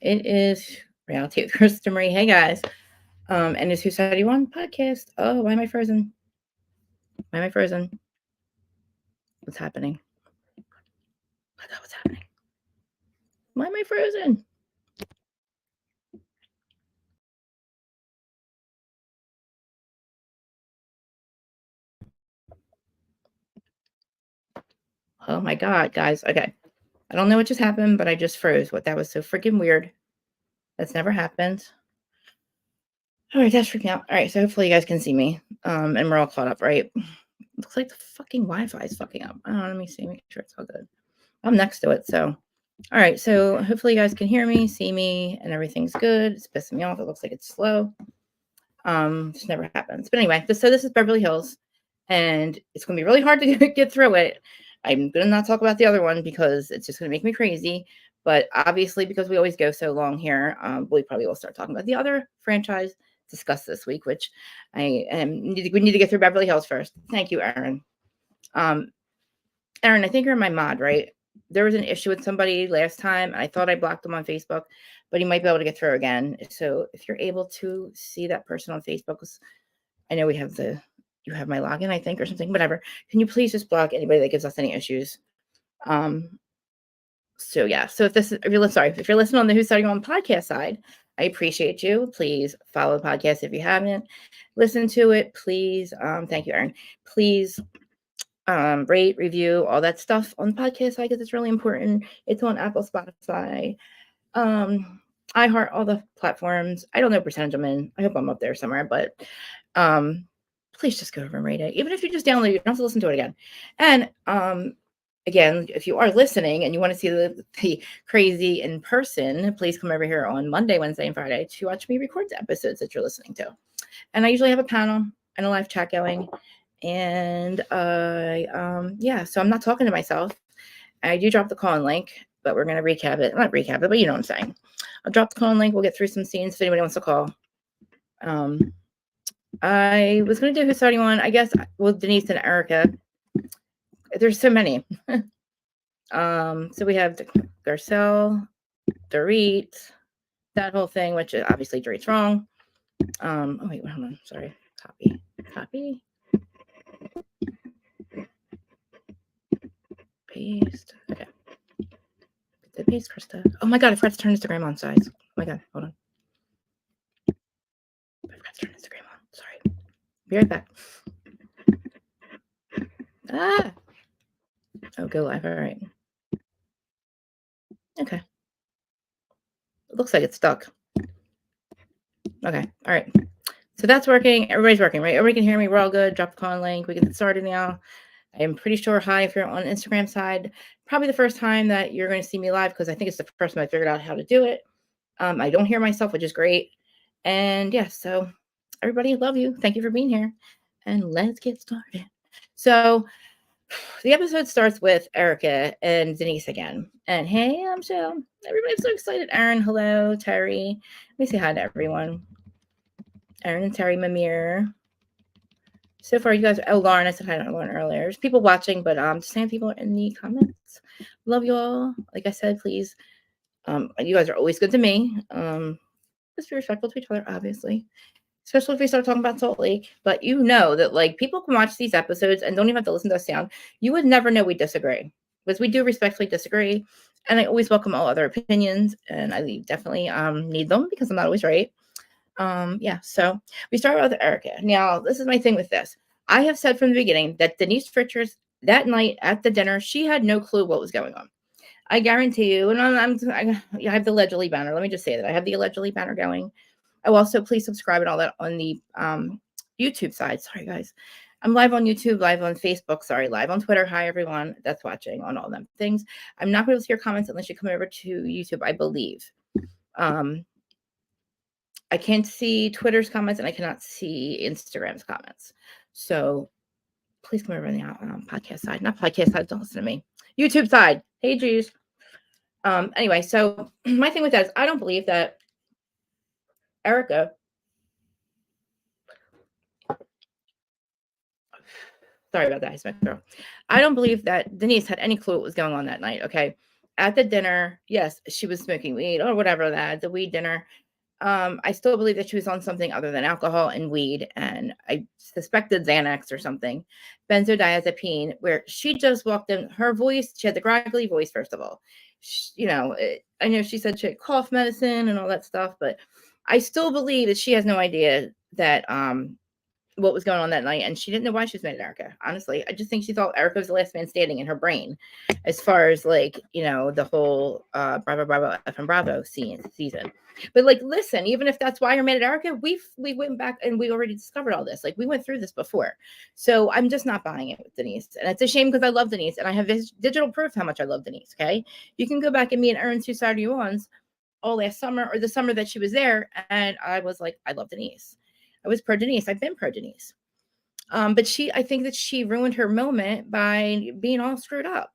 It is Reality with Krista Marie. Hey guys. And it's Who Said You Won podcast. Oh, why am I frozen? Why am I frozen? What's happening? Oh my God, what's happening? Why am I frozen? Oh my God, guys. Okay. I don't know what just happened, but I just froze. What that was so freaking weird. That's never happened. All right, that's freaking out. All right, so hopefully you guys can see me. And we're all caught up, right? Looks like the fucking Wi-Fi is fucking up. I don't know, let me see, make sure it's all good. I'm next to it, so all right, so hopefully you guys can hear me, see me, and everything's good. It's pissing me off. It looks like it's slow. This never happens. But anyway, this is Beverly Hills, and it's gonna be really hard to get through it. I'm gonna not talk about the other one because it's just gonna make me crazy. But obviously, because we always go so long here, we probably will start talking about the other franchise discussed this week, which we need to get through Beverly Hills first. Thank you, Aaron. Um, Aaron, I think you're my mod, right? There was an issue with somebody last time. I thought I blocked them on Facebook, but you might be able to get through again. So if you're able to see that person on Facebook, I know you have my login, I think, or something, whatever. Can you please just block anybody that gives us any issues? So yeah, so if you're listening on the Who's Starting On podcast side, I appreciate you. Please follow the podcast if you haven't. Listen to it, please. Thank you, Aaron. Please rate, review, all that stuff on the podcast side because it's really important. It's on Apple, Spotify, iHeart, all the platforms. I don't know percentage I'm in. I hope I'm up there somewhere, but please just go over and rate it. Even if you just download it, you don't have to listen to it again. And again, if you are listening and you want to see the crazy in person, please come over here on Monday, Wednesday, and Friday to watch me record the episodes that you're listening to. And I usually have a panel and a live chat going. And so I'm not talking to myself. I do drop the call-in link, but we're going to recap it. Not recap it, but you know what I'm saying. I'll drop the call-in link. We'll get through some scenes if anybody wants to call. I was going to do Who's Starting One, I guess, with Denise and Erika. There's so many. So we have Garcelle, Dorit, that whole thing, which obviously Dorit's wrong. Oh, wait, hold on. Sorry. Copy. Paste. Okay. Did paste, Krista? Oh my God, I forgot to turn Instagram on size. Oh my God, hold on. I forgot to turn Instagram on. Sorry. Be right back. Ah! Oh, go live. All right. Okay. It looks like it's stuck. Okay. All right. So that's working. Everybody's working, right? Everybody can hear me. We're all good. Drop the call link. We can get started now. I am pretty sure, hi, if you're on Instagram side, probably the first time that you're going to see me live because I think it's the first time I figured out how to do it. I don't hear myself, which is great. And yeah, so everybody, love you. Thank you for being here. And let's get started. So the episode starts with Erika and Denise again. And hey, I'm Jill. Everybody's so excited. Aaron, hello. Terry. Let me say hi to everyone. Aaron and Terry Mamir. So far, you guys, Lauren, I said hi to Lauren earlier. There's people watching, but just saying people are in the comments. Love you all. Like I said, please. You guys are always good to me. Just be respectful to each other, obviously. Especially if we start talking about Salt Lake. But you know that like people can watch these episodes and don't even have to listen to us sound. You would never know we disagree. Because we do respectfully disagree. And I always welcome all other opinions. And I definitely need them because I'm not always right. So we start with Erika. Now, this is my thing with this. I have said from the beginning that Denise Richards, that night at the dinner, she had no clue what was going on. I guarantee you, and I have the allegedly banner. Let me just say that I have the allegedly banner going. Oh, also, please subscribe and all that on the YouTube side. Sorry, guys. I'm live on YouTube, live on Facebook. Sorry, live on Twitter. Hi, everyone that's watching on all them things. I'm not going to see your comments unless you come over to YouTube, I believe. I can't see Twitter's comments and I cannot see Instagram's comments. So please come over on the podcast side. Not podcast side, don't listen to me. YouTube side. Hey, geez. Anyway, so my thing with that is I don't believe that Erika. Sorry about that. I don't believe that Denise had any clue what was going on that night. Okay. at the dinner, yes, she was smoking weed or whatever that the weed dinner. I still believe that she was on something other than alcohol and weed, and I suspected Xanax or something, benzodiazepine, where she just walked in. Her voice, she had the graggly voice, first of all. I know she said she had cough medicine and all that stuff, but I still believe that she has no idea that what was going on that night, and she didn't know why she was mad at Erica. Honestly, I just think she thought Erica was the last man standing in her brain, as far as like the whole Bravo Bravo F and Bravo season. But like, listen, even if that's why you're mad at Erica, we went back and we already discovered all this. Like, we went through this before, so I'm just not buying it with Denise, and it's a shame because I love Denise and I have digital proof how much I love Denise. Okay, you can go back and me and Aaron's 2 Saturday ones all last summer or the summer that she was there, and I was like, I love Denise. I was pro Denise. I've been pro Denise. But I think that she ruined her moment by being all screwed up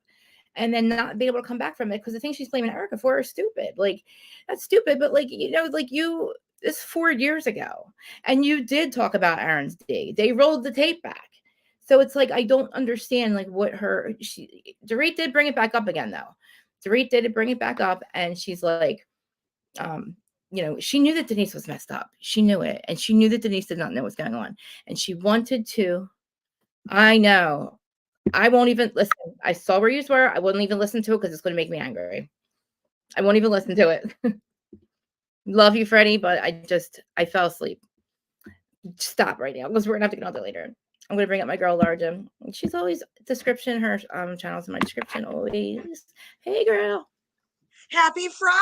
and then not being able to come back from it because the thing she's blaming Erica for is stupid. Like, that's stupid, but like, this 4 years ago, and you did talk about Aaron's day. They rolled the tape back. So it's like, I don't understand like what Dorit did bring it back up again though. Dorit did bring it back up, and she's like, um, she knew that Denise was messed up. She knew it. And she knew that Denise did not know what's going on. And she wanted to, I know. I won't even listen. I saw where you were. I wouldn't even listen to it because it's going to make me angry. I won't even listen to it. Love you, Freddie, but I fell asleep. Stop right now because we're going to have to get on that later. I'm going to bring up my girl, Larja. She's always description. Her channel's in my description always. Hey, girl. Happy Friday!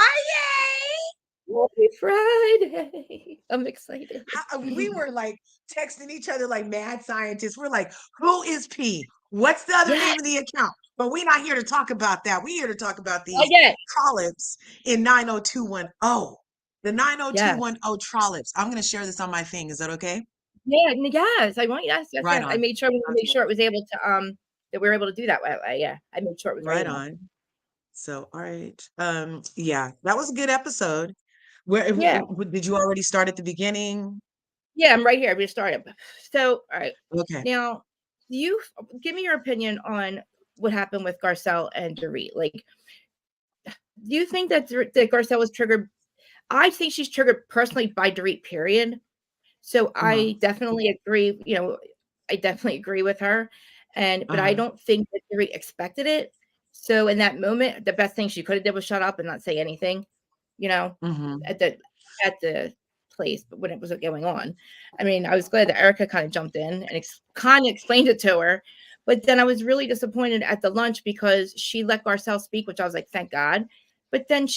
Happy Friday. I'm excited. We were like texting each other like mad scientists. We're like, who is P? What's the other name of the account? But we're not here to talk about that. We're here to talk about these trollops in 90210. The 90210 trollops. I'm going to share this on my thing. Is that okay? Yeah, yes. I want yes. Right I on. made sure it was able to that we were able to do that way. Yeah. I made sure it was right on. So, all right. Yeah, that was a good episode. Where Yeah. did you already start at the beginning? Yeah, I'm right here. We started. So, all right. Okay. Now, you give me your opinion on what happened with Garcelle and Dorit. Like, do you think that Garcelle was triggered? I think she's triggered personally by Dorit, period. So I definitely agree. I definitely agree with her. But I don't think that Dorit expected it. So in that moment, the best thing she could have did was shut up and not say anything, at the place, but when it was going on. I mean, I was glad that Erika kind of jumped in and kind of explained it to her. But then I was really disappointed at the lunch because she let Garcelle speak, which I was like, thank God. But then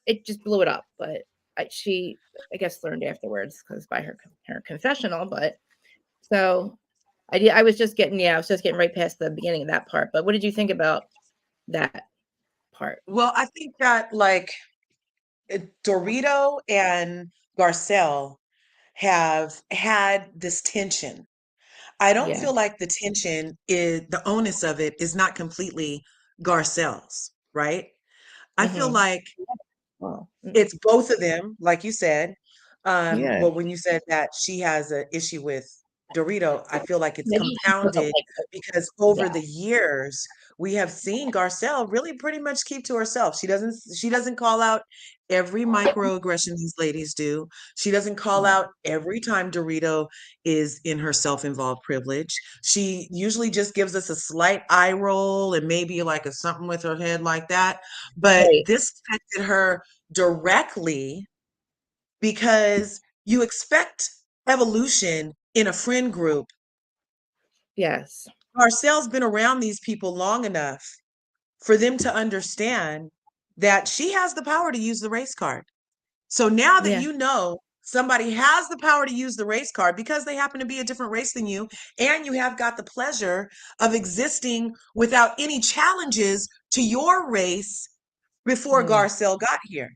it just blew it up. But I guess learned afterwards because by her confessional. But so I was just getting right past the beginning of that part. But what did you think about that part? Well, I think that like Dorito and Garcelle have had this tension. I don't Yeah. feel like the onus of it is not completely Garcelle's, right? I feel Mm-hmm. like Well, it's both of them, like you said. yeah. Well, when you said that she has an issue with Dorito, I feel like it's Maybe she doesn't compounded like her. because over Yeah. the years we have seen Garcelle really pretty much keep to herself. She doesn't call out every microaggression these ladies do. She doesn't call No. out every time Dorito is in her self-involved privilege. She usually just gives us a slight eye roll and maybe like a something with her head like that. But Right. this affected her directly because you expect evolution in a friend group. Yes. Marcel's been around these people long enough for them to understand that she has the power to use the race card. So now that Yeah. you know somebody has the power to use the race card because they happen to be a different race than you, and you have got the pleasure of existing without any challenges to your race before Mm. Garcelle got here.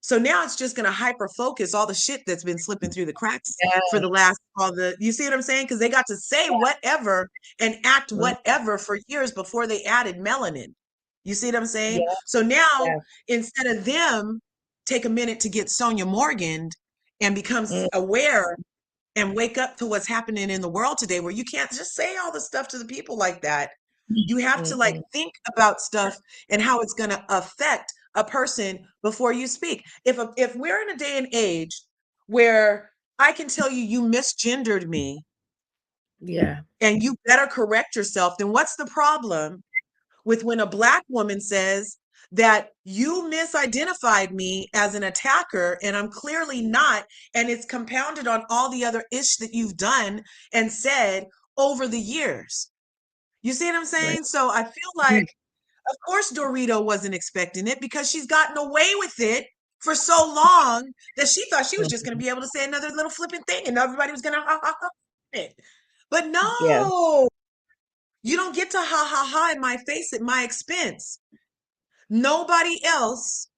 So now it's just going to hyper focus all the shit that's been slipping through the cracks Yeah. for the last all the you see what I'm saying? Because they got to say whatever and act Mm. whatever for years before they added melanin. You see what I'm saying? Yeah. So now Yeah. instead of them take a minute to get Sonia Morgan and become Mm. aware and wake up to what's happening in the world today, where you can't just say all the stuff to the people like that. You have to like think about stuff and how it's going to affect a person before you speak. If we're in a day and age where I can tell you you misgendered me, Yeah. and you better correct yourself, then what's the problem with when a Black woman says that you misidentified me as an attacker and I'm clearly not, and it's compounded on all the other ish that you've done and said over the years? You see what I'm saying? Right. So I feel like, of course, Dorito wasn't expecting it because she's gotten away with it for so long that she thought she was just going to be able to say another little flippant thing and everybody was going to ha ha ha it. But Yeah. no, you don't get to ha ha ha in my face at my expense. Nobody else,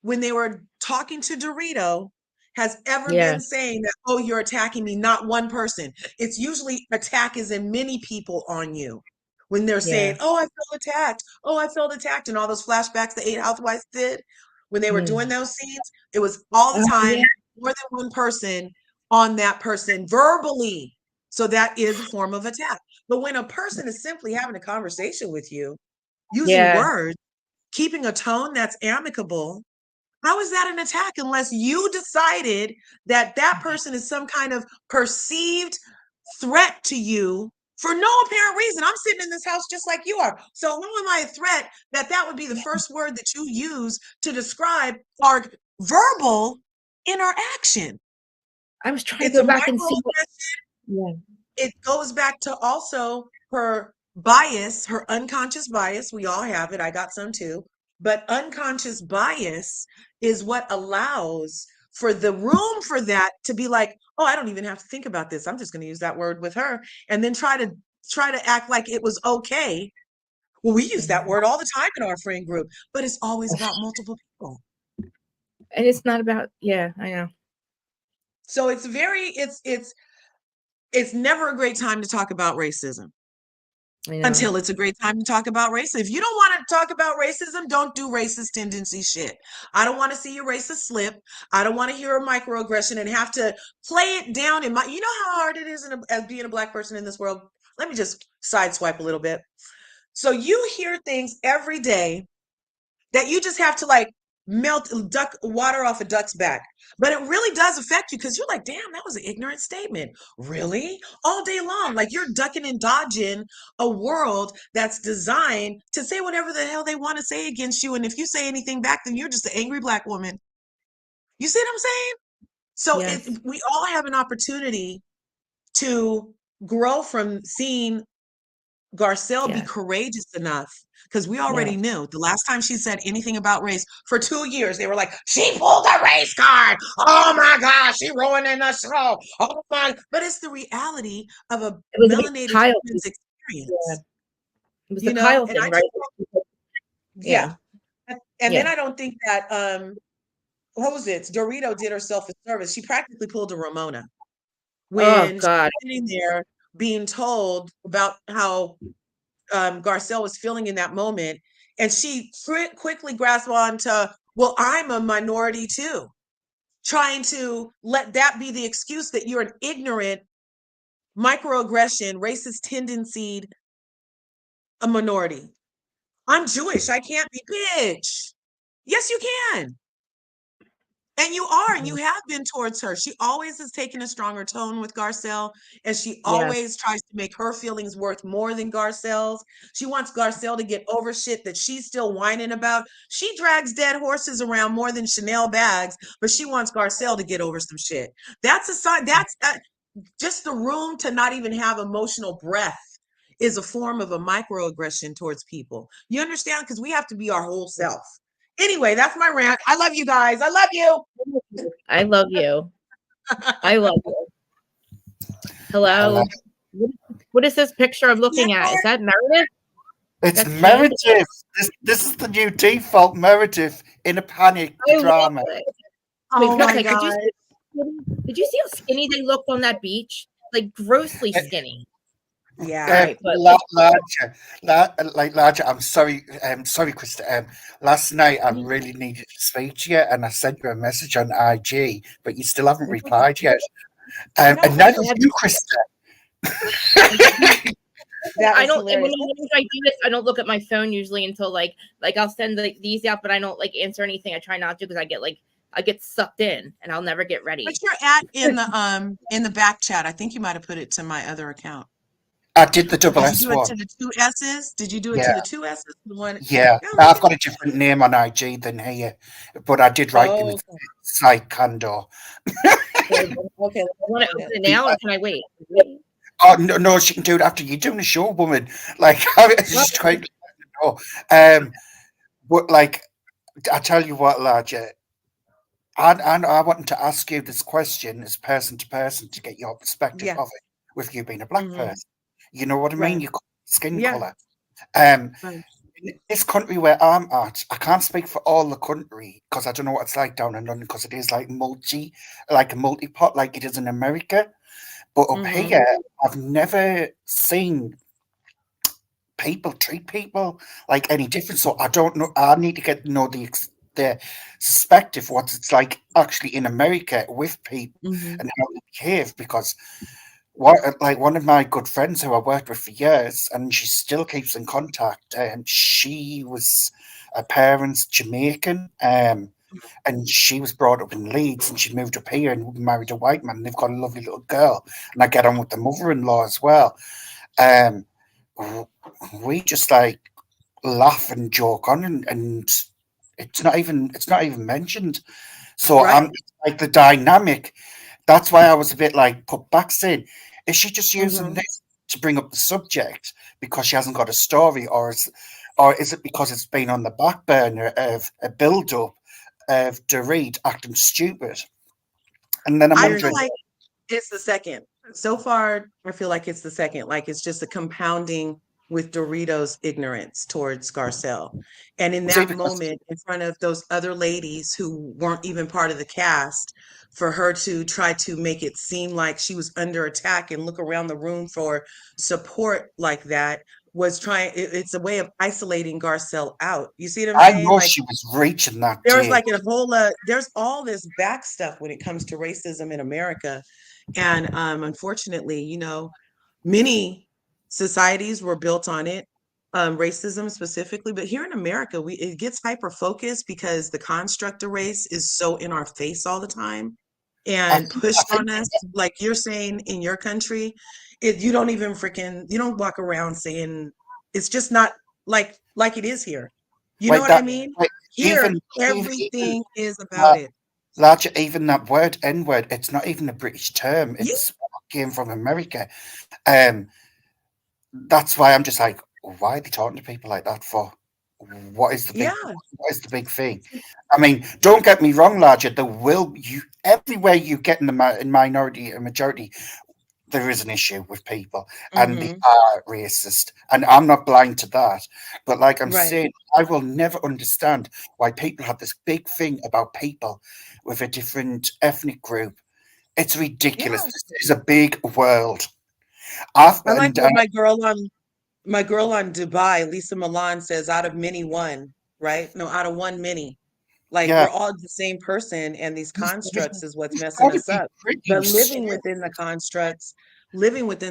when they were talking to Dorito, has ever Yeah. been saying that, oh, you're attacking me, not one person. It's usually attack is in many people on you. When they're saying, Yeah. oh, I felt attacked. Oh, I felt attacked. And all those flashbacks the 8 Housewives did, when they were doing those scenes, it was all the Oh, time, yeah. more than one person on that person verbally. So that is a form of attack. But when a person is simply having a conversation with you, using Yeah. words, keeping a tone that's amicable, how is that an attack unless you decided that that person is some kind of perceived threat to you for no apparent reason? I'm sitting in this house just like you are. So how am I a threat that that would be the first word that you use to describe our verbal interaction? I was trying to It's go a back and see what. microaggression. Yeah. It goes back to also her bias, her unconscious bias. We all have it. I got some too. But unconscious bias is what allows for the room for that to be like, oh, I don't even have to think about this. I'm just going to use that word with her and then try to act like it was okay. Well, we use that word all the time in our friend group, but it's always about multiple people. And it's not about, yeah, I know. So it's never a great time to talk about racism. I know. Until it's a great time to talk about racism. If you don't want to talk about racism, don't do racist tendency shit. I don't want to see your racist slip. I don't want to hear a microaggression and have to play it down in my, you know how hard it is as being a Black person in this world? Let me just sideswipe a little bit. So you hear things every day that you just have to like melt duck water off a duck's back. But it really does affect you because you're like, damn, that was an ignorant statement. Really? All day long. Like you're ducking and dodging a world that's designed to say whatever the hell they want to say against you. And if you say anything back, then you're just an angry Black woman. You see what I'm saying? So Yes. we all have an opportunity to grow from seeing Garcelle be Yeah. courageous enough, because we Yeah. already knew the last time she said anything about race for 2 years, they were like, she pulled a race card. Oh my gosh, she ruining the show. Oh my, but it's the reality of a It was like melanated Kyle. human's Yeah. experience, It was the Kyle and I thing, right? just don't, Yeah. yeah. And then Yeah. I don't think that what was it? Dorito did herself a service. She practically pulled a Ramona Oh when she's God. sitting there being told about how Garcelle was feeling in that moment. And she quickly grasped on to, well, I'm a minority too, trying to let that be the excuse that you're an ignorant, microaggression, racist tendency, a minority. I'm Jewish. I can't be, bitch. Yes, you can. And you are, and you have been towards her. She always has taken a stronger tone with Garcelle, and she Yes. always tries to make her feelings worth more than Garcelle's. She wants Garcelle to get over shit that she's still whining about. She drags dead horses around more than Chanel bags, but she wants Garcelle to get over some shit. That's a sign. That's just the room to not even have emotional breath is a form of a microaggression towards people. You understand? Because we have to be our whole self. Anyway, that's my rant. I love you guys. I love you. I love you. I love you. Hello. What is this picture I'm looking at? Is that Meredith? It's That's Meredith. This is the new default Meredith in a panic drama. Wait, Oh my Did God. did you see how skinny they looked on that beach? Like grossly skinny. Yeah. Right, but Larger. I'm sorry, Krista. Last night I really needed to speak to you, and I sent you a message on IG, but you still haven't replied yet. No, And neither have you, Krista. That I was don't. hilarious. When I do this, I don't look at my phone usually until like I'll send these out, but I don't like answer anything. I try not to because I get sucked in and I'll never get ready. But you're in the back chat. I think you might have put it to my other account. I did the double Did you S do it one. to the two S's? Did you do it to Yeah, the two S's? The one. yeah. Yeah, look I've at got a different name on IG than here, but I did write him. Oh, It's like Candor. Okay, I want to open it The- now, or can I wait? Oh no, no, she can do it after you're doing a show, woman. Like it's just quite. No, but like I tell you what, Larger. And I wanted to ask you this question as person to person to get your perspective yeah. of it, with you being a black Hmm. person. You know what I mean? Right. Your skin Yeah. color. Um, Right. in this country where I'm at, I can't speak for all the country because I don't know what it's like down in London because it is like a multi pot like it is in America. But up Hmm. here, I've never seen people treat people like any different. So I don't know. I need to get to know the perspective what it's like actually in America with people Hmm. and how they behave because what like one of my good friends who I worked with for years and she still keeps in contact and she was her parents Jamaican and she was brought up in Leeds and she moved up here and married a white man. They've got a lovely little girl and I get on with the mother-in-law as well. Um, w- we just like laugh and joke on and it's not even mentioned. So I'm Right. like the dynamic. That's why I was a bit like put back saying, is she just using Hmm. this to bring up the subject because she hasn't got a story, or is it because it's been on the back burner of a build up of Dorit acting stupid? And then I'm I There's feel wondering, like it's the second. So far, I feel like it's the second. Like it's just a compounding with Doritos' ignorance towards Garcelle. And in was it that because moment, in front of those other ladies who weren't even part of the cast, for her to try to make it seem like she was under attack and look around the room for support like that was it's a way of isolating Garcelle out. You see what I'm I saying? know Like she was reaching that there was day. like a whole there's all this back stuff when it comes to racism in America. And unfortunately, many societies were built on it, racism specifically. But here in America, it gets hyper focused because the construct of race is so in our face all the time I and think, I pushed think on us. Like you're saying in your country, you don't walk around saying it's just not like it is here. You know like what I that, mean? like Here, even everything is about it. larger, even that word N word. It's not even a British term. Yeah, It's came from America. Um, that's why I'm just like, why are they talking to people like that for? What is the big? yeah, What is the big thing? I mean, don't get me wrong, larger. There will you everywhere you get in in minority and majority, there is an issue with people, and they hmm, are racist, and I'm not blind to that. But like I'm right, saying, I will never understand why people have this big thing about people with a different ethnic group. It's ridiculous. yeah. This is a big world. I've I like and what my girl on Dubai, Lisa Milan says, out of many, one, right? No, out of one, many. Like yeah, we're all the same person, and these constructs is what's it's messing got to us be up. pretty. But living within the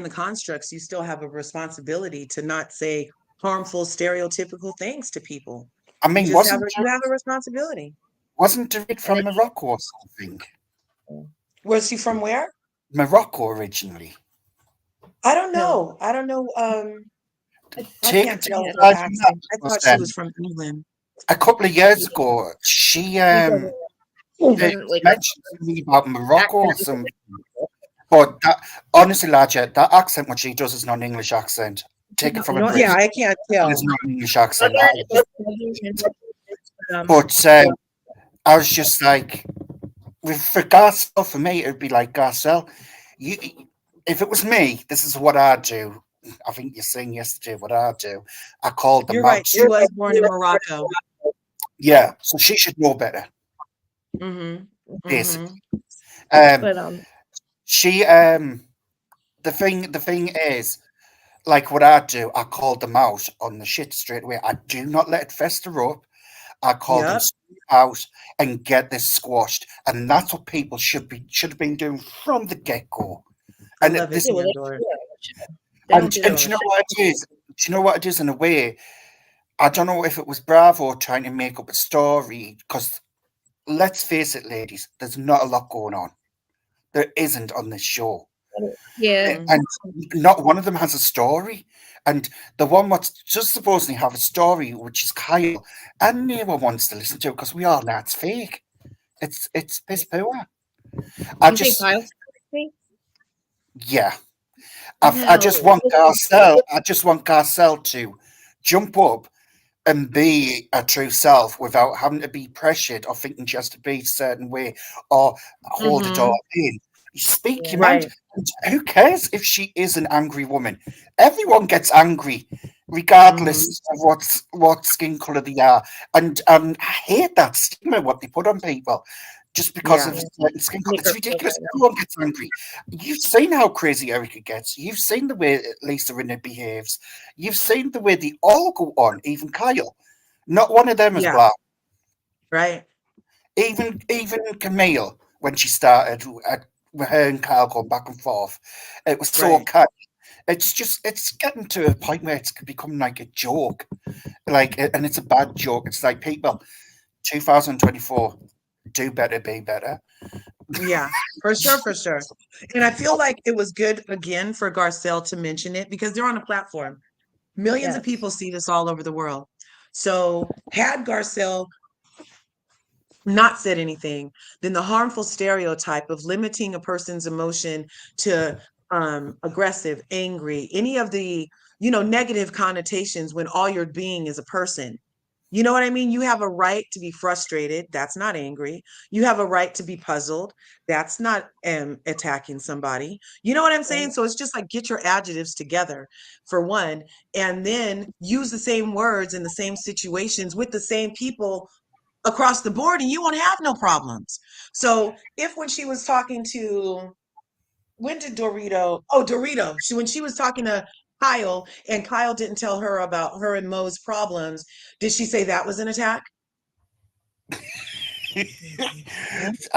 constructs, you still have a responsibility to not say harmful, stereotypical things to people. I You mean, just you have a responsibility. wasn't it and from Morocco or something? Was she from where? Morocco originally. I don't no, know. I don't know. I Take can't take tell yeah, with her a charge from that accent. I because thought she was from England. a couple of years ago, he she doesn't like her mentioned to me about Morocco or accent. something. But that honestly, Ladja, that accent what she does is not an English accent. Take it from a Yeah, British. I can't It is tell. not an English accent. Southern, it's southern But I was just like, for Garcelle, for me, it would be like Garcelle. You, if it was me, this is what I do. I think you're saying yesterday what I do. I called them You're right. out. She was born in Morocco. Yeah, so she should know better. Mhm. Basically, Mhm. um, but she the thing is, like what I do, I call them out on the shit straight away. I do not let it fester up. I call them Yep. straight out and get this squashed, and that's what people should have been doing from the get go. I And love it, this yeah, well, Sandor. they They don't And, do that and on do the you know show. what it is? Do you know what it is in a way? I don't know if it was Bravo trying to make up a story, because let's face it, ladies, there's not a lot going on. There isn't on this show. Yeah. Mhm. And not one of them has a story. And the one what does supposedly have a story, which is Kyle, and no one wants to listen to it because we all know it's fake. It's piss poor. I You think just Kyle's crazy? yeah. I just No. want Garcelle to jump up and be a true self without having to be pressured or thinking she has to be a certain way or hold it all in. You speak Yeah. your mind. Right. And who cares if she is an angry woman? Everyone gets angry, regardless of what skin color they are. And I hate that stigma what they put on people just because Yeah. of certain skin color. Make It's her feel ridiculous. better. Everyone gets angry. You've seen how crazy Erika gets. You've seen the way Lisa Rinna behaves. You've seen the way they all go on, even Kyle. Not one of them is Yeah. black. Right. Even Camille, when she started with her and Kyle going back and forth, it was so Right. cut. It's getting to a point where it's becoming like a joke, and it's a bad joke. It's like, people, 2024, do better, be better. Yeah. For sure. For sure. And I feel like it was good again for Garcelle to mention it because they're on a platform. Millions of Yes. people see this all over the world. So had Garcelle not said anything, then the harmful stereotype of limiting a person's emotion to aggressive, angry, any of the, negative connotations when all you're being is a person. You know what I mean? You have a right to be frustrated. That's not angry. You have a right to be puzzled. That's not attacking somebody. You know what I'm saying? So it's just like, get your adjectives together for one, and then use the same words in the same situations with the same people across the board, and you won't have no problems. So if when she was talking to, when did Dorito, when she was talking to Kyle and Kyle didn't tell her about her and Mo's problems, did she say that was an attack? I No,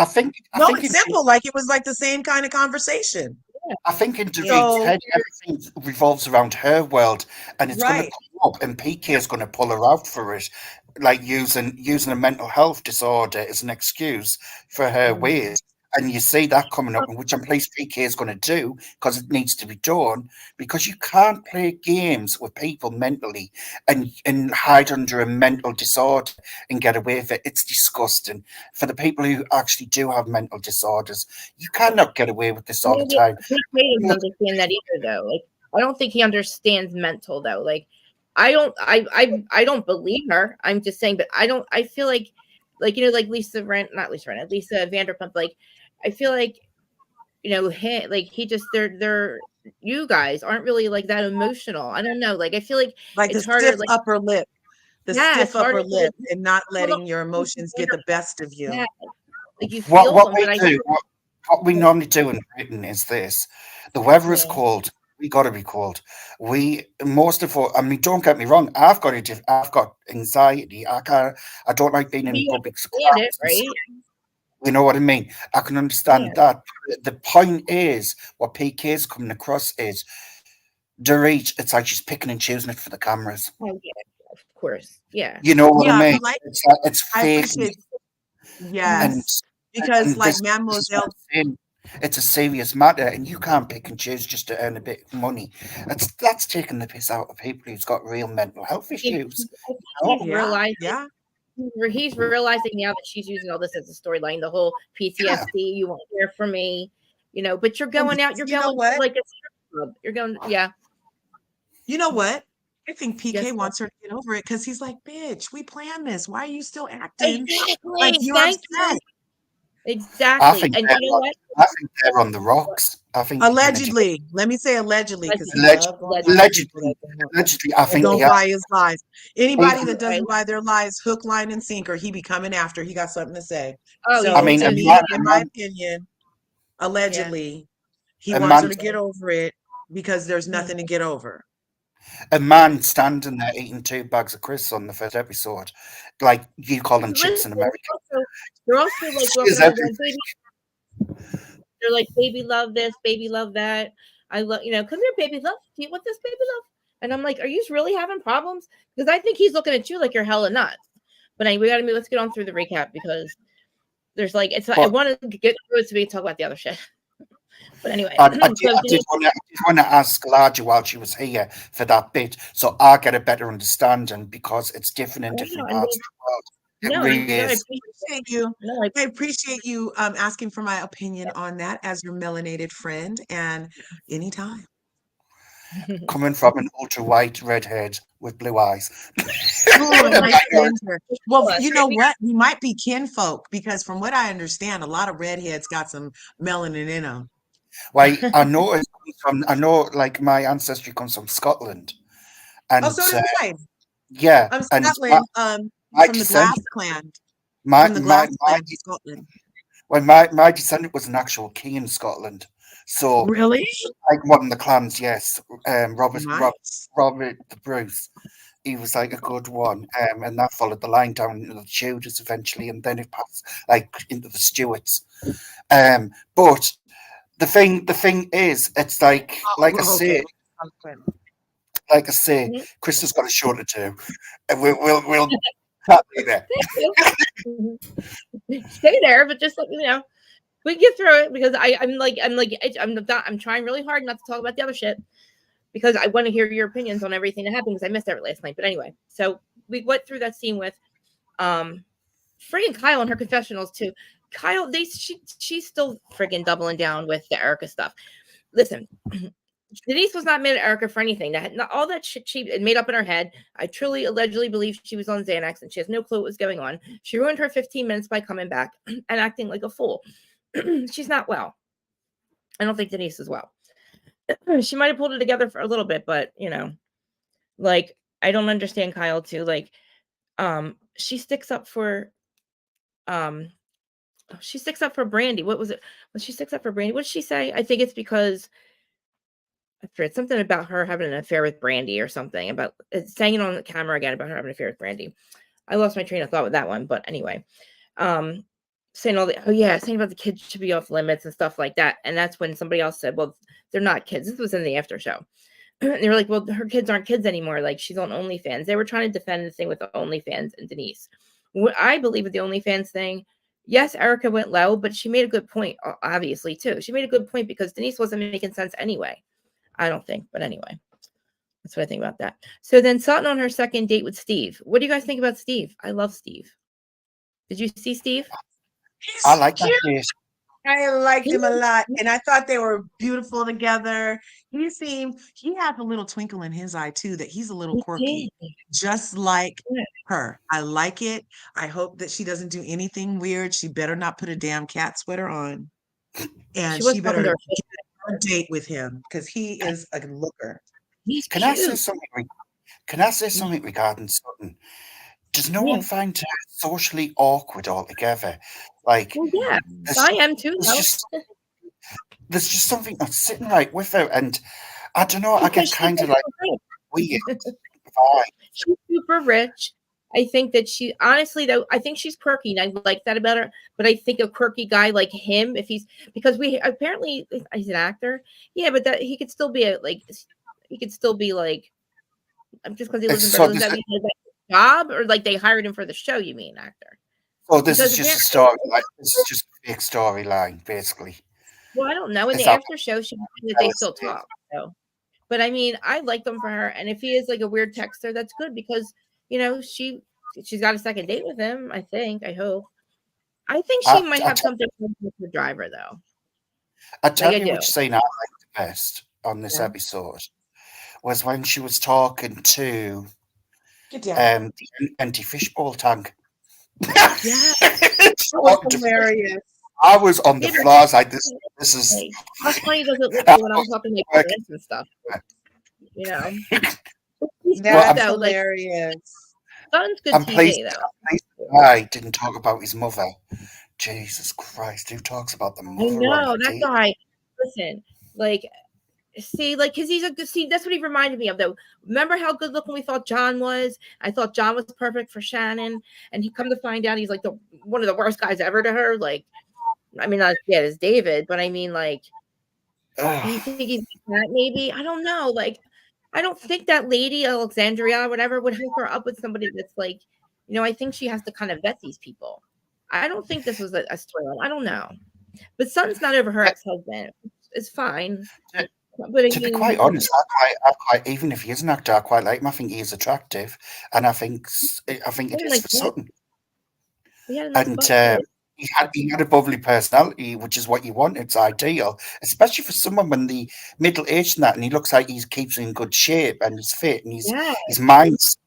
think it's in simple. Like it was like the same kind of conversation. I think in Dorit's So, head, everything revolves around her world, and it's going to right. come up, and PK is going to pull her out for it, like using a mental health disorder as an excuse for her Mhm. ways. And you see that coming up, which I'm pleased PK is going to do because it needs to be done. Because you can't play games with people mentally and hide under a mental disorder and get away with it. It's disgusting. For the people who actually do have mental disorders, you cannot get away with this all the Maybe time. he doesn't understand that either, though. Like, I don't think he understands mental, though. Like, I don't believe her. I'm just saying, but I don't. I feel like like not Lisa Ren, Lisa Vanderpump. Like, I feel like he just they're you guys aren't really like that emotional. I don't know. Like, I feel like Like the it's harder. stiff Like, upper lip, the yeah, it's stiff upper harder to lip, like and not hold on letting your emotions get the best of you. that. Like, you What feel what them, we but I do, feel what we like, normally do in Britain is this: the weather is yeah, cold. We got to be cold. We most of all. I mean, don't get me wrong. I've got anxiety. I can't. I don't like being in you public understand it, crowds and stuff. right? You know what I mean? I can Yeah. understand that. The point is, what PK is coming across is Dorit. It's like she's picking and choosing it for the cameras. Oh yeah, of course. Yeah. You know what I Yeah, mean? but like It's like it's I fake, appreciate, and yes, because and like this is what Mademoiselle, I'm saying. It's a serious matter, and you can't pick and choose just to earn a bit of money. That's taking the piss out of people who's got real mental health issues. I think You know? he's yeah, realizing yeah. he's realizing now that she's using all this as a storyline, the whole Yeah, PTSD, you won't hear from me, but you're And going out, you're you know going to what? like a strip club. You're going, yeah, You know what? I think PK yes, wants her to get over it because he's like, bitch, we planned this. Why are you still acting like exactly. you're Thank upset? you. I Exactly. think And they're you know on, what? I think they're on the rocks. I think they're going to do Allegedly. Let me say allegedly because he Allegedly, loved going after people allegedly. that don't, Allegedly, I that think they don't are. buy his lies. Anybody Even, that doesn't buy their lies, hook, line, and sinker, he be coming after. He got something to say. Oh, you I So think mean, to so? me, a in my man, opinion, Yeah. allegedly, he a wants her man to get over it because there's Hmm. nothing to get over. a Yeah. man standing there eating 2 bags of crisps on the first episode, like you call them Listen, chips in America. they're also like walking Is around everything. going, baby. They're like, baby, love this, baby, love that. I love, come here, baby love. Do you want this, baby love? And I'm like, are you really having problems? Because I think he's looking at you like you're hella nuts. But anyway, let's get on through the recap because there's like, I want to get through it so we can talk about the other shit. But anyway, I did want to ask Larger while she was here for that bit, so I get a better understanding because it's different in different parts of the world. No, really I appreciate you. I appreciate you asking for my opinion on that as your melanated friend, and anytime. Coming from an ultra white redhead with blue eyes. Well, you know what? We might be kinfolk because from what I understand, a lot of redheads got some melanin in them. Well, I know like my ancestry comes from Scotland. And so does mine. Yeah. I'm and Scotland, from the Glass clan. From the Glass clan in Scotland. Well, my descendant was an actual king in Scotland. So really, like one of the clans, yes. Robert the Bruce. He was like a good one, and that followed the line down into the Tudors eventually, and then it passed like into the Stuarts. But the thing is, it's like I say, Chris has got a show to do, and we'll be there. Stay there, but just we get through it because I'm trying really hard not to talk about the other shit because I want to hear your opinions on everything that happened because I missed that last night. But anyway, so we went through that scene with friggin' Kyle and her confessionals too. Kyle, she's still friggin' doubling down with the Erika stuff. Listen, Denise was not mad at Erika for anything. Not all that shit she had made up in her head. I truly, allegedly believe she was on Xanax and she has no clue what was going on. She ruined her 15 minutes by coming back and acting like a fool. She's not well. I don't think Denise is well. She might have pulled it together for a little bit, but like I don't understand Kyle too. Like, she sticks up for Brandy. What was it? When she sticks up for Brandy, what did she say? I think it's because I forget something about her having an affair with Brandy or something about saying it on the camera again about her having an affair with Brandy. I lost my train of thought with that one, but anyway, saying about the kids should be off limits and stuff like that. And that's when somebody else said, well, they're not kids. This was in the after show. They were like, well, her kids aren't kids anymore. Like, she's on OnlyFans. They were trying to defend the thing with the OnlyFans and Denise. What I believe with the OnlyFans thing, yes, Erika went low, but she made a good point, obviously, too. She made a good point because Denise wasn't making sense anyway. I don't think, but anyway, that's what I think about that. So then Sutton on her second date with Steve. What do you guys think about Steve? I love Steve. Did you see Steve? I like that date. I liked him a lot, and I thought they were beautiful together. He has a little twinkle in his eye too, that he's a little quirky, just like her. I like it. I hope that she doesn't do anything weird. She better not put a damn cat sweater on, and she better get a date with him because he is a looker. Can I say something regarding Sutton? Does no one find her socially awkward altogether? Like, well, yeah, I am too. There's just something not sitting right with her, and I don't know. I get kind of like weird. She's super rich. I think that honestly though, I think she's quirky, and I like that about her. But I think a quirky guy like him, because apparently he's an actor, yeah, but that he could still be just because he lives in Berlin. Does that mean he has a job, or like they hired him for the show? You mean actor? Oh, this is just a story. This is just a big storyline, basically. Well, I don't know. In the after show, she that they still talk. So, but I mean, I like them for her. And if he is like a weird texter, that's good because she's got a second date with him. I think. I hope. I think she might have something with the driver, though. I tell you which scene I liked the best on this episode was when she was talking to the empty fishbowl tank. Yeah, that was hilarious. I was on the floor like this. This is how funny does it look when I'm talking like dance and stuff? That's hilarious. Sounds good TV though. I didn't talk about his mother. Jesus Christ, who talks about the mother? I know that guy. Listen, because that's what he reminded me of though. Remember how good looking we thought John was? I thought John was perfect for Shannon, and he come to find out he's like one of the worst guys ever to her. Like, I mean, not as bad as David, but I mean, like, Do you think he's like that? Maybe I don't know. Like, I don't think that lady Alexandria or whatever would hook her up with somebody that's like, I think she has to kind of vet these people. I don't think this was a storyline. I don't know. But Sun's not over her ex-husband. It's fine. But To be quite honest, even if he is an actor, I quite like him. I think he is attractive, and I think it is for Sutton. He had a nice And butt. he had a bubbly personality, which is what you want. It's ideal, especially for someone when the middle aged and that, and he looks like he keeps in good shape and he's fit, and his mind's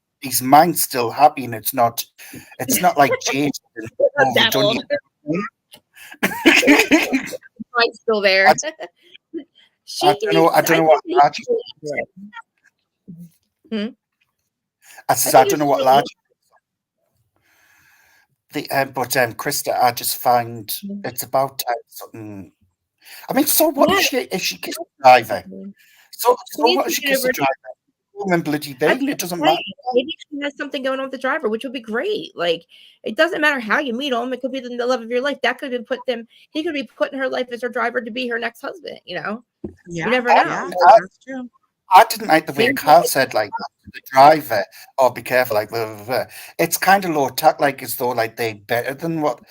still happy, and it's not like jaded and That overdone. old. Mind's still there. I don't know what large. I said I don't know what large. But Krista, I just find it's about something. I mean, so what if she kissed the driver? So what if she kissed the driver? Woman bloody bagel, it doesn't matter. Maybe she has something going on with the driver, which would be great. Like, it doesn't matter how you meet him. It could be the love of your life. That could have he could be put in her life as her driver to be her next husband, Yeah, you never know. Yeah, that's true. I didn't like the way Carl said, like, the driver, oh, be careful, like, blah, blah, blah. It's kind of low tack, like, as though, like, they're better than what.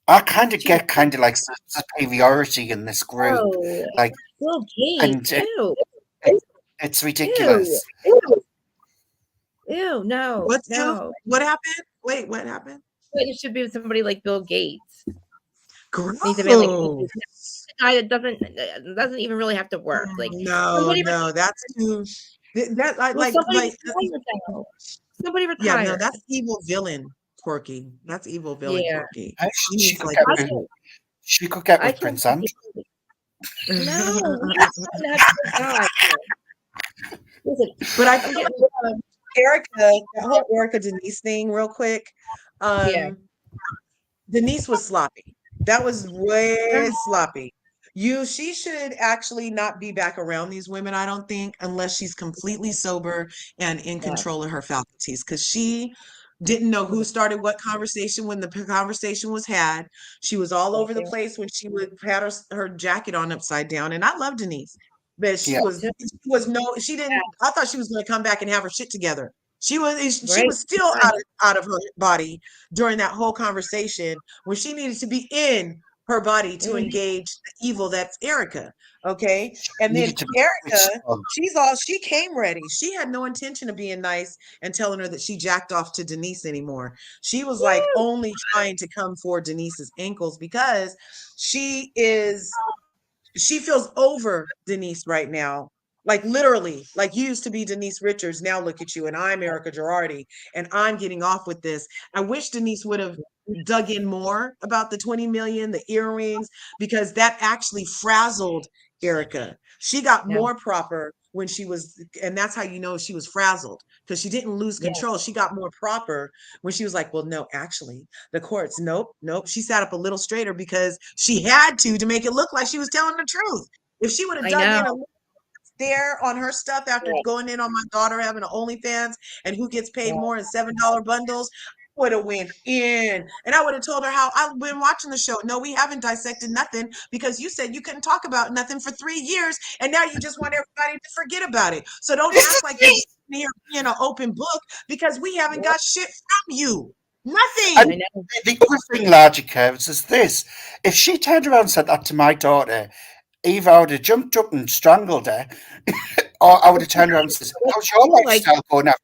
I kind of get like superiority in this group. Like, Bill Gates, and it's ridiculous. Ew, no. What happened? Wait, what happened? It should be with somebody like Bill Gates. Gross. A guy that doesn't even really have to work. Like, no, that's too. Somebody retired. Yeah, no, that's evil villain quirky. That's evil villain quirky. She could get with Prince Andrew. No, but I feel like Erika, that whole Erika Denise thing, real quick. Denise was sloppy. That was way sloppy. She should actually not be back around these women, I don't think, unless she's completely sober and in control of her faculties, because she didn't know who started what conversation when the conversation was had. She was all over the place when she had her jacket on upside down. And I love Denise, but she didn't. I thought she was going to come back and have her shit together. She was still out of her body during that whole conversation when she needed to be in her body to engage the evil that's Erika. Okay. And then Erika, she came ready. She had no intention of being nice and telling her that she jacked off to Denise anymore. She was like only trying to come for Denise's ankles because she feels over Denise right now. Like literally, like you used to be Denise Richards. Now look at you. And I'm Erika Girardi and I'm getting off with this. I wish Denise would have dug in more about the 20 million, the earrings, because that actually frazzled Erika. She got more proper when she was, and that's how you know she was frazzled, because she didn't lose control. She got more proper when she was like, well, no, actually, the courts, nope. She sat up a little straighter because she had to make it look like she was telling the truth. If she would have dug in a little there on her stuff after going in on my daughter having an OnlyFans and who gets paid more in $7 bundles, would have went in and I would have told her how I've been watching the show. No, we haven't dissected nothing because you said you couldn't talk about nothing for 3 years and now you just want everybody to forget about it. So don't act like you're here being an open book because we haven't got shit from you. Nothing. The other thing, Larger Curves, is this. If she turned around and said that to my daughter, either I would have jumped up and strangled her, or I would have turned around and said, how's your lifestyle going now?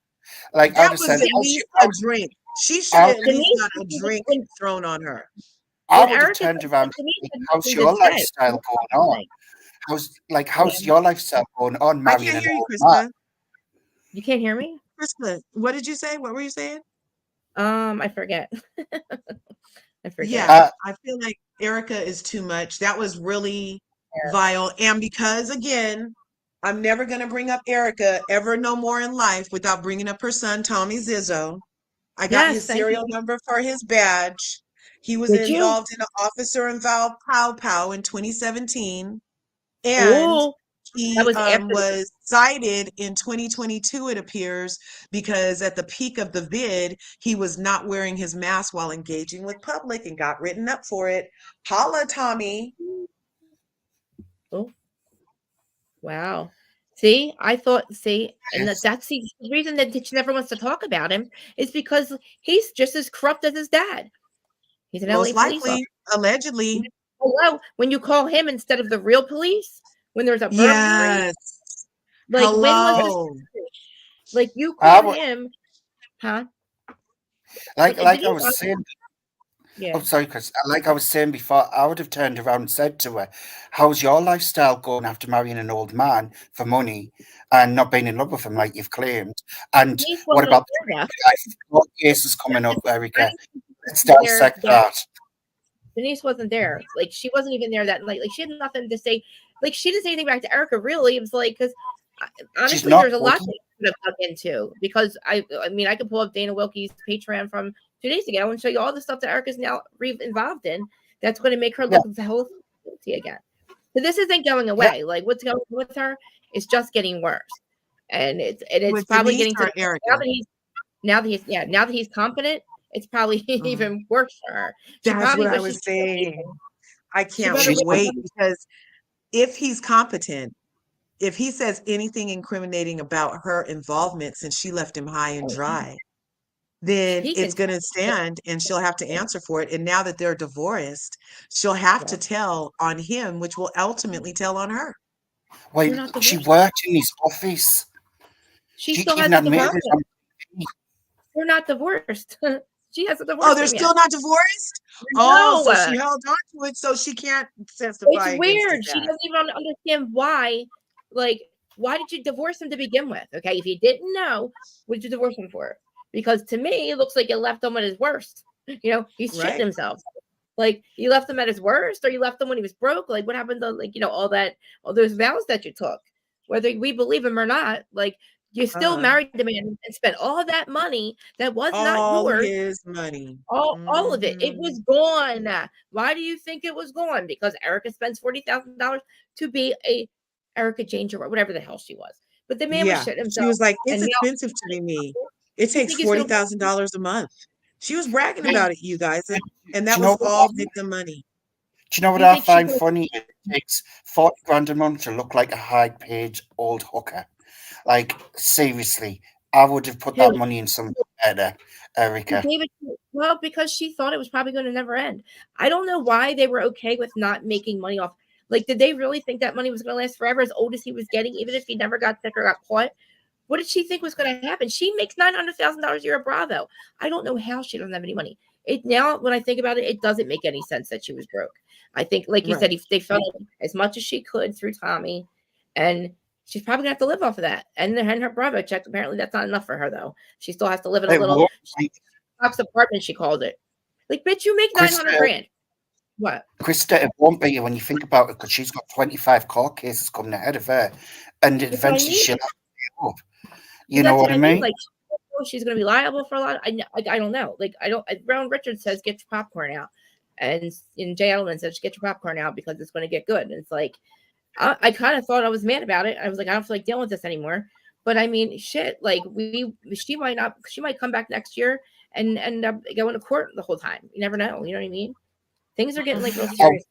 Like, that was at least a drink. She should at least got a drink thrown on her. I would have turned around and said, how's your lifestyle going on? How's your lifestyle going on, I can't hear you, Krista. You can't hear me? Krista, what did you say? What were you saying? I forget. Yeah, I feel like Erika is too much. That was really vile. And because, again, I'm never going to bring up Erika ever no more in life without bringing up her son, Tommy Zizzo. I got his serial number for his badge. He was involved in an officer involved pow in 2017. And he was cited in 2022, it appears, because at the peak of the vid, he was not wearing his mask while engaging with public and got written up for it. Holla, Tommy. Wow. See, and Yes. that's the reason that she never wants to talk about him is because he's just as corrupt as his dad. He's an LA Most police likely, officer. allegedly. Hello, when you call him instead of the real police, when there's a burglary, Yes. like when was this? Hello. Like you I call would, him, huh? like I Denise, was saying. Oh, yeah. sorry, Chris. Like I was saying before, I would have turned around and said to her, "How's your lifestyle going after marrying an old man for money and not being in love with him like you've claimed? And Denise what wasn't about the there. court cases coming up, I Erika? don't think she Let's was there. dissect Yeah, that." Denise wasn't there. Like she wasn't even there that night. Like she had nothing to say. Like she didn't say anything back to Erica. Really, it was like because She's honestly, not there's a lot looking. that you could have dug into because I mean, I could pull up Dana Wilkie's Patreon from 2 days ago and show you all the stuff that Erica's now involved in. That's going to make her Yeah, look the whole guilty again. So this isn't going yeah. away. Like what's going with her is just getting worse, and it's With probably Denise getting to or the Erica? now that he's competent, it's probably Mhm. even worse for her. She That's what probably I wishes was saying. I she can't better She's wish not. wait because if he's competent, if he says anything incriminating about her involvement since she left him high and dry, then he it's can. going to stand and she'll have to answer for it. And now that they're divorced, she'll have to tell on him, which will ultimately tell on her. They're Wait, not she divorced. worked in his office. She She still even has a admitted divorce. it on TV. They're not divorced. She hasn't Oh, divorced they're him yet. still not divorced? Oh, No, so she held on to it so she can't it's testify against his weird. She dad. doesn't even understand why. Like, why did you divorce him to begin with? Okay, if you didn't know, what did you divorce him for? Because to me, it looks like you left him at his worst. He's shitting Right? himself. Like, you left him at his worst, or you left him when he was broke. Like, what happened to all those vows that you took? Whether we believe him or not, like you still Uh-huh. married the man and spent all that money that was not All yours. his money. All of it. It Mhm. was gone. Why do you think it was gone? Because Erica spends $40,000 to be a Erica Jane or whatever the hell she was. But the man was Yeah. shitting She himself, was like, and it's now expensive to be me. It you takes think he's gonna $40,000 a month. She was bragging yeah, about it, you guys. And Do that you was know what? all victim money. Do you know what you I think she find could funny? It takes 40 grand a month to look like a high-paid old hooker. Like, seriously, I would have put that who money in something better, who Erika. gave it to well, because she thought it was probably gonna never end. I don't know why they were okay with not making money off. Like, did they really think that money was gonna last forever as old as he was getting, even if he never got sick or got caught? What did she think was going to happen? She makes $900,000 a year at Bravo. I don't know how she doesn't have any money. It now, when I think about it, it doesn't make any sense that she was broke. I think, like you said, Right. they felt as much as she could through Tommy, and she's probably gonna have to live off of that. And her Bravo check, apparently, that's not enough for her though. She still has to live in a It little won't, like, box apartment. She called it. Like, bitch, you make 900 Krista, grand. What? Krista, it won't be when you think about it, because she's got 25 court cases coming ahead of her, and That's what I eventually mean. she'll have to pay up. Well, You know that's what what I I mean. mean? Like, she's going to be liable for a lot. I don't know. Like, I don't. Brown Richard says, "Get your popcorn out," and Jay Edelman says, "Get your popcorn out because it's going to get good." And it's like, I kind of thought I was mad about it. I was like, I don't feel like dealing with this anymore. But I mean, shit. Like, she might not. She might come back next year and end up going to court the whole time. You never know. You know what I mean? Things are getting like real I, serious.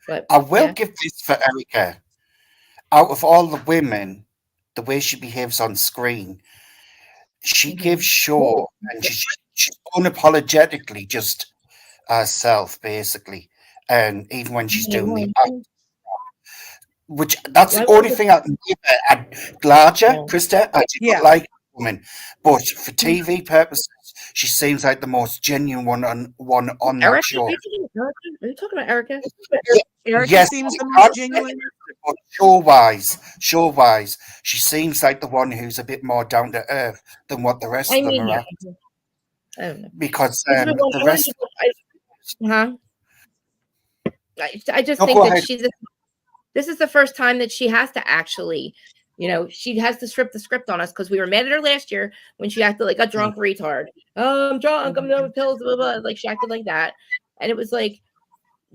But I will yeah. give this for Erika. Out of all the women, the way she behaves on screen, she gives Mm-hmm. show, and she's unapologetically just herself, basically. And even when she's doing the act, which that's the only thing I can give her. Larger, Krista, I do not Yeah. like the woman, but for TV purposes, she seems like the most genuine one on that Erica? show. Are you talking about Erica? Erica Yes, seems you the most can't say genuine. it, but show-wise, she seems like the one who's a bit more down to earth than what the rest I of them mean, are yeah. at. I don't know. Because This is the one the I wanted rest, huh? I just no, think go that ahead. this is the first time that she has to actually, she has to strip the script on us because we were mad at her last year when she acted like a drunk retard. Oh, I'm drunk. I'm done with pills. Blah, blah, blah. Like she acted like that, and it was like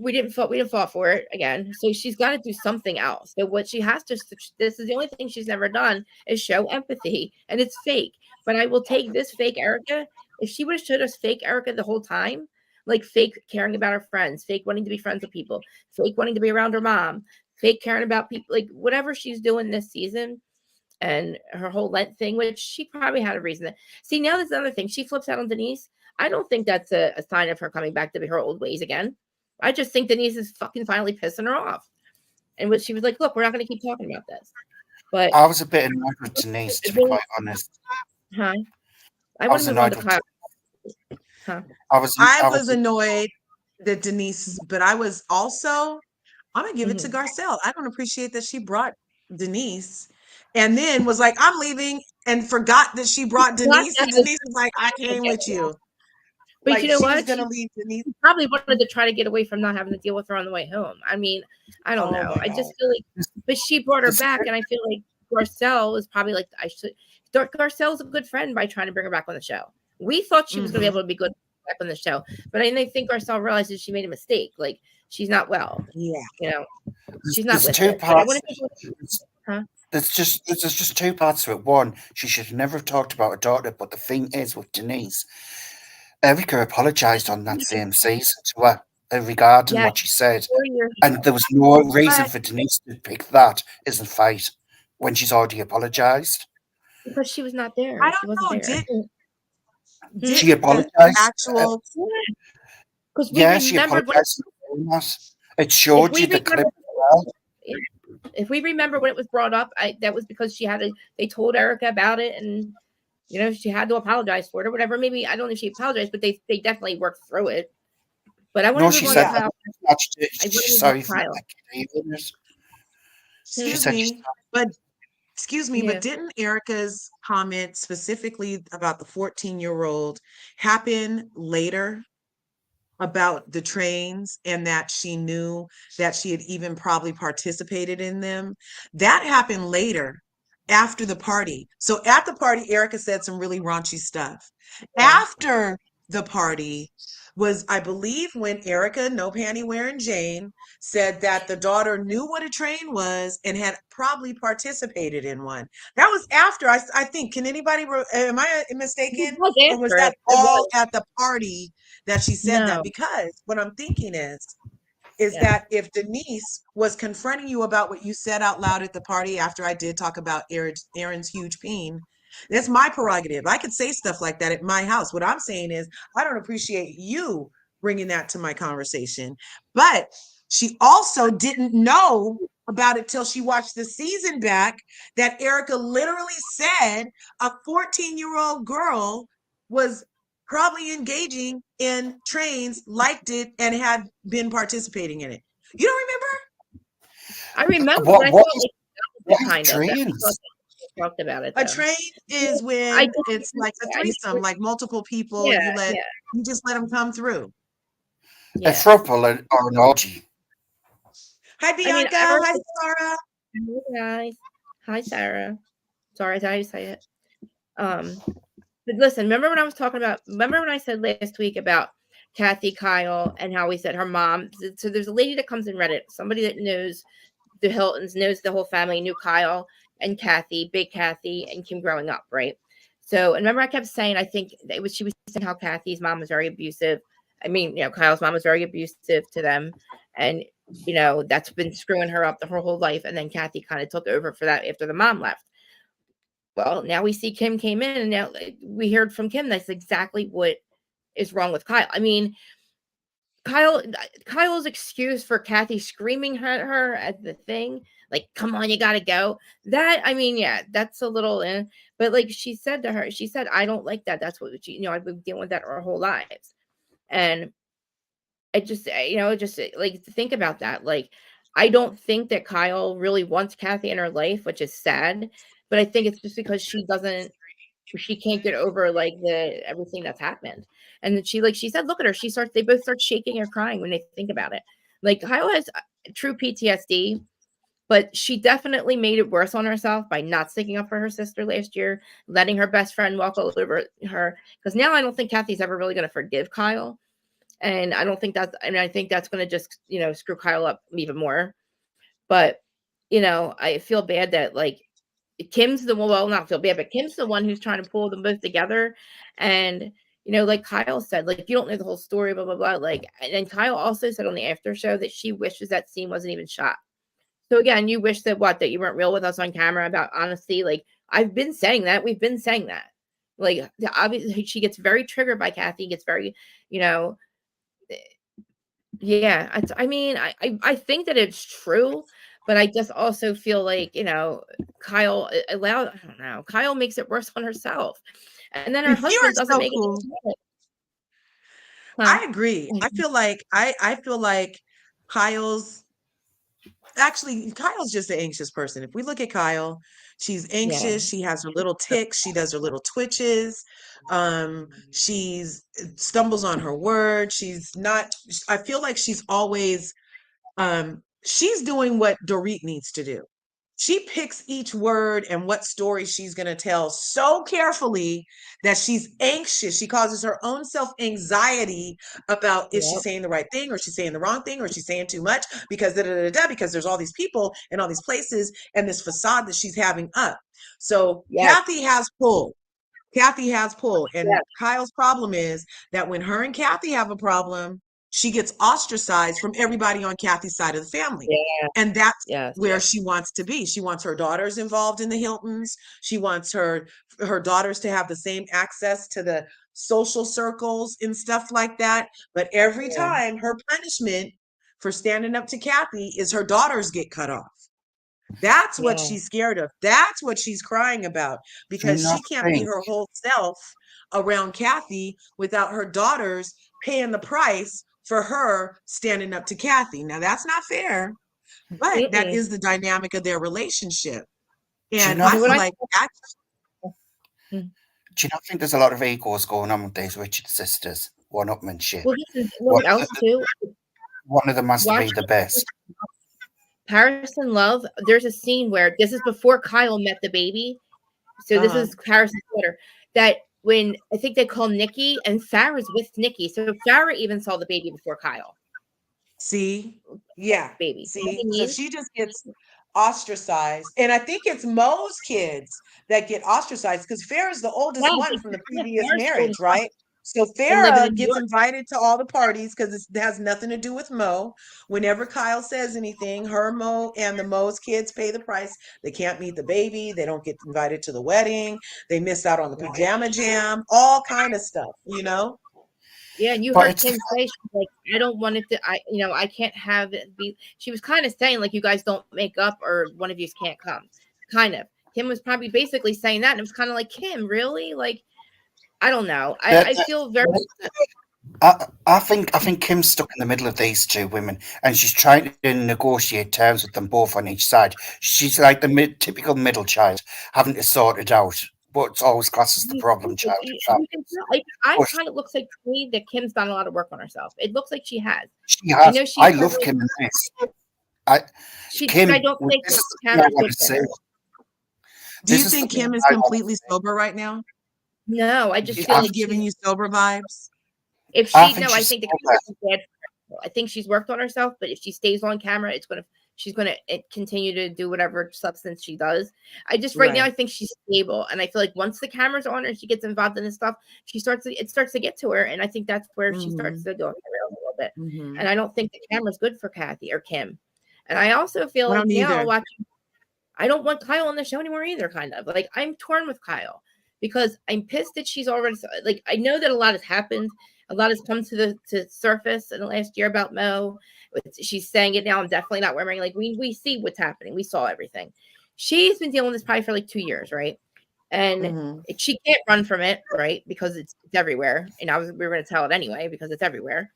we didn't fall for it again. So she's got to do something else. So what she has to this is the only thing she's never done is show empathy, and it's fake. But I will take this fake Erica. If she would have showed us fake Erica the whole time, like fake caring about her friends, fake wanting to be friends with people, fake wanting to be around her mom, fake caring about people, like whatever she's doing this season and her whole Lent thing, which she probably had a reason. See, now there's another thing. She flips out on Denise. I don't think that's a sign of her coming back to her old ways again. I just think Denise is fucking finally pissing her off. And what she was like, look, we're not going to keep talking about this. But I was a bit annoyed with Denise, to be quite honest. Huh? I I want was to move on annoyed to with. Kyle. Huh? I was annoyed that Denise, but I was also, I'm gonna give it to Garcelle. I don't appreciate that she brought Denise and then was like, I'm leaving, and forgot that she brought Denise. And Denise was like, I came with you. But like you know she what? was gonna leave Denise. She probably wanted to try to get away from not having to deal with her on the way home. I mean, I don't know. I just feel like, but she brought her back, and I feel like Garcelle is probably like, Garcelle's a good friend by trying to bring her back on the show. We thought she was going to be able to be good back on the show, but I think Garcelle realizes she made a mistake. Like, she's not well. Yeah. You know, she's not with two it. parts. Huh? There's just two parts to it. One, she should never have talked about her daughter, but the thing is with Denise, Erika apologised on that same season to her regarding what she said. And there was no reason for Denise to pick that as a fight when she's already apologised. Because she was not there. I She don't wasn't know. there. She apologized. Actual. Because Yeah, she apologized. It showed you the clip. If we remember when it was brought up, that was because they told Erika about it, and you know, she had to apologize for it or whatever. Maybe, I don't know if she apologized, but they definitely worked through it. But I want to move on to Kyle. Sorry for Kyle. Excuse me, but didn't Erika's comment specifically about the 14-year-old happen later about the trains, and that she knew that she had even probably participated in them? That happened later, after the party. So at the party, Erika said some really raunchy stuff. After the party was, I believe, when Erika, no panty wearing Jane, said that the daughter knew what a train was and had probably participated in one. That was after, I think. Can anybody, am I mistaken? Or was that all at the party that she said that? Because what I'm thinking is that if Denise was confronting you about what you said out loud at the party after I did talk about Aaron's huge peen, that's my prerogative. I could say stuff like that at my house. What I'm saying is, I don't appreciate you bringing that to my conversation. But she also didn't know about it till she watched the season back, that Erika literally said a 14-year-old girl was probably engaging in trains, liked it, and had been participating in it. You don't remember? I remember. What trains? Talked about it. A train is when it's like a threesome, like multiple people. You just let them come through. A throuple or an orgy. Hi, Bianca. Hi, Sarah. Hey, guys. Hi, Sarah. Sorry, that's how you say it. But listen, remember when I said last week about Kathy, Kyle, and how we said her mom? So there's a lady that comes in Reddit, somebody that knows the Hiltons, knows the whole family, knew Kyle and Kathy, Big Kathy, and Kim growing up, right? So, and remember I kept saying, I think she was saying how Kathy's mom was very abusive. I mean, you know, Kyle's mom was very abusive to them. And, you know, that's been screwing her up her whole life. And then Kathy kind of took over for that after the mom left. Well, now we see Kim came in, and now we heard from Kim that's exactly what is wrong with Kyle. I mean, Kyle's excuse for Kathy screaming at her at the thing, like, come on, you gotta go. That, I mean, yeah, that's a little, but like she said to her, she said, I don't like that. That's what she, you know, I've been dealing with that our whole lives. And I just, you know, just like think about that. Like, I don't think that Kyle really wants Kathy in her life, which is sad, but I think it's just because she can't get over like everything that's happened. And then she said, look at her. They both start shaking or crying when they think about it. Like, Kyle has true PTSD, but she definitely made it worse on herself by not sticking up for her sister last year, letting her best friend walk all over her. Because now I don't think Kathy's ever really going to forgive Kyle. And I think that's going to just, you know, screw Kyle up even more. But, you know, I feel bad that like, Kim's the one, well, not feel bad, but Kim's the one who's trying to pull them both together. And, you know, like Kyle said, like, you don't know the whole story, blah, blah, blah. Like, and Kyle also said on the after show that she wishes that scene wasn't even shot. So again, you wish that what? That you weren't real with us on camera about honesty. Like I've been saying that. We've been saying that. Like obviously she gets very triggered by Kathy, gets very, you know, yeah. I mean, I think that it's true, but I just also feel like, you know, Kyle allowed, I don't know, Kyle makes it worse on herself. And then her You husband are doesn't so make it cool. worse. Huh? I agree. I feel like Kyle's actually Kyle's just an anxious person. If we look at Kyle, she's Yeah. anxious, she has her little ticks, she does her little twitches. She's stumbles on her words. She's not I feel like she's doing what Dorit needs to do. She picks each word and what story she's going to tell so carefully that she's anxious. She causes her own self anxiety about is she Yep. saying the right thing, or is she saying the wrong thing, or is she saying too much, because because there's all these people and all these places and this facade that she's having up. So Yes. Kathy has pull. Kathy has pull. And Yes. Kyle's problem is that when her and Kathy have a problem, she gets ostracized from everybody on Kathy's side of the family. Yeah. And that's Yes. where she wants to be. She wants her daughters involved in the Hiltons. She wants her daughters to have the same access to the social circles and stuff like that. But every Yeah. time her punishment for standing up to Kathy is her daughters get cut off. That's what Yeah. she's scared of. That's what she's crying about, Do you because not she can't be think? her whole self around Kathy without her daughters paying the price for her standing up to Kathy. Now, that's not fair, but that Mm-mm. is the dynamic of their relationship. Do you And not I You know what feel think? like that's, Mm. Do you not think there's a lot of egos going on with these Richard sisters? One-upmanship. Well, this is One what else too. one of them has to be Watch the best. Paris in Love. There's a scene where this is before Kyle met the baby. So this uh-huh. is Paris's daughter. That when I think they call Nikki and Farrah's with Nikki. So Farrah even saw the baby before Kyle. See? Yeah. Baby. You know what See? I So mean? she just gets ostracized. And I think it's Mo's kids that get ostracized, because Farrah's the Yeah, oldest one from the previous Farrah's old marriage, as fuck right? So and living in Farrah New gets York. invited to all the parties because it has nothing to do with Mo. Whenever Kyle says anything, her, Mo, and the Mo's kids pay the price. They can't meet the baby. They don't get invited to the wedding. They miss out on the pajama jam, all kind of stuff, you know? Yeah, and you But heard it's Kim say, she's like, I don't want it to, I can't have it be. She was kind of saying, like, you guys don't make up or one of you can't come. Kind of. Kim was probably basically saying that. And it was kind of like, Kim, really? Like, I don't know. that, I feel very, I think Kim's stuck in the middle of these two women, and she's trying to negotiate terms with them both on each side. She's like the typical middle child, having to sort it out, but it's always classed as the problem child in you can families. tell, like, I But kind of looks like to me that Kim's done a lot of work on herself. It looks like she has. she I has. know I she's love struggling. Kim in this. I But I Kim. don't think This that is the thing I camera's want good to for say. her. Do you This is the think thing Kim is I want to completely say. sober right now? No, I just Is feel she like giving she's, you sober vibes? if I she, think no, I she's think the sober. camera is bad for her. I think she's worked on herself, but if she stays on camera, she's gonna continue to do whatever substance she does. Right now, Right. I think she's stable, and I feel like once the camera's on her and she gets involved in this stuff, it starts to get to her, and I think that's where she starts Mm-hmm. to go off the rails a little bit. Mm-hmm. And I don't think the camera's good for Kathy or Kim. And I also feel I like don't now either. watching, I don't want Kyle on the show anymore either. Kind of like I'm torn with Kyle because I'm pissed that she's already like I know that a lot has happened. A lot has come to the surface in the last year about Mo. She's saying it now. I'm definitely not wearing like we see what's happening. We saw everything. She's been dealing with this probably for like 2 years, right? And Mm-hmm. she can't run from it, right? Because it's everywhere. And we were going to tell it anyway because it's everywhere.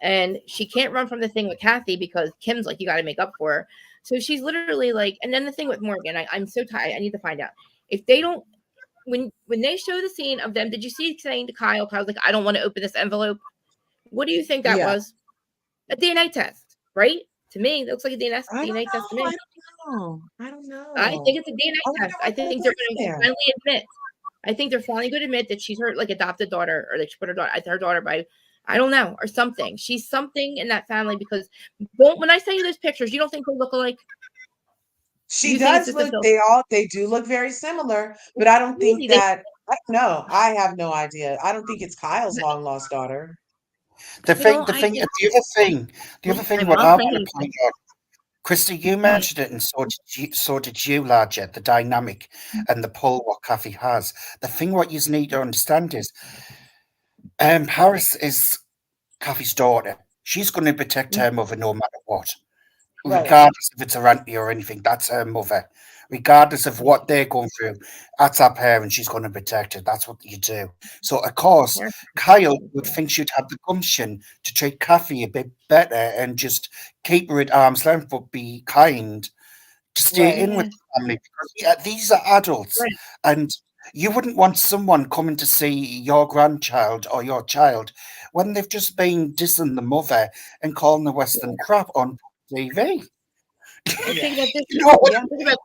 And she can't run from the thing with Kathy because Kim's like, you got to make up for her. So she's literally like, and then the thing with Morgan, I'm so tired. I need to find out if they don't. When they show the scene of them, did you see saying to Kyle? Kyle's like, I don't want to open this envelope. What do you think that Yeah. was? A DNA test, right? To me, it looks like a I don't DNA test to know. me. I don't know. I think it's a I DNA wonder test. I what goes think they're on going to there. finally admit. I think they're finally going to admit that she's her like adopted daughter, or like she put her daughter by, I don't know, or something. She's something in that family because when I send you those pictures, you don't think they look alike. She You think it's does just a look, filter? they do look very similar, but I don't think Really, that, I don't know. I have no idea. I don't think it's Kyle's long lost daughter. The you know, thing, the I thing, just the other thing, my what I mom want to thinking point out, Christy, you mentioned it, and so did you, Larger, the dynamic and the pull what Kathy has. The thing what you need to understand is, Paris is Kathy's daughter. She's going to protect her mother no matter what, Right. regardless if it's her auntie or anything. That's her mother. Regardless of what they're going through, that's her parent. She's going to protect her. That's what you do. So, of course, Kyle would think she'd have the gumption to treat Kathy a bit better and just keep her at arm's length, but be kind to stay in with the family because these are adults, Right. and you wouldn't want someone coming to see your grandchild or your child when they've just been dissing the mother and calling the Western crap on TV. Well, think about this. You know what I Think about,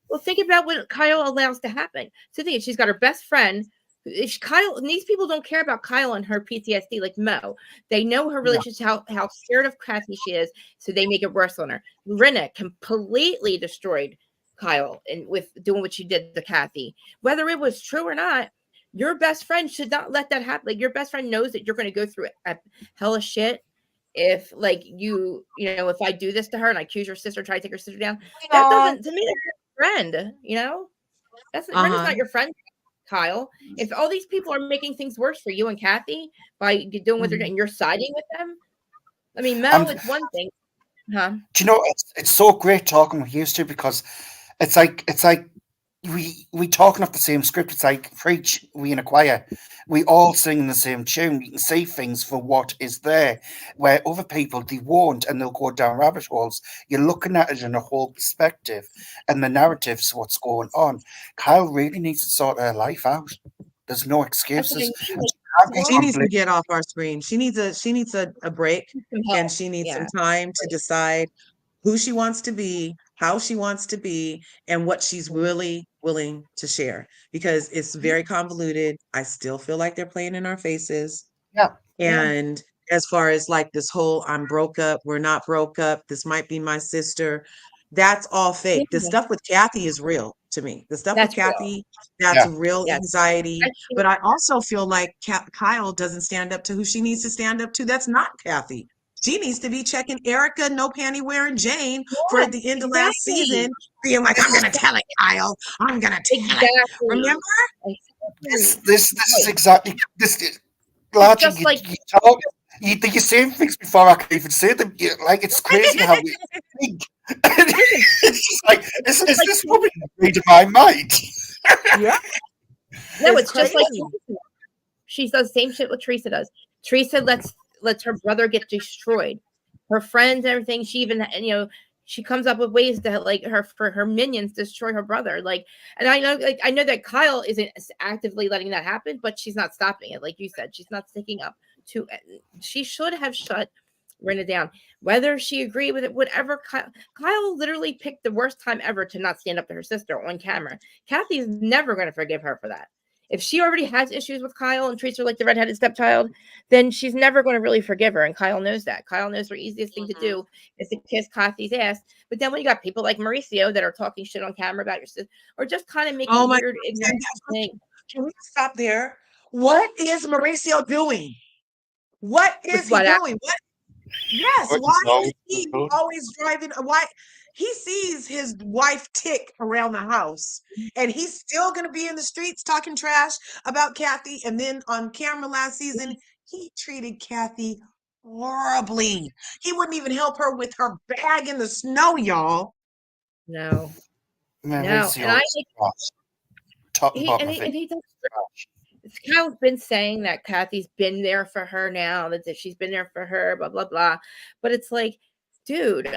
well, think about what Kyle allows to happen. So think she's got her best friend. Kyle, and these people don't care about Kyle and her PTSD like Mo. They know her relationship, how scared of Kathy she is, so they make it worse on her. Rinna completely destroyed Kyle and with doing what she did to Kathy. Whether it was true or not, your best friend should not let that happen. Like your best friend knows that you're going to go through a hell of shit. If like if I do this to her and I accuse your sister, try to take her sister down, that doesn't, to me, that's your friend. That's Rinna's not your friend, Kyle. If all these people are making things worse for you and Kathy by doing what they're doing, you're siding with them. I mean, Mel, it's one thing, huh? Do you know it's so great talking with you two because it's like we talking off the same script. It's like preach, we in a choir. We all sing in the same tune. We can see things for what is there, where other people they won't, and they'll go down rabbit holes. You're looking at it in a whole perspective, and the narrative's what's going on. Kyle really needs to sort her life out. There's no excuses. She needs to get off our screen. She needs a break, and she needs some time to decide who she wants to be, how she wants to be, and what she's really willing to share. Because it's very convoluted. I still feel like they're playing in our faces. Yeah. And as far as like this whole I'm broke up, we're not broke up, this might be my sister, that's all fake. The stuff with Kathy is real to me. The stuff with Kathy, that's real anxiety. But I also feel like Kyle doesn't stand up to who she needs to stand up to. That's not Kathy. She needs to be checking Erika, no panty wearing Jane for at the end of last season, being like, I'm going to tell it, Kyle. I'm going to tell it. Remember? This is exactly this. Larger, you talk, you're saying things before I can even say them. It's crazy how we think. It's just like, is this woman reading my mind? Yeah. No, it's just like she does the same shit what Teresa does. Teresa lets her brother get destroyed. Her friends, everything. She even, she comes up with ways to for her minions destroy her brother. And I know that Kyle isn't actively letting that happen, but she's not stopping it. Like you said, she's not sticking up to it. She should have shut Rinna down. Whether she agreed with it, whatever. Kyle literally picked the worst time ever to not stand up to her sister on camera. Kathy's never going to forgive her for that. If she already has issues with Kyle and treats her like the redheaded stepchild, then she's never going to really forgive her. And Kyle knows that. Kyle knows the easiest thing to do is to kiss Kathy's ass. But then when you got people like Mauricio that are talking shit on camera about your sister, or just kind of making weird things. Can we stop there? What is Mauricio doing? What is he doing? What? Yes. Why is he always driving? Why? He sees his wife tick around the house, and he's still going to be in the streets talking trash about Kathy. And then on camera last season, he treated Kathy horribly. He wouldn't even help her with her bag in the snow, y'all. No. And he does. Kyle's been saying that Kathy's been there for her now, that she's been there for her, blah, blah, blah. But it's like, dude,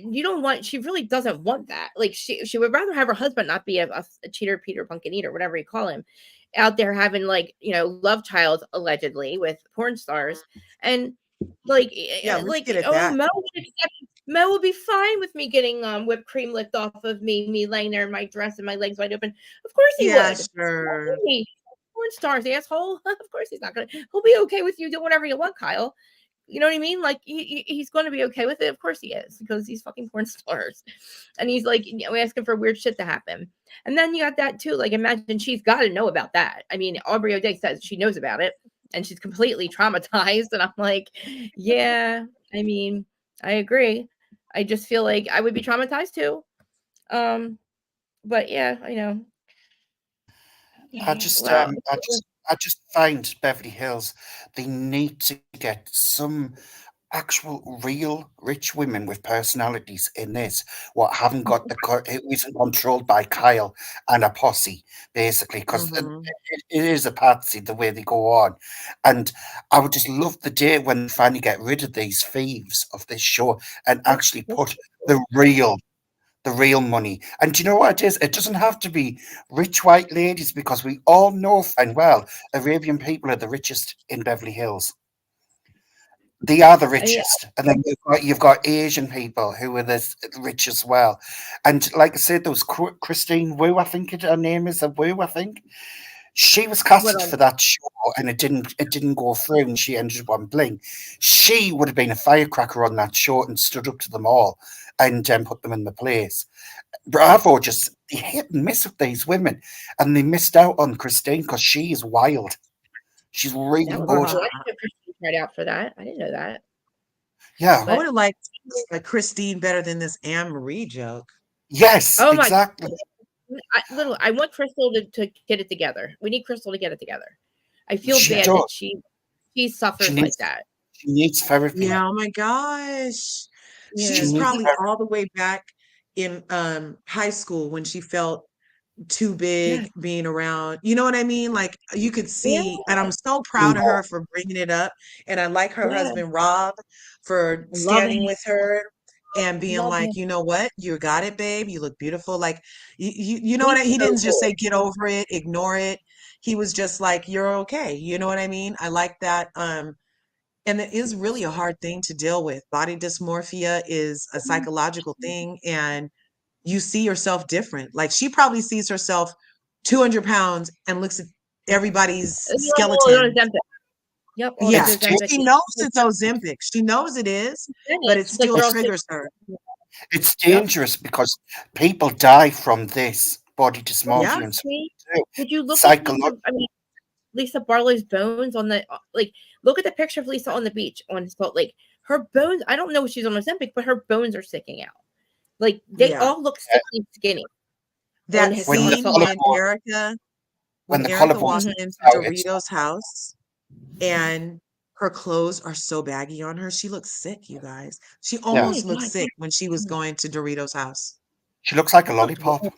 you don't want, she really doesn't want that. Like she would rather have her husband not be a cheater, Peter, pumpkin eater, whatever you call him, out there having love child allegedly with porn stars. And Mo would be fine with me getting whipped cream licked off of me laying there in my dress and my legs wide open. Of course he would. Sure. Porn stars, asshole. Of course he's not gonna. He'll be okay with you doing whatever you want, Kyle. You know what I mean? Like he's going to be okay with it. Of course he is, because he's fucking porn stars, and he's asking for weird shit to happen. And then you got that too. Like imagine she's got to know about that. I mean, Aubrey O'Day says she knows about it, and she's completely traumatized. And I'm like, yeah. I mean, I agree. I just feel like I would be traumatized too. Um, but yeah, I know. I just, Well, I just find Beverly Hills, they need to get some actual, real rich women with personalities in this, what haven't got it isn't controlled by Kyle and a posse, basically, because Mm-hmm. it is a patsy the way they go on. And I would just love the day when they finally get rid of these thieves of this show and actually put the real money. And do you know what it is? It doesn't have to be rich white ladies because we all know fine well Arabian people are the richest in Beverly Hills. They are the I mean, richest, and then you've got Asian people who are rich as well. And like I said, there was Christine Wu, I think her name is a Wu, I think. She was what casted on? for that show, and it didn't go through, and she ended up on Bling. She would have been a firecracker on that show and stood up to them all and put them in the place. Bravo just they hit and miss with these women, and they missed out on Christine because she is wild. She's That really would be good. cool. I didn't know Christine tried out for that. I didn't know that. Yeah. I would But have liked Christine better than this Anne Marie joke. Yes, oh my, exactly. I want Crystal to get it together. We need Crystal to get it together. I feel She bad that does. she She suffers like needs that. she needs therapy. Yeah, oh my gosh. Yeah. She She's needs probably therapy. all the way back in high school when she felt too big Yeah. being around. You know what I mean? Like you could Yeah. see, and I'm so proud of No, her for bringing it up. And I like her Yeah. husband Rob for I love it. standing with her and being Love like, him. you know what, you got it, babe. You look beautiful. Like you know what He's he so didn't just cool. say get over it, ignore it. He was just like, you're okay. You know what I mean? I like that. And it is really a hard thing to deal with. Body dysmorphia is a psychological thing, and you see yourself different. Like she probably sees herself 200 pounds and looks at everybody's You're all on skeleton. Ozempic. Yep, all those Yeah, it's Ozempic. she dangerous. knows it's Ozempic. She knows it is, but it She's like, still we're all triggers her. It's yep. dangerous because people die from this body Yeah, dysmorphia and stuff See, too. did you look at Psychological. Lisa Barlow's bones on the like? Look at the picture of Lisa on the beach on Salt Lake. Her bones. I don't know if she's on Ozempic, but her bones are sticking out. Like they yeah. all look sickly skinny That When on the scene Salt Lake. collarbone, when when the Erica collarbone walks Mm-hmm. sticks into out, it's Dorito's house and her clothes are so baggy on her, she looks sick, you guys. She Oh yeah. my almost looked god, sick when she was yeah. going to Dorito's house. She looks like a She looked lollipop. weird.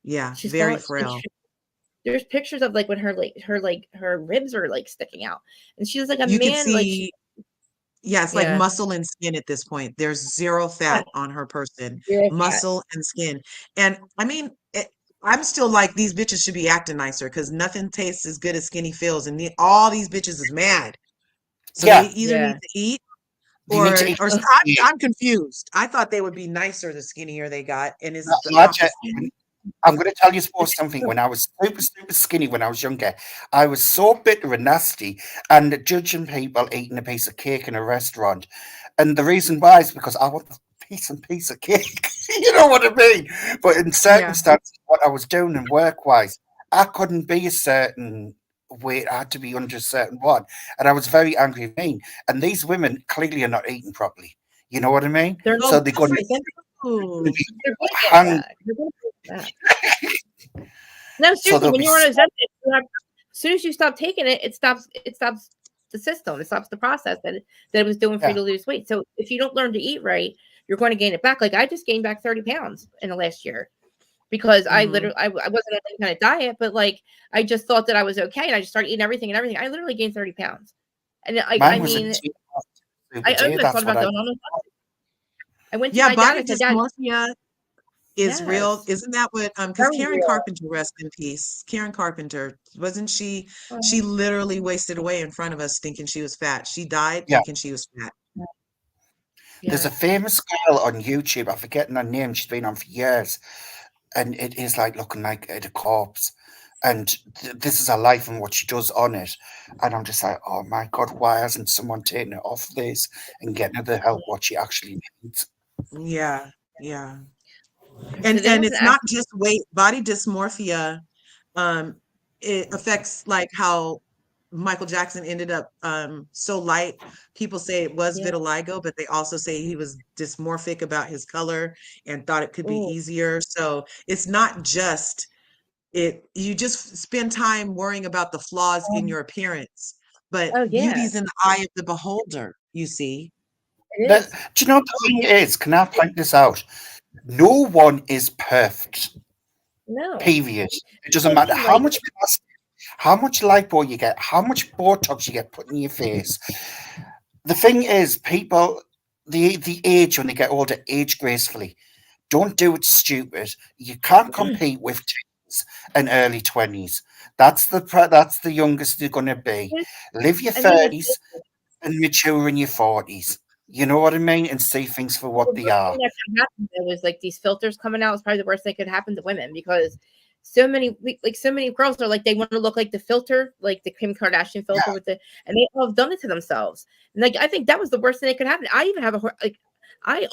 Yeah, She's very falling. frail. There's pictures of like when her ribs are like sticking out, and she was like a You could man. Like she, see, yeah, it's like yeah, muscle and skin at this point. There's zero yeah, fat on her person, zero fat. muscle and skin. And I mean, I'm still like, these bitches should be acting nicer because nothing tastes as good as skinny feels. And all these bitches is mad. So they Yeah, either need Yeah. to eat they need to eat. Ugh, I'm confused. I thought they would be nicer the skinnier they got, and it's the Imagine, opposite. I'm going to tell you both something. When I was super, super skinny when I was younger, I was so bitter and nasty and judging people eating a piece of cake in a restaurant. And the reason why is because I want a piece of cake. You know what I mean? But in Yeah. circumstances, what I was doing and work wise, I couldn't be a certain weight. I had to be under a certain one. And I was very angry and mean. And these women clearly are not eating properly. You know what I mean? they're Well, So not. they're good going for to They're you. be gonna get it hung. back. They're gonna get it back. No, So seriously, they'll when be you're on Ozempic, as soon as you stop taking it, it stops the system. It stops the process that it was doing for you yeah, to lose weight. So if you don't learn to eat right, you're going to gain it back. Like I just gained back 30 pounds in the last year because I Hmm. literally I wasn't on any kind of diet, but like I just thought that I was okay, and I just started eating everything and everything. I literally gained 30 pounds, and I mine was a mean 2 I day. almost thought That's what about I going on. I went to Yeah, my dad. body I said, Dad, dysmorphia is real. yes, Isn't that what because very Karen real. Carpenter, rest in peace. Karen Carpenter, wasn't she? She Um, literally wasted away in front of us thinking she was fat. She died yeah. thinking she was fat. There's a yes. famous girl on YouTube. I'm forgetting her name. She's been on for years, and it is like looking like a corpse. And this is her life and what she does on it. And I'm just like, oh my god, why hasn't someone taken it off this and getting her the help what she actually needs? Yeah, yeah. So there And was an it's not accident. just weight. Body dysmorphia, it affects like how Michael Jackson ended up so light. People say it was Yeah. vitiligo, but they also say he was dysmorphic about his color and thought it could be Ooh. easier. So it's not just it. You just spend time worrying about the flaws in your appearance, but Oh yeah, beauty's in the eye of the beholder. You see. it Do is. you know what the thing is? Can I point this out? No one is perfect. No, Period. It I doesn't matter mean, like, how much lipo you get, how much Botox you get put in your face. The thing is, people, the age when they get older, age gracefully. Don't do it stupid. You can't compete with teens and early 20s. That's the youngest you're gonna be. Live your I mean, like, 30s and mature in your 40s. You know what I mean? And see things for the what they worst are. thing that could happen though is like these filters coming out is probably the worst thing that could happen to women because so many girls are like they want to look like the filter, like the Kim Kardashian filter Yeah, with the, and they all have done it to themselves. And like I think that was the worst thing that could happen. I even have like I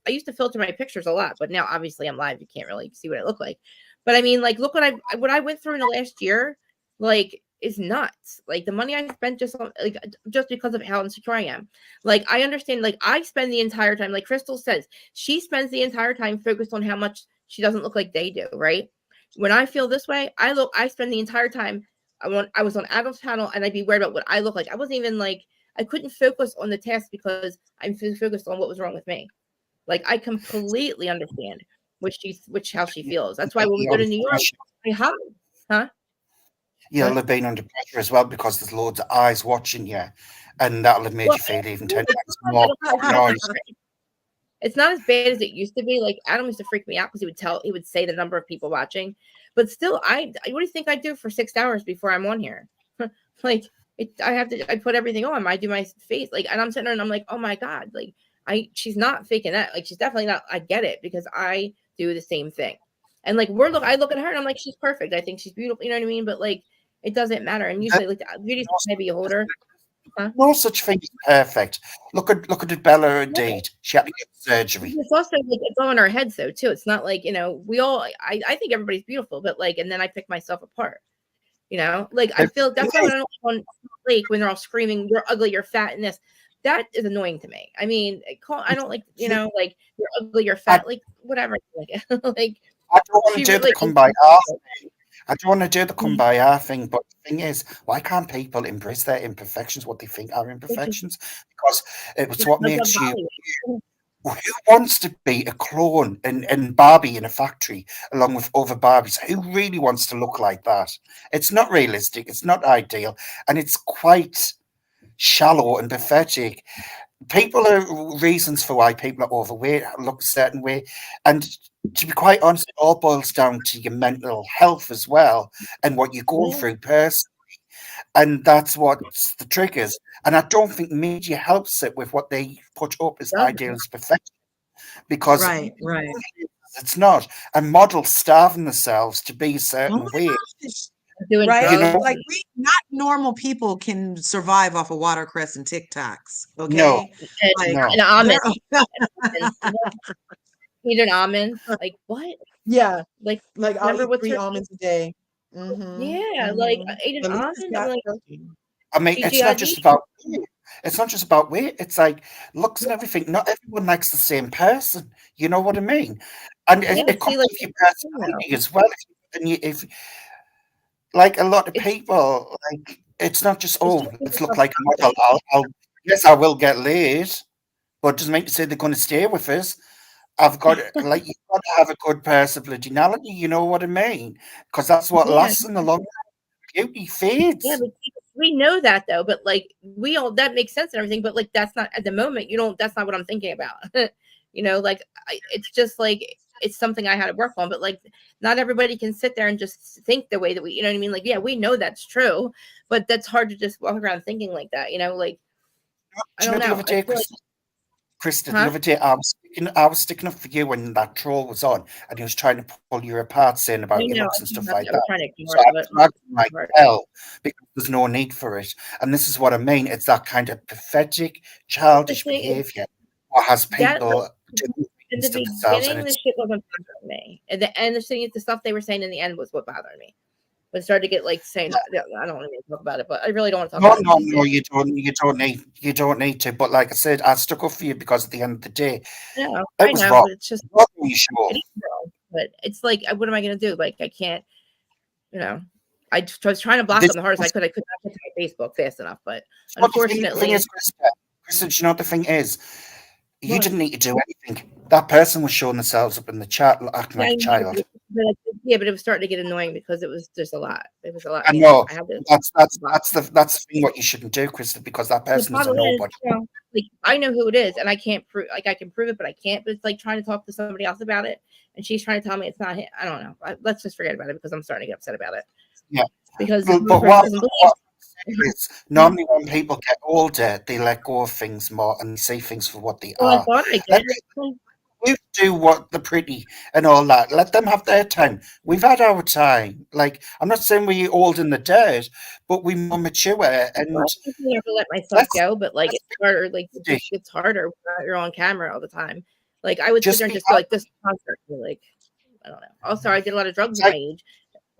used to filter my pictures a lot, but now obviously I'm live, you can't really see what I look like. But I mean, like look what I went through in the last year, like is nuts. Like the money I spent just on like just because of how insecure I am. Like I understand, like I spend the entire time, like Crystal says, she spends the entire time focused on how much she doesn't look like they do, right? When I feel this way, I spend the entire time I was on Adam's panel and I'd be worried about what I look like. I wasn't even like I couldn't focus on the task because I'm focused on what was wrong with me. Like I completely understand which how she feels. That's why when we you're go to under New York, pressure. I hug. Huh? You'll What? have been under pressure as well because there's loads of eyes watching you, and that'll have made Well, you feel even 10 it's times more paranoid. not as bad as it used to be. Like Adam used to freak me out because he would say the number of people watching, but still, what do you think I do for 6 hours before I'm on here? Like I put everything on. I do my face, like, and I'm sitting there and I'm like, oh my god, like she's not faking that. Like she's definitely not. I get it because I do the same thing, and like I look at her and I'm like, she's perfect. I think she's beautiful. You know what I mean? But like, it doesn't matter. And There's usually, like beauty's no maybe holder, huh? no such thing as perfect. Look at Bella Hadid. She had to get surgery. It's also like it's all in our heads though too. It's not like we all. I think everybody's beautiful, but like, and then I pick myself apart. Like I It feel that's why when is. I don't like on Lake when they're all screaming, "You're ugly, you're fat," and this, that is annoying to me. I mean, I don't like like you're ugly, you're I, fat, like whatever. Like, like I don't want she to do the like. come by our. I don't want to do the come by our thing, but the thing is, why can't people embrace their imperfections, what they think are Which is imperfections? Because it's what because of makes you. Hollywood. Who wants to be a clone and Barbie in a factory along with other Barbies? Who really wants to look like that? It's not realistic. It's not ideal, and it's quite shallow and pathetic. People are reasons for why people are overweight, look a certain way, and to be quite honest, it all boils down to your mental health as well and what you're going Yeah, through personally, and that's what's the triggers. And I don't think media helps it with what they put up as ideal doesn't. as perfection because Right, right. it's not. And models starving themselves to be a Oh certain way. my gosh. Doing Right? You drugs. know, Like we not normal people can survive off of watercress and TikToks. no, Okay. And, Like no. and almonds. there And eat an almond. Like what? yeah. Like Like I'll remember eat what's three her? almonds a day. Mm-hmm. Yeah, like Mm-hmm. I ate an At least it's almond. I'm got like protein. I mean, it's not TGID. just about weight. It's not just about weight. It's like looks and everything. Not everyone likes the same person. You know what I mean? And Yeah, it but comes see, like with your personality as well. If like a lot of it's people, like it's not just it's oh, just let's people look like a model. self-confidence. I'll yes, I will get laid, but it doesn't mean to say they're going to stay with us. I've got like you've got to have a good personality. You know what I mean? Because that's what Yeah, lasts in the long run. Beauty yeah, fades. but we know that though. But like we all that makes sense and everything. But like that's not at the moment. You don't. That's not what I'm thinking about. Like it's just like it's something I had to work on. But like not everybody can sit there and just think the way that we. You know what I mean? Like yeah, we know that's true, but that's hard to just walk around thinking like that. Like I Do you don't know the know. other I day, feel like Krista, the huh? other day I was sticking up for you when that troll was on and he was trying to pull you apart saying I about your know. looks and stuff I like was that. trying to ignore So it, I but dragged him like but hell because there's no need for it. And this is what I mean. It's that kind of pathetic, the childish thing is behaviour what has that people doing in the things to themselves and beginning, the it's shit wasn't bothering me. And the stuff they were saying in the end was what bothered me. but it started to get like saying, I don't want to talk about it, but I really don't want to talk No, about it. no, no, you don't need to. But like I said, I stuck up for you because at the end of the day, I it was know, wrong. but it's just, It wasn't your show. it is wrong. But it's like, what am I going to do? Like, I can't, you know, I was trying to block This them the hardest I was could. I could not get to my Facebook fast enough, but what the thing unfortunately, is, Krista, do you know what the thing is? You what? didn't need to do anything. That person was showing themselves up in the chat acting Yeah, like I a know, child. but it was starting to get annoying because it was just a lot. It was a lot, I man. know I had to that's block. the thing what you shouldn't do, Krista, because that The person is a problem is, nobody. like I know who it is, and I can't prove. Like I can prove it, but I can't. But it's like trying to talk to somebody else about it, and she's trying to tell me it's not him. I don't know. Let's just forget about it because I'm starting to get upset about it. Yeah. Because this But person doesn't believe. is normally when people get older, they let go of things more and they see things for what they Well, I are. thought I Let did. you do what the pretty and all that. Let them have their time. We've had our time. Like I'm not saying we're old in the dirt, but we're more mature Well, and I never let myself let's, go, but like let's it's harder. Like it be just gets harder when you're on camera all the time. Like I would sit just there and be just be like, "This concert," like I don't know. Also, I did a lot of drugs at my like, age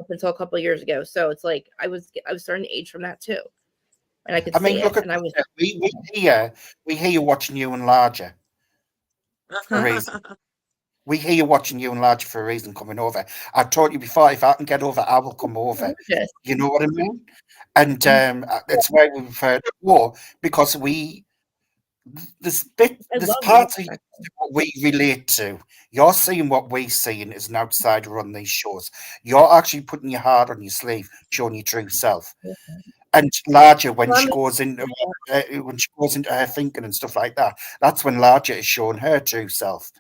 up until a couple of years ago, so it's like I was starting to age from that too, and I could I mean, see look it, at and I was, we hear you watching you and larger for a huh? reason. We hear you watching you and larger for a reason coming over. I told you before, if I can get over, I will come over. Just You know what I mean? And that's why we prefer the war because I there's love the parts of respect. what we relate to. You're seeing what we're seeing as an outsider on these shows. You're actually putting your heart on your sleeve, showing your true self. And larger when Well, she goes into her thinking and stuff like that. That's when larger is showing her true self,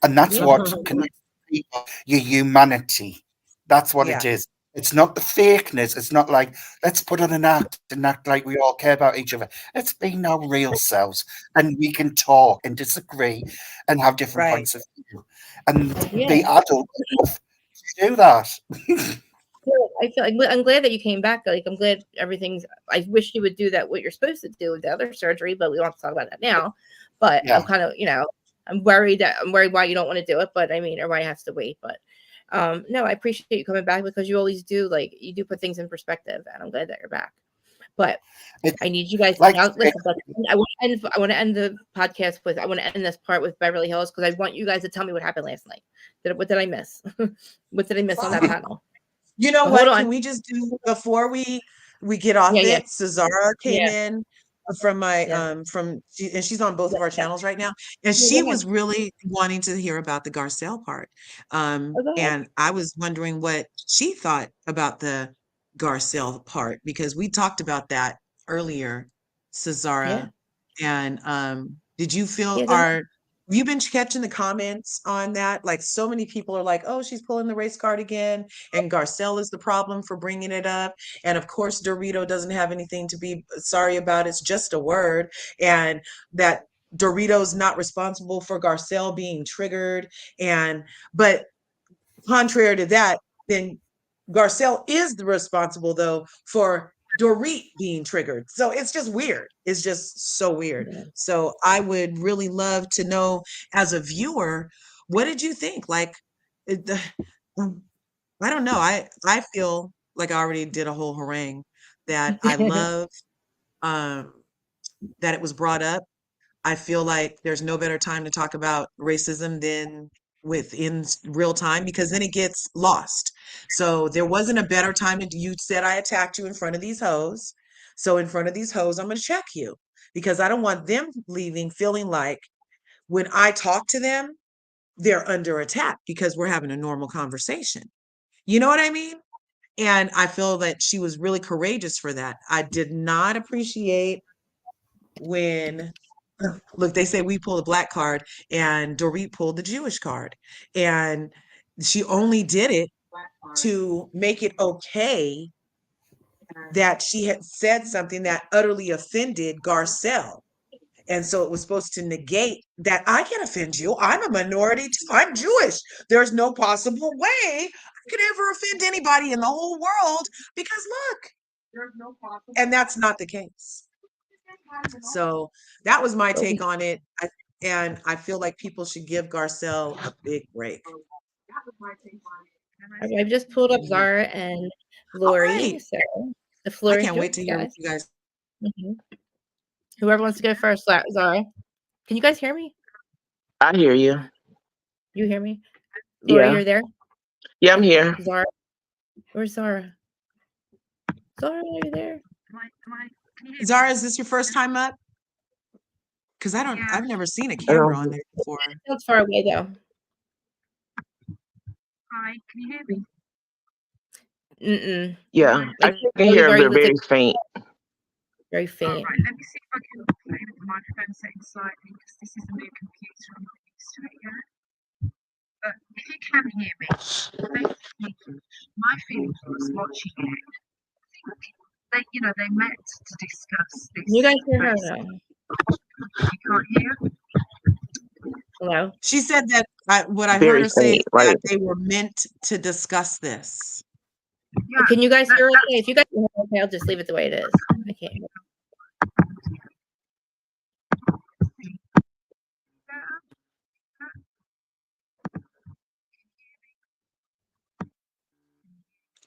and that's yeah, what connects people. Your humanity. That's what Yeah, it is. It's not the fakeness. It's not like let's put on an act and act like we all care about each other. Let's be our real selves, and we can talk and disagree and have different right. points of view, and yeah. be adult enough to do that. I feel like I'm glad that you came back. Like I'm glad everything's. I wish you would do that what you're supposed to do with the other surgery, but we don't have to talk about that now. But I'm Yeah, kind of, I'm worried why you don't want to do it, but I mean, or why it has to wait. But no, I appreciate you coming back because you always do. Like you do put things in perspective, and I'm glad that you're back. But it's I need you guys like now. Listen, but I want to end the podcast with. I want to end this part with Beverly Hills because I want you guys to tell me what happened last night. What did I miss? What did I miss on that panel? You know Hold what? Can on. we just do before we get off Yeah, yeah, it? Cesara came yeah, in from my yeah. and she's on both of our channels right now, and Yeah, she go ahead. was really wanting to hear about the Garcelle part. Oh, go ahead. And I was wondering what she thought about the Garcelle part because we talked about that earlier, Yeah, Cesara. And did you feel yeah, go ahead. you've been catching the comments on that? Like so many people are like, "Oh, she's pulling the race card again." And Garcelle is the problem for bringing it up. And of course, Dorito doesn't have anything to be sorry about. It's just a word. And that Dorito's not responsible for Garcelle being triggered. But contrary to that, then Garcelle is the responsible though for Dorit being triggered. So it's just weird. It's just so weird. Yeah. So I would really love to know as a viewer, what did you think? Like, it, I don't know. I feel like I already did a whole harangue that I love um, that it was brought up. I feel like there's no better time to talk about racism than within real time because then it gets lost. So there wasn't a better time to you said I attacked you in front of these hoes. So in front of these hoes, I'm going to check you because I don't want them leaving feeling like when I talk to them, they're under attack because we're having a normal conversation. You know what I mean? And I feel that she was really courageous for that. I did not appreciate when, look, they say we pull the black card and Dorit pulled the Jewish card. And she only did it to make it okay that she had said something that utterly offended Garcelle. And so it was supposed to negate that I can offend you. I'm a minority too. I'm Jewish. There's no possible way I could ever offend anybody in the whole world because look, and that's not the case. So that was my take on it. And I feel like people should give Garcelle a big break. I've just pulled up Yeah. Zara, and Lori. right. So the floor I is can't wait to yours, hear what guys. you guys. Whoever wants to go first, Zara. Can you guys hear me? I hear you. You hear me? Lori, Yeah. you're there? Yeah, I'm here. Zara? Where's Zara? Zara, are you there? Zara, is this your first time up? Because I've never seen a camera on there before. Sounds far away though. Hi, can you hear me? Yeah, Like, I can hear very, them. They're very faint. Very All faint. right, let me see if I can play with the microphone setting slightly because this is a new computer. I'm not used to it yet. But if you can hear me, basically, my feeling was watching it. I think they met to discuss this. You guys hear her now? You can't hear? Hello? She said that what I Very heard her say is faint, right? that they were meant to discuss this. Yeah. Can you guys hear her? Okay, if you guys can hear her, okay, I'll just leave it the way it is. I can't hear.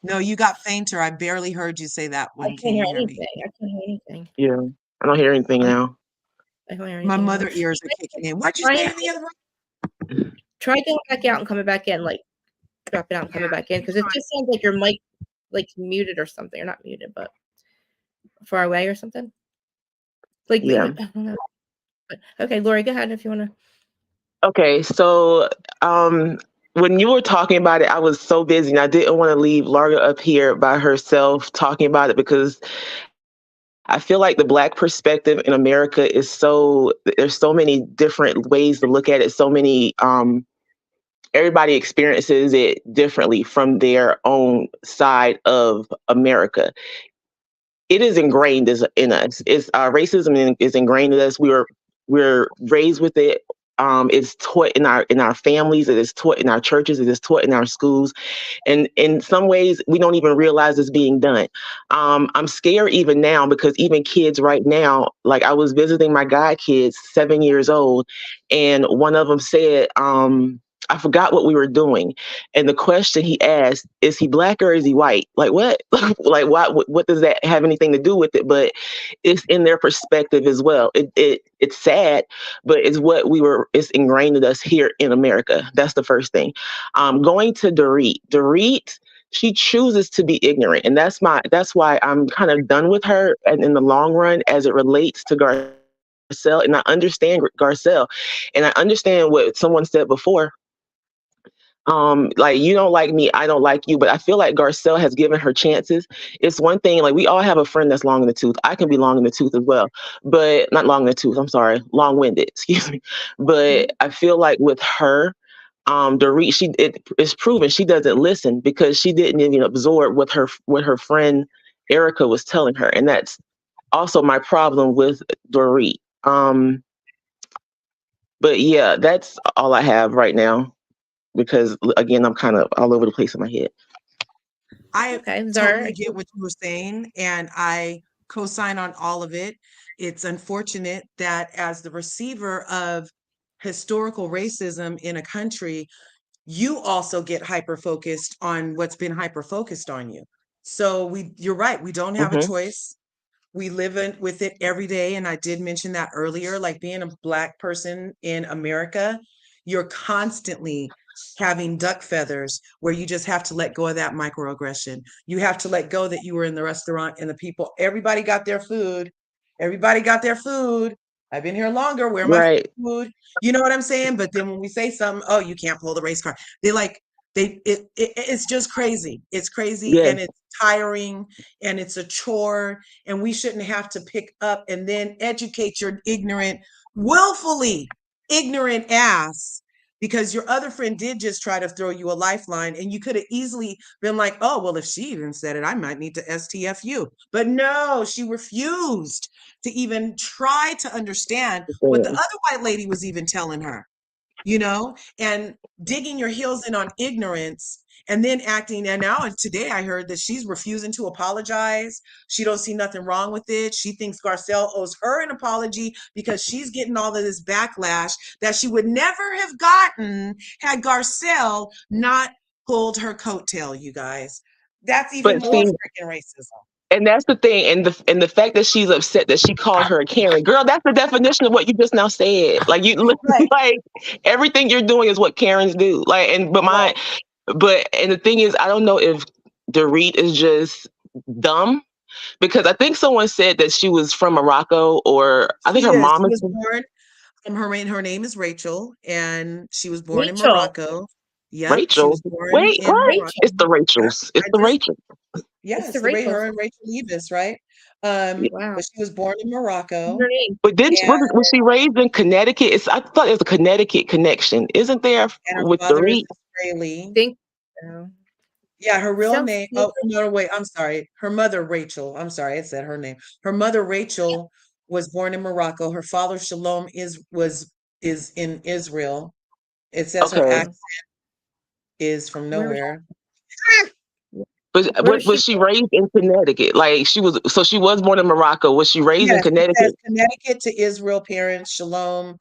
No, you got fainter. I barely heard you say that I one. can't Can hear you hear me? anything. I can't hear anything. Yeah, I don't hear anything now. I can't hear anything. My at all. mother ears are kicking in. What'd you say in the other room? Try going back out and coming back in, like dropping out and coming back in, because it just sounds like your mic like muted or something. You're not muted, but far away or something. Like Yeah. I don't know. But, okay, Lori, go ahead if you want to. Okay, so when you were talking about it, I was so busy and I didn't want to leave Larga up here by herself talking about it because I feel like the Black perspective in America there's so many different ways to look at it. So many, everybody experiences it differently from their own side of America. It is ingrained in us. It's racism is ingrained in us. We're raised with it. It's taught in our families. It is taught in our churches. It is taught in our schools. And in some ways, we don't even realize it's being done. I'm scared even now because even kids right now, like I was visiting my god kids, 7 years old, and one of them said, I forgot what we were doing. And the question he asked, is he Black or is he white? Like what? Like what does that have anything to do with it? But it's in their perspective as well. It's sad, but it's ingrained in us here in America. That's the first thing. Going to Dorit, she chooses to be ignorant. And that's why I'm kind of done with her and in the long run as it relates to Garcelle. And I understand Garcelle and I understand what someone said before. Like you don't like me, I don't like you, but I feel like Garcelle has given her chances. It's one thing, like we all have a friend that's long in the tooth. I can be long in the tooth as well, but not long in the tooth. I'm sorry, long-winded. Excuse me. But I feel like with her, Dorit, it's proven she doesn't listen because she didn't even absorb what her friend Erika was telling her, and that's also my problem with Dorit. But yeah, that's all I have right now. Because again, I'm kind of all over the place in my head. I Zara, totally get what you were saying, and I co-sign on all of it. It's unfortunate that as the receiver of historical racism in a country, you also get hyper-focused on what's been hyper-focused on you. So you're right, we don't have a choice. We live with it every day. And I did mention that earlier, like being a Black person in America, you're constantly having duck feathers where you just have to let go of that microaggression. You have to let go that you were in the restaurant and the people, everybody got their food. Everybody got their food. I've been here longer. Where my food? You know what I'm saying? But then when we say something, oh, you can't pull the race car. It's just crazy. It's crazy and it's tiring and it's a chore, and we shouldn't have to pick up and then educate your willfully ignorant ass, because your other friend did just try to throw you a lifeline, and you could have easily been like, oh, well, if she even said it, I might need to STFU. But no, she refused to even try to understand what the other white lady was even telling her, and digging your heels in on ignorance and then acting. And now today I heard that she's refusing to apologize. She don't see nothing wrong with it. She thinks Garcelle owes her an apology because she's getting all of this backlash that she would never have gotten had Garcelle not pulled her coattail, you guys. That's even But more see, freaking racism. and that's the thing, and the fact that she's upset that she called her a Karen, girl, that's the definition of what you just now said. Like you, Right. like everything you're doing is what Karens do. Like, Right. and the thing is, I don't know if Dorit is just dumb because I think someone said that she was from Morocco, or I think She her is. mom She is was from born. Her name is Rachel, and she was born in Rachel. Morocco. Yep, she Rachel. was born Wait, in what? Morocco. Rachel. It's the Yep, Rachels. It's I the just Rachel. yeah, It's the it's the her Rachels. and Rachel Levis, right? Wow. But she was born in Morocco, Her name. But didn't and was she raised in Connecticut? I thought there was a Connecticut connection, isn't there, her with father is Dorit? Israeli. Think so. Yeah, her real Sounds name. Oh no, wait, I'm sorry. Her mother Rachel. I'm sorry, it said her name. Her mother Rachel was born in Morocco. Her father Shalom is in Israel. It says her Okay, accent is from where was nowhere. but where was was she she born? raised in Connecticut? Like she was born in Morocco. Was she raised in Yes, it says Connecticut? Connecticut to Israel parents, Shalom,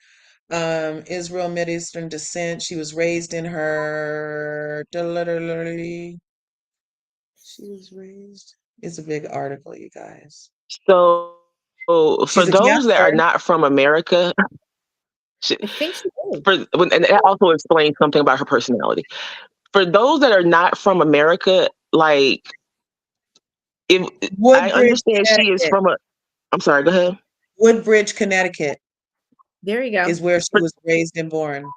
Israel Mideastern descent. She was raised in her. She was raised. It's a big article, you guys. So for She's a those that are cancer. not from America, she, I think she did. and that also explains something about her personality. For those that are not from America, like if I Woodbridge, understand she is Connecticut. from a, I'm sorry, go ahead. Woodbridge, Connecticut There you go. is where she was raised and born.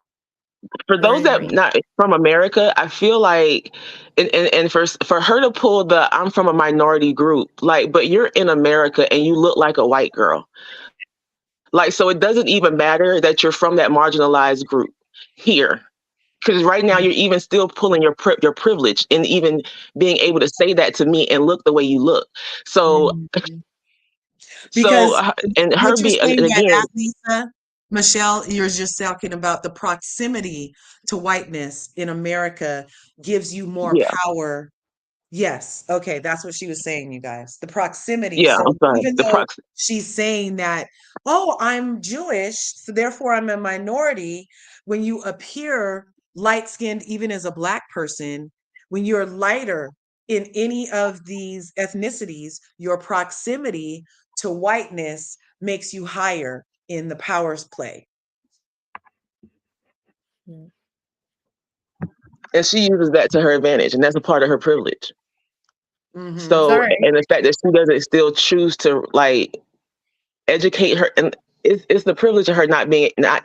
For those that Right. not from America, I feel like, and for her to pull the I'm from a minority group, like, but you're in America and you look like a white girl, like, so it doesn't even matter that you're from that marginalized group here, because right now you're even still pulling your privilege and even being able to say that to me and look the way you look. So Mhm. so Because and her what you're being, and saying again, at Lisa, Michelle, you're just talking about the proximity to whiteness in America gives you more yeah, power. Yes. Okay. That's what she was saying, you guys. The proximity. yeah, I'm So sorry, even the though proxy. she's saying that, oh, I'm Jewish, so therefore I'm a minority, when you appear light skinned, even as a Black person, when you're lighter in any of these ethnicities, your proximity to whiteness makes you higher in the powers play. And she uses that to her advantage, and that's a part of her privilege. Mm-hmm. So, Sorry. and the fact that she doesn't still choose to like educate her, and it's the privilege of her not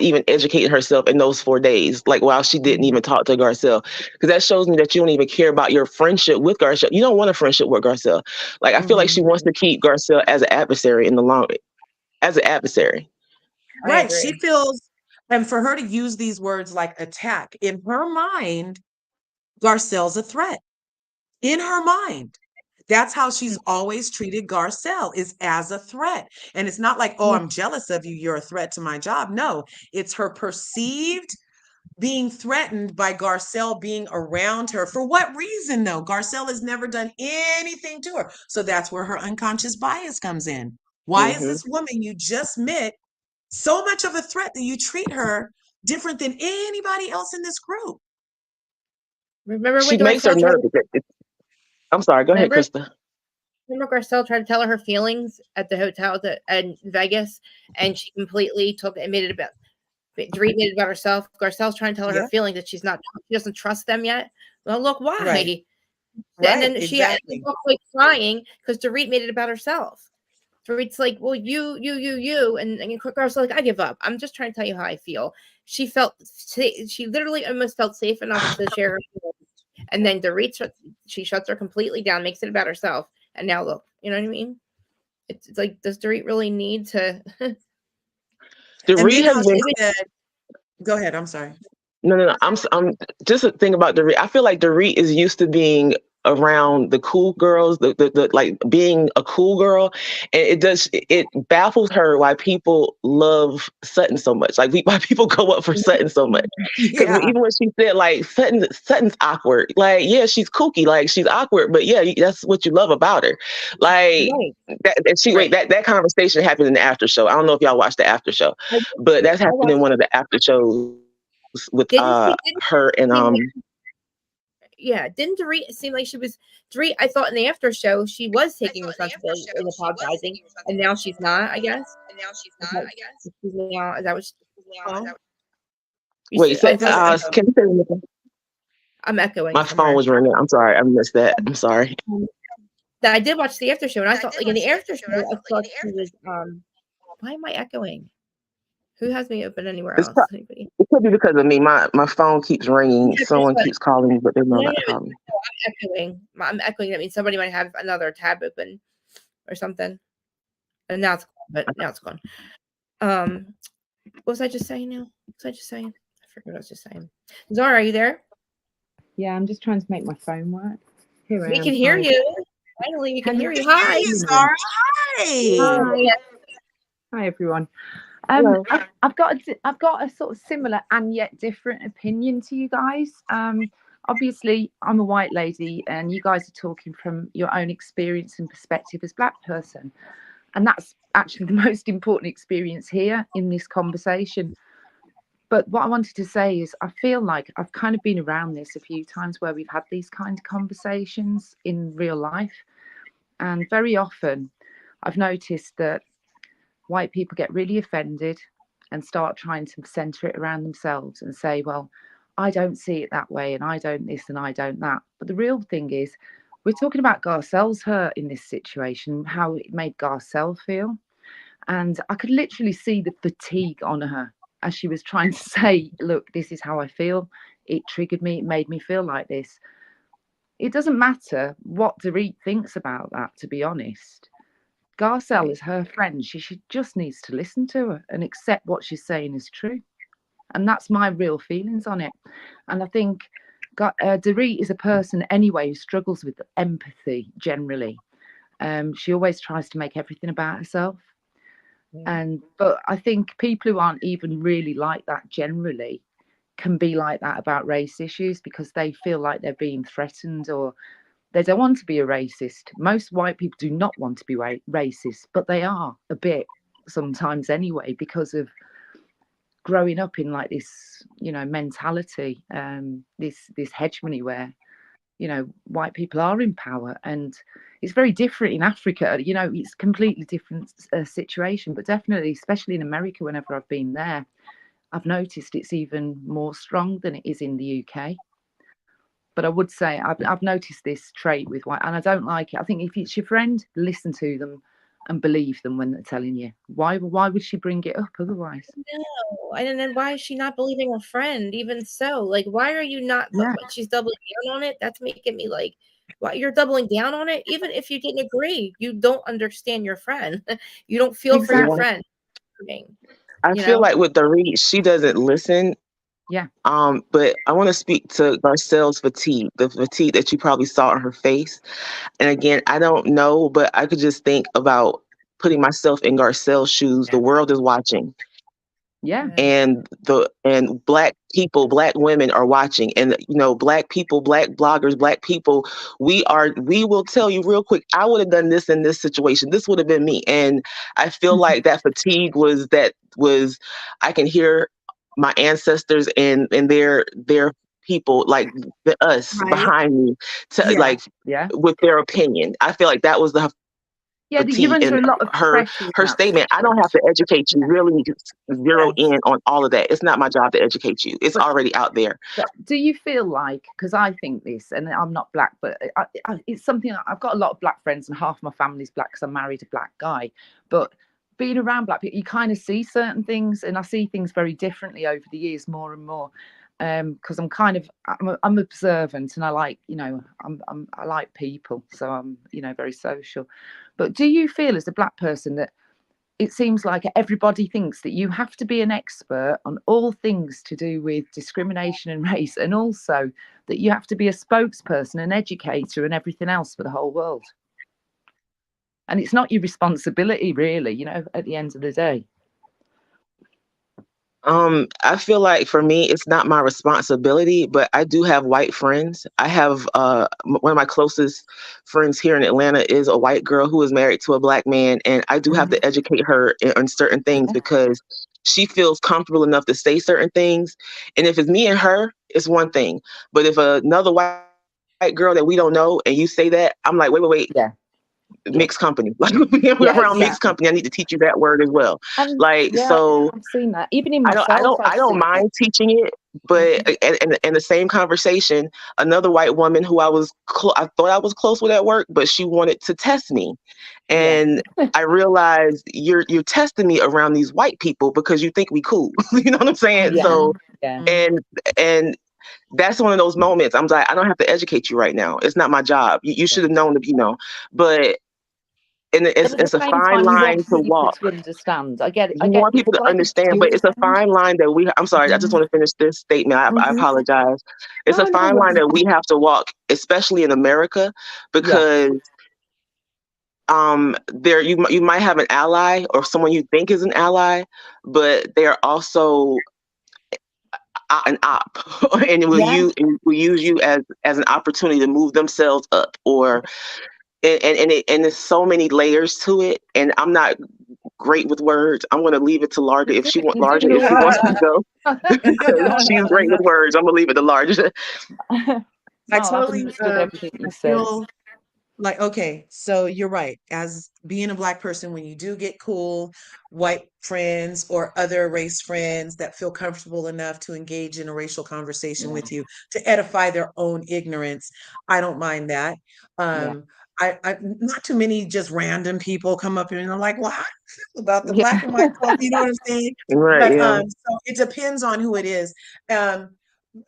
even educating herself in those 4 days, like while she didn't Mm-hmm. even talk to Garcelle, because that shows me that you don't even care about your friendship with Garcelle. You don't want a friendship with Garcelle. Like, I feel like she wants to keep Garcelle as an adversary in the long, as an adversary. I Right. She agree. feels, and for her to use these words like attack, in her mind, Garcelle's a threat. In her mind. That's how she's always treated Garcelle, is as a threat. And it's not like, oh, I'm jealous of you, you're a threat to my job. No, it's her perceived being threatened by Garcelle being around her. For what reason, though? Garcelle has never done anything to her. So that's where her unconscious bias comes in. Why is Hmm. this woman you just met so much of a threat that you treat her different than anybody else in this group? Remember She when makes her Garcelle tried nervous. I'm sorry. Go ahead, remember Krista. remember Garcelle tried to tell her her feelings at the hotel in Vegas, and she completely took admitted about herself. Garcelle's trying to tell her her Yeah, feelings that she doesn't trust them yet. Well, look right, why. And right, then she exactly. walked away crying because Dorit made it about herself. Dorit's like, well, you, and Garcelle's like, I give up. I'm just trying to tell you how I feel. She literally almost felt safe enough to share her feelings. And then she shuts her completely down, makes it about herself. And now look, you know what I mean? It's like, does Dorit really need to? And Dorit then has how been she said, go ahead, I'm sorry. No. I'm just a thing about Dorit. I feel like Dorit is used to being around the cool girls, the like being a cool girl, and it baffles her why people love Sutton so much. Like why people go up for Sutton so much. Because Yeah, even when she said like Sutton's awkward, like yeah, she's kooky, like she's awkward, but yeah, that's what you love about her. Like Right. that conversation happened in the after show. I don't know if y'all watched the after show, I but that's happened in watched one of the after shows with Didn't she? her and She Yeah, didn't Dorit seem like she was Dorit? I thought in the after show she was taking responsibility and apologizing, and now she's not. I guess. Is that, she's now, is that what Oh, you Wait, said? so I thought can you say that again? I'm echoing My phone somewhere. was ringing. I'm sorry, I missed that. I'm sorry. That I did watch the after show, and I thought, like in the after show, I thought she was. Why am I echoing? Who has me open anywhere It's else? Anybody? it could be because of me. My phone keeps ringing. Yeah, Someone but keeps calling me, but they know no, not no, to call me. I'm echoing. I'm echoing. That means somebody might have another tab open or something. And now it's gone. But now it's gone. What was I just saying now? What was I just saying? I forget what I was just saying. Zara, are you there? Yeah, I'm just trying to make my phone work. Here I We am. can hear Hi. you. Finally, we can hear you. we can Hi. hear you, Zara. Hi. Hi. Hi, everyone. Hello. I've got a sort of similar and yet different opinion to you guys. Obviously, I'm a white lady, and you guys are talking from your own experience and perspective as Black person, and that's actually the most important experience here in this conversation. But what I wanted to say is, I feel like I've kind of been around this a few times where we've had these kind of conversations in real life, and very often I've noticed that white people get really offended and start trying to center it around themselves and say, well, I don't see it that way, and I don't this and I don't that. But the real thing is, we're talking about Garcelle's hurt in this situation, how it made Garcelle feel. And I could literally see the fatigue on her as she was trying to say, look, this is how I feel. It triggered me. It made me feel like this. It doesn't matter what Dorit thinks about that, to be honest. Garcelle is her friend. She just needs to listen to her and accept what she's saying is true. And that's my real feelings on it. And I think Dorit is a person anyway who struggles with empathy generally. She always tries to make everything about herself. But I think people who aren't even really like that generally can be like that about race issues because they feel like they're being threatened, or they don't want to be a racist. Most white people do not want to be racist, but they are a bit sometimes anyway, because of growing up in like this, mentality, this hegemony where, white people are in power. And it's very different in Africa. It's completely different situation, but definitely, especially in America, whenever I've been there, I've noticed it's even more strong than it is in the UK. But I would say I've noticed this trait with white, and I don't like it. I think if it's your friend, listen to them and believe them when they're telling you. Why would she bring it up otherwise? No, and then why is she not believing her friend? Even so, like, why are you not? Yeah. She's doubling down on it. That's making me like, why you're doubling down on it? Even if you didn't agree, you don't understand your friend. You don't feel for your friend. I feel like with Dorit, she doesn't listen. Yeah. But I want to speak to Garcelle's fatigue, the fatigue that you probably saw on her face. And again, I don't know, but I could just think about putting myself in Garcelle's shoes. The world is watching. Yeah. And Black people, Black women are watching, and Black people, Black bloggers, Black people, we will tell you real quick, I would have done this in this situation. This would have been me. And I feel like that fatigue was I can hear my ancestors and their people, like us behind me, with their opinion. I feel like that was the you're under a lot of her statement. I don't have to educate you. Really zero in on all of that. It's not my job to educate you. It's already out there. But do you feel like, because I think this, and I'm not Black, but it's something, I've got a lot of Black friends and half my family's Black because I'm married a Black guy, but being around Black people, you kind of see certain things, and I see things very differently over the years, more and more. Because I'm observant, and I like, I like people, so I'm, very social. But do you feel as a Black person that it seems like everybody thinks that you have to be an expert on all things to do with discrimination and race, and also that you have to be a spokesperson, an educator, and everything else for the whole world? And it's not your responsibility, really, at the end of the day. I feel like for me, it's not my responsibility, but I do have white friends. I have one of my closest friends here in Atlanta is a white girl who is married to a Black man. And I do have to educate her on certain things because she feels comfortable enough to say certain things. And if it's me and her, it's one thing. But if another white girl that we don't know, and you say that, I'm like, wait. Yeah. Mixed company. Like we're around mixed company. I need to teach you that word as well. And like, so I've seen that. Even in myself, I don't mind teaching it, but in the same conversation, another white woman who I thought I was close with at work, but she wanted to test me. And I realized you're testing me around these white people because you think we cool. You know what I'm saying? So, and that's one of those moments. I'm like, I don't have to educate you right now. It's not my job. You should have known, but and it's a fine line to walk. To understand. I get it. You want people to understand, but it's a fine line that I'm sorry, I just want to finish this statement. I apologize. It's a fine line that we have to walk, especially in America, because there you might have an ally or someone you think is an ally, but they're also an op, and will use you as an opportunity to move themselves up, or and there's so many layers to it, and I'm not great with words. I'm going to leave it to Larga if she wants to go. She's great with words. I'm going to leave it to Larga. I totally everything you said. Like, okay, so you're right. As being a Black person, when you do get cool white friends or other race friends that feel comfortable enough to engage in a racial conversation with you to edify their own ignorance, I don't mind that. I not too many just random people come up here and are like, well, how do you feel about the Black and white culture? You know what I'm saying? Right, but so it depends on who it is.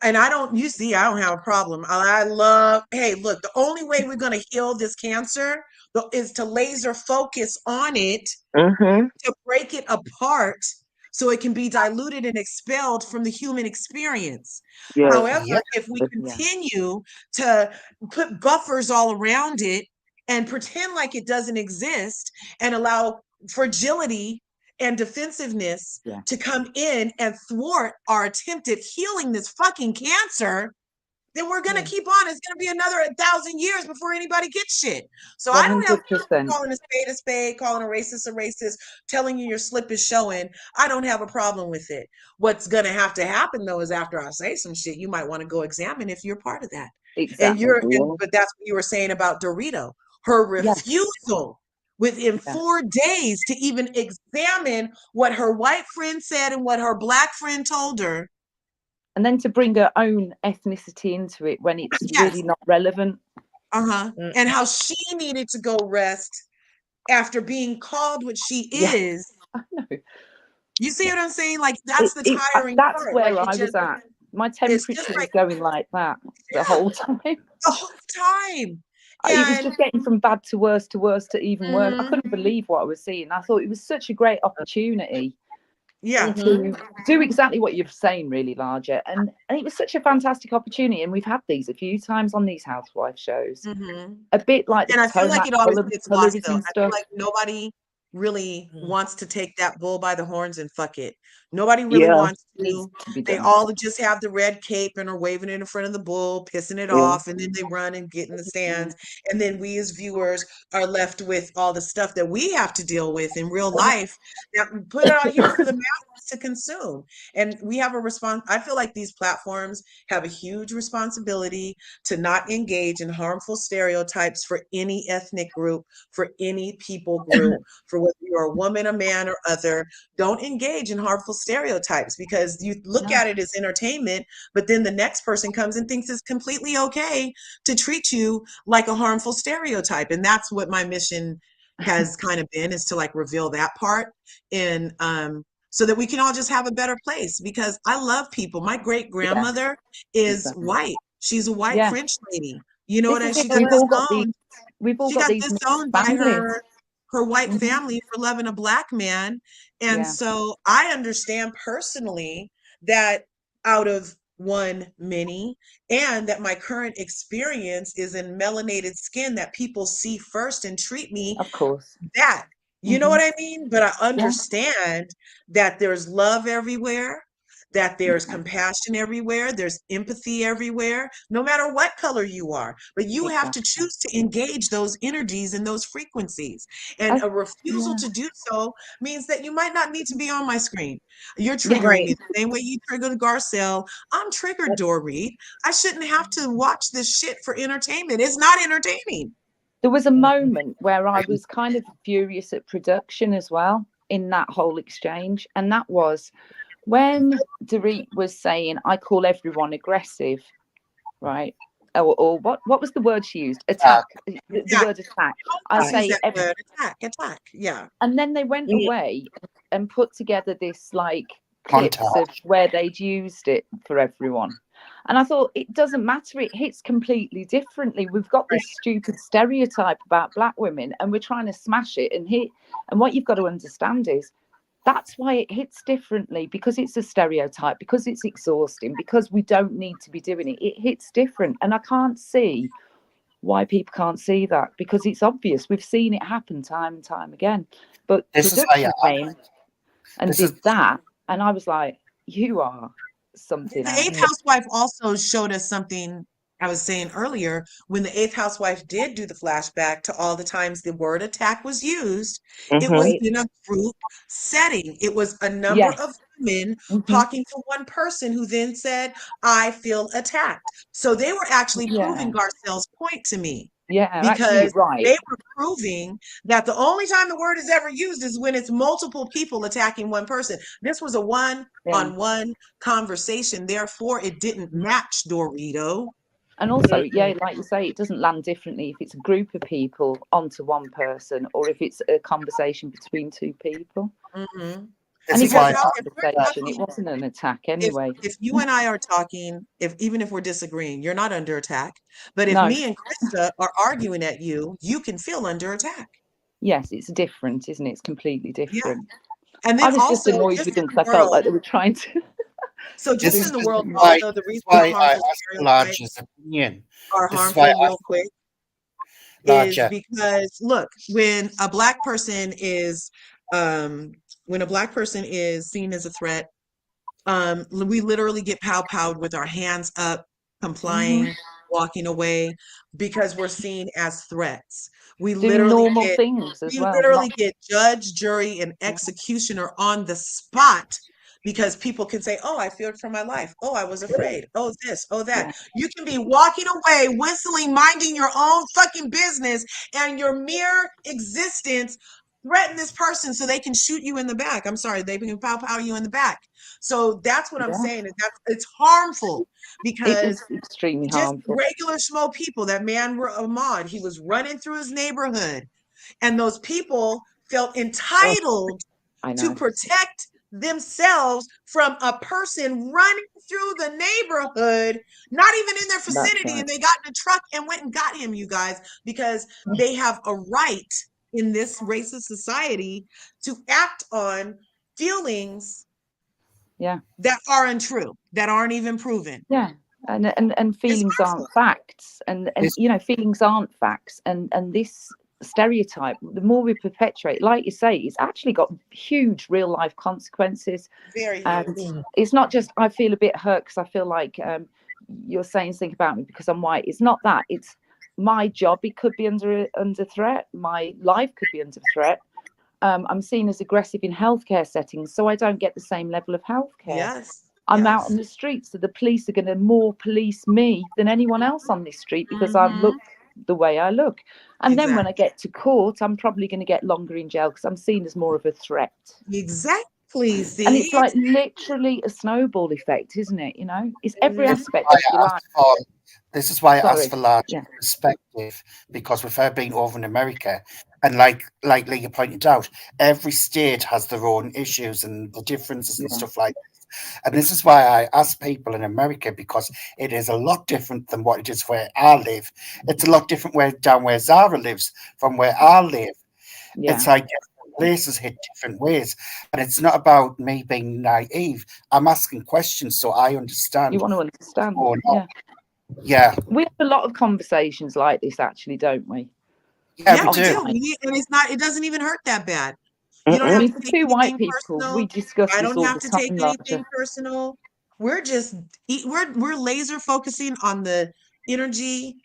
And I don't have a problem. I love, hey, look, the only way we're going to heal this cancer is to laser focus on it, to break it apart so it can be diluted and expelled from the human experience. However, if we continue to put buffers all around it and pretend like it doesn't exist and allow fragility and defensiveness to come in and thwart our attempt at healing this fucking cancer, then we're going to keep on. It's going to be another 1,000 years before anybody gets shit. So 100%. I don't have a problem calling a spade, calling a racist, telling you your slip is showing. I don't have a problem with it. What's going to happen though is after I say some shit, you might want to go examine if you're part of that. Exactly. But that's what you were saying about Dorito. Her refusal within 4 days to even examine what her white friend said and what her Black friend told her. And then to bring her own ethnicity into it when it's really not relevant. And how she needed to go rest after being called what she is. I know. You see what I'm saying? Like, that's the tiring part. That's where I was at. My temperature was going like that the whole time. The whole time. It was just getting from bad to worse to even worse. I couldn't believe what I was seeing. I thought it was such a great opportunity to do exactly what you're saying, really, Larga. And it was such a fantastic opportunity. And we've had these a few times on these housewife shows. A bit like and I feel like it always gets lost, though. I feel like nobody really wants to take that bull by the horns and fuck it. Nobody really wants to. They all just have the red cape and are waving it in front of the bull, pissing it off, and then they run and get in the stands. And then we as viewers are left with all the stuff that we have to deal with in real life that we put out here for the masses to consume. And we have a response. I feel like these platforms have a huge responsibility to not engage in harmful stereotypes for any ethnic group, for any people group, for whether you're a woman, a man, or other. Don't engage in harmful stereotypes, because you look at it as entertainment, but then the next person comes and thinks it's completely okay to treat you like a harmful stereotype. And that's what my mission has kind of been, is to like reveal that part, and so that we can all just have a better place, because I love people. My great grandmother is white. She's a white French lady. You know what I mean? She got disowned by her white family for loving a Black man. And so I understand personally that out of one many, and that my current experience is in melanated skin that people see first and treat me that. You know what I mean? But I understand that there's love everywhere, that there's compassion everywhere, there's empathy everywhere, no matter what color you are. But you have to choose to engage those energies and those frequencies. And a refusal to do so means that you might not need to be on my screen. You're triggering me the same way you triggered Garcelle. I'm triggered, Dorit. I shouldn't have to watch this shit for entertainment. It's not entertaining. There was a moment where I was kind of furious at production as well in that whole exchange. And that was when Dorit was saying, I call everyone aggressive, right? Or what was the word she used? Attack. The word attack. I say attack. Yeah. And then they went away and put together this like clips of where they'd used it for everyone. And I thought, it doesn't matter. It hits completely differently. We've got this stupid stereotype about Black women and we're trying to smash it and hit. And what you've got to understand is that's why it hits differently, because it's a stereotype, because it's exhausting, because we don't need to be doing it. It hits different. And I can't see why people can't see that, because it's obvious. We've seen it happen time and time again. But production came and did that. And I was like, you are something else. The 8th housewife also showed us something I was saying earlier. When the 8th housewife did do the flashback to all the times the word attack was used, it was in a group setting. It was a number of women talking to one person who then said, I feel attacked. So they were actually proving Garcelle's point to me. Yeah, because they were proving that the only time the word is ever used is when it's multiple people attacking one person. This was a one-on-one conversation. Therefore, it didn't match Dorito. And also, like you say, it doesn't land differently if it's a group of people onto one person or if it's a conversation between two people. Mm-hmm. And it was a conversation. It wasn't an attack anyway. If you and I are talking, even if we're disagreeing, you're not under attack. But if me and Krista are arguing at you, you can feel under attack. Yes, it's different, isn't it? It's completely different. Yeah. And then I was just annoyed with them because I felt like they were trying to. So just in the world, also the reason why I asked opinion are harmful real quick is because look, when a black person is seen as a threat, we literally get pow-powed with our hands up, complying, walking away, because we're seen as threats. We literally get judge, jury, and executioner on the spot because people can say, oh, I feared for my life. Oh, I was afraid. Oh, this, oh, that. Yeah. You can be walking away, whistling, minding your own fucking business, and your mere existence threaten this person so they can shoot you in the back. I'm sorry, they can pow you in the back. So that's what I'm saying. Is that it's harmful because it is extremely harmful. Regular schmo people. That man, Ahmad, he was running through his neighborhood, and those people felt entitled to protect themselves from a person running through the neighborhood, not even in their vicinity, and they got in a truck and went and got him, you guys, because they have a right in this racist society to act on feelings that are untrue, that aren't even proven. And feelings aren't facts, and you know, feelings aren't facts, and this stereotype, the more we perpetuate, like you say, it's actually got huge real life consequences. Very huge. It's not just I feel a bit hurt because I feel like you're saying something about me because I'm white. It's not that. It's my job, it could be under threat. My life could be under threat. I'm seen as aggressive in healthcare settings, so I don't get the same level of healthcare. I'm out on the streets, so the police are going to more police me than anyone else on this street because I look the way I look. And then when I get to court, I'm probably going to get longer in jail because I'm seen as more of a threat. Exactly. See? And it's like literally a snowball effect, isn't it? You know, it's every aspect of your life. This is why I asked for larger perspective, because with her being over in America, and like Leah pointed out, every state has their own issues and the differences and stuff like this. And this is why I ask people in America, because it is a lot different than what it is where I live. It's a lot different down where Zara lives from where I live. It's like different places hit different ways. And it's not about me being naive. I'm asking questions so I understand. You want to understand. Yeah. We have a lot of conversations like this, actually, don't we? Yeah, we do. And it doesn't even hurt that bad. You don't I have mean, to for take two white anything people, personal. we discuss I this don't all have the to time, take Larger. anything personal. We're just we're laser focusing on the energy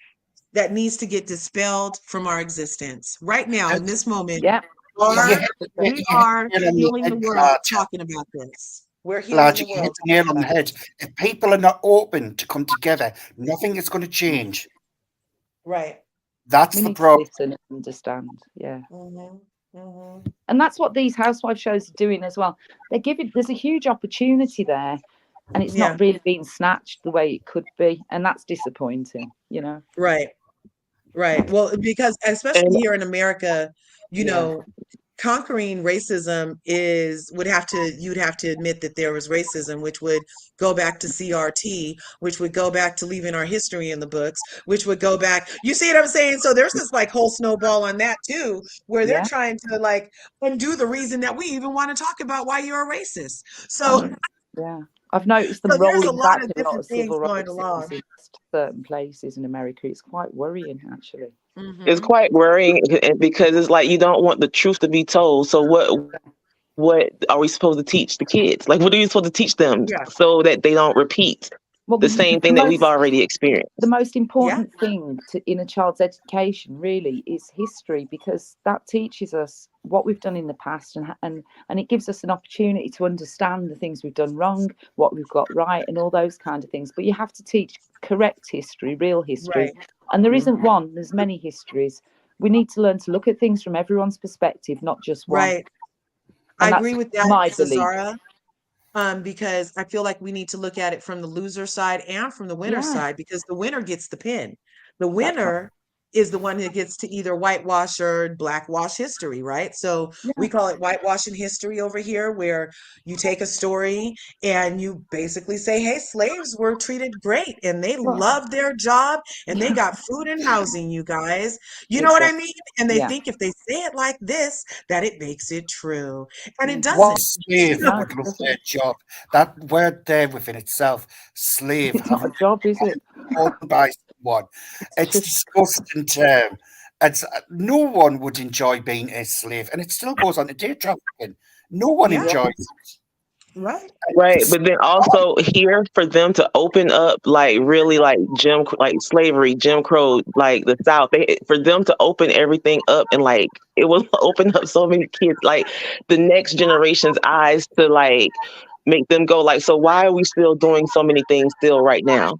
that needs to get dispelled from our existence right now in this moment. Yeah. You Or hit, we you hit are the nail on the healing head, the world lad. talking about this. We're healing Lad, the you hit world the nail on talking the about head. If people are not open to come together, nothing is going to change. it. Right. That's We the need to problem. listen and understand. Yeah. Mm-hmm. And that's what these housewife shows are doing as well. They're giving, there's a huge opportunity there, and it's Yeah. not really being snatched the way it could be. And that's disappointing, you know? Right. Right. Well, because especially And here in America, you Yeah. know, conquering racism you'd have to admit that there was racism, which would go back to CRT, which would go back to leaving our history in the books, which would go back. You see what I'm saying? So there's this like whole snowball on that too, where they're Yeah. trying to like undo the reason that we even want to talk about why you're a racist. So Yeah. I've noticed them so there's a rolling lot back of a lot different of things civil going rights things along. in certain places in America. It's quite worrying, actually. it's Mm-hmm. quite worrying because it's like you don't want the truth to be told. So what are we supposed to teach the kids? Like, what are you supposed to teach them Yeah. so that they don't repeat Well, the same thing that we've already experienced? the most Yeah. important thing in a child's education really is history, because that teaches us what we've done in the past, and it gives us an opportunity to understand the things we've done wrong, what we've got right, and all those kind of things. But you have to teach correct history, real history. Right. And there isn't one, there's many histories. We need to learn to look at things from everyone's perspective, not just one. Right. I And that's agree with that, my belief. Cesara. Because I feel like we need to look at it from the loser side and from the winner Yeah, side, because the winner gets the pin. The that's right. winner is the one that gets to either whitewash or blackwash history, right? So Yeah. we call it whitewashing history over here, where you take a story and you basically say, hey, slaves were treated great and they Well, loved their job and they yeah, got food and housing, you guys. You know what I exactly. mean? And they Yeah. think if they say it like this, that it makes it true. And it Mhm. One doesn't. slave No, would it love doesn't. their job. That word there within itself, slave, It's not having a job, is it? owned by someone. It's It's a just, disgusting term. It's no one would enjoy being a slave, and it still goes on to day trafficking. No one Yeah, yeah, enjoys it. right. Right, It's but then also here for them to open up like really like like slavery, Jim Crow, like the South, for them to open everything up and like it will open up so many kids, like the next generation's eyes to like make them go like, so why are we still doing so many things still right now?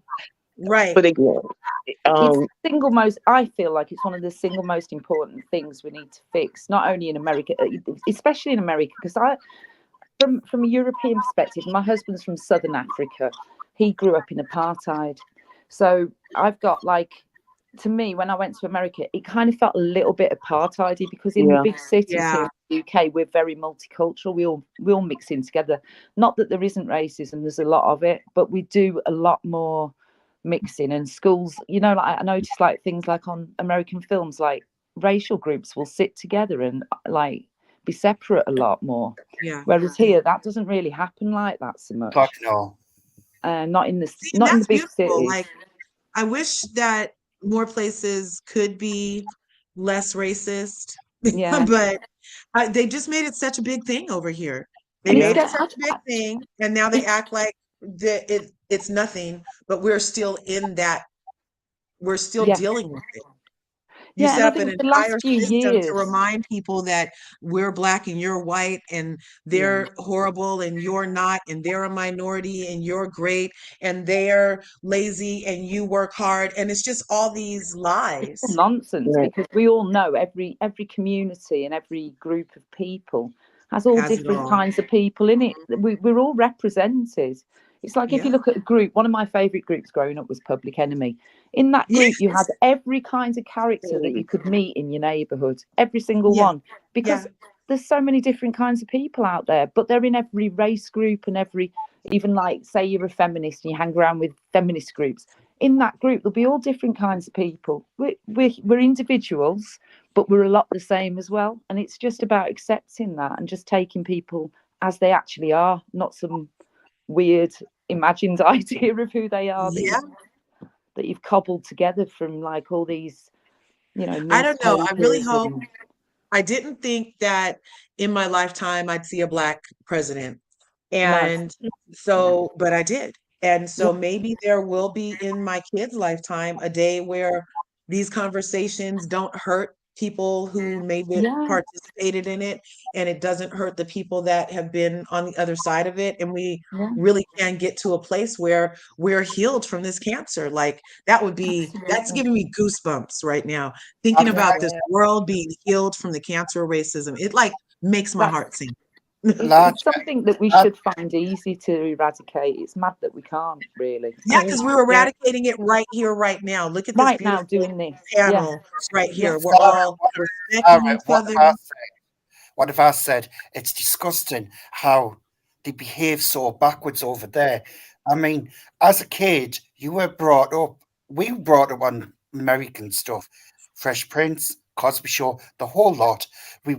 Right. But again, it's um, the single most, I feel like it's one of the single most important things we need to fix, not only in America, especially in America, because from a European perspective, my husband's from Southern Africa. He grew up in apartheid. So I've got like, to me, when I went to America, it kind of felt a little bit apartheidy, because in the yeah, big cities here Yeah. in the UK, we're very multicultural. We all mix in together. Not that there isn't racism, there's a lot of it, but we do a lot more mixing. And schools, like I noticed like things like on American films, like racial groups will sit together and like be separate a lot more. Yeah. Whereas here, that doesn't really happen like that so like much. no. Not in the See, and not in the that's big beautiful. cities. Like, I wish that more places could be less racist, Yeah, but they just made it such a big thing over here. They and it's made yeah, it get. such a big thing, and now they act like it's nothing, but we're still in that. We're still Yeah, dealing with it. You yeah, and set I up an think the entire last few system to years, remind people that we're black and you're white and yeah, they're horrible and you're not, and they're a minority and you're great, and they're lazy and you work hard. And it's just all these lies. nonsense, right, because we all know every community and every group of people has all Has it different all. kinds of people in it. We're all represented. It's like if you Yeah. look at a group, one of my favorite groups growing up was Public Enemy. In that Yes. group, you had every kind of character that you could meet in your neighborhood, every single Yeah. one, because Yeah. there's so many different kinds of people out there, but they're in every race group and every, even like, say you're a feminist and you hang around with feminist groups. In that group, there'll be all different kinds of people. We're individuals, but we're a lot the same as well. And it's just about accepting that and just taking people as they actually are, not some weird imagined idea of who they are Yeah. that you've cobbled together from like all these I don't know. I really newspapers hope and I didn't think that in my lifetime I'd see a Black president. No. And so, but I did. And so Yeah. maybe there will be in my kids' lifetime a day where these conversations don't hurt people who maybe Yeah. participated in it, and it doesn't hurt the people that have been on the other side of it. And we Yeah. really can get to a place where we're healed from this cancer. Like that's Absolutely. giving me goosebumps right now, thinking I've about heard this world being healed from the cancer of racism. It like makes my heart That's sing. large, it's something that we large should find easy to eradicate. It's mad that we can't really. Yeah, because we're Yeah. eradicating it right here, right now. Look at this Right now, beautiful doing this. Yeah. panel right Yeah. here. We're Sarah, all respecting each what other. have I said? What have I said? It's disgusting how they behave so backwards over there. I mean, as a kid, you were brought up, we were brought up on American stuff, Fresh Prince, Cosby Show, the whole lot. We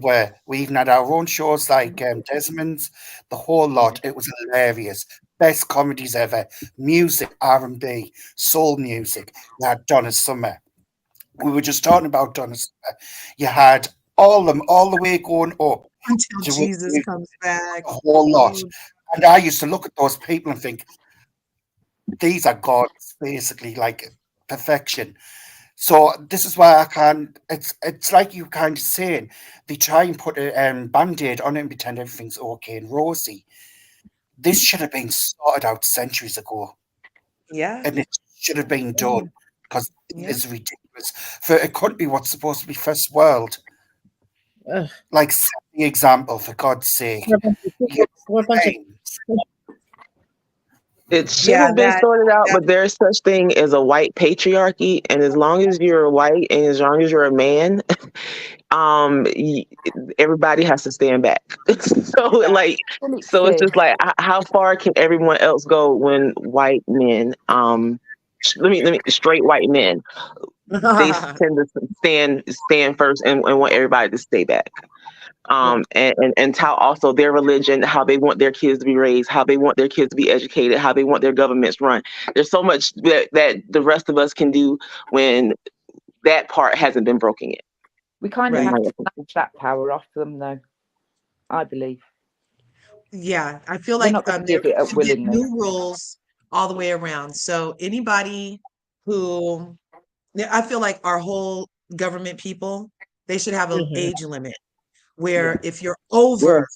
even had our own shows like Desmond's, the whole lot. It was hilarious. Best comedies ever. Music, R&B, soul music. You had Donna Summer. We were just talking about Donna Summer. You had all them all the way going up Until to Jesus comes back. a whole lot. Oh, And I used to look at those people and think, these are gods, basically, like perfection. So this is why I can't. It's like you kind of saying they try and put a band-aid on it and pretend everything's okay and rosy. This should have been sorted out centuries ago, yeah, and it should have been done because yeah. it's ridiculous for a country what's supposed to be first world. Ugh. Like, set the example for God's sake. We're a bunch of You we're a bunch of It should Yeah, have been sorted out, that but there's such thing as a white patriarchy, and as long as you're white and as long as you're a man, y- everybody has to stand back. So like, Well, so it's fair. just like, how far can everyone else go when white men, let me straight white men, they tend to stand first and want everybody to stay back. And how also their religion, how they want their kids to be raised, how they want their kids to be educated, how they want their governments run. There's so much that the rest of us can do when that part hasn't been broken yet. We kind of right. have to snatch that power off them, though. I believe Yeah, I feel they're like not going to there give it needs up to be willingly. new rules all the way around. So anybody who, yeah, I feel like our whole government people, they should have an Mhm. age limit Yeah. where if you're over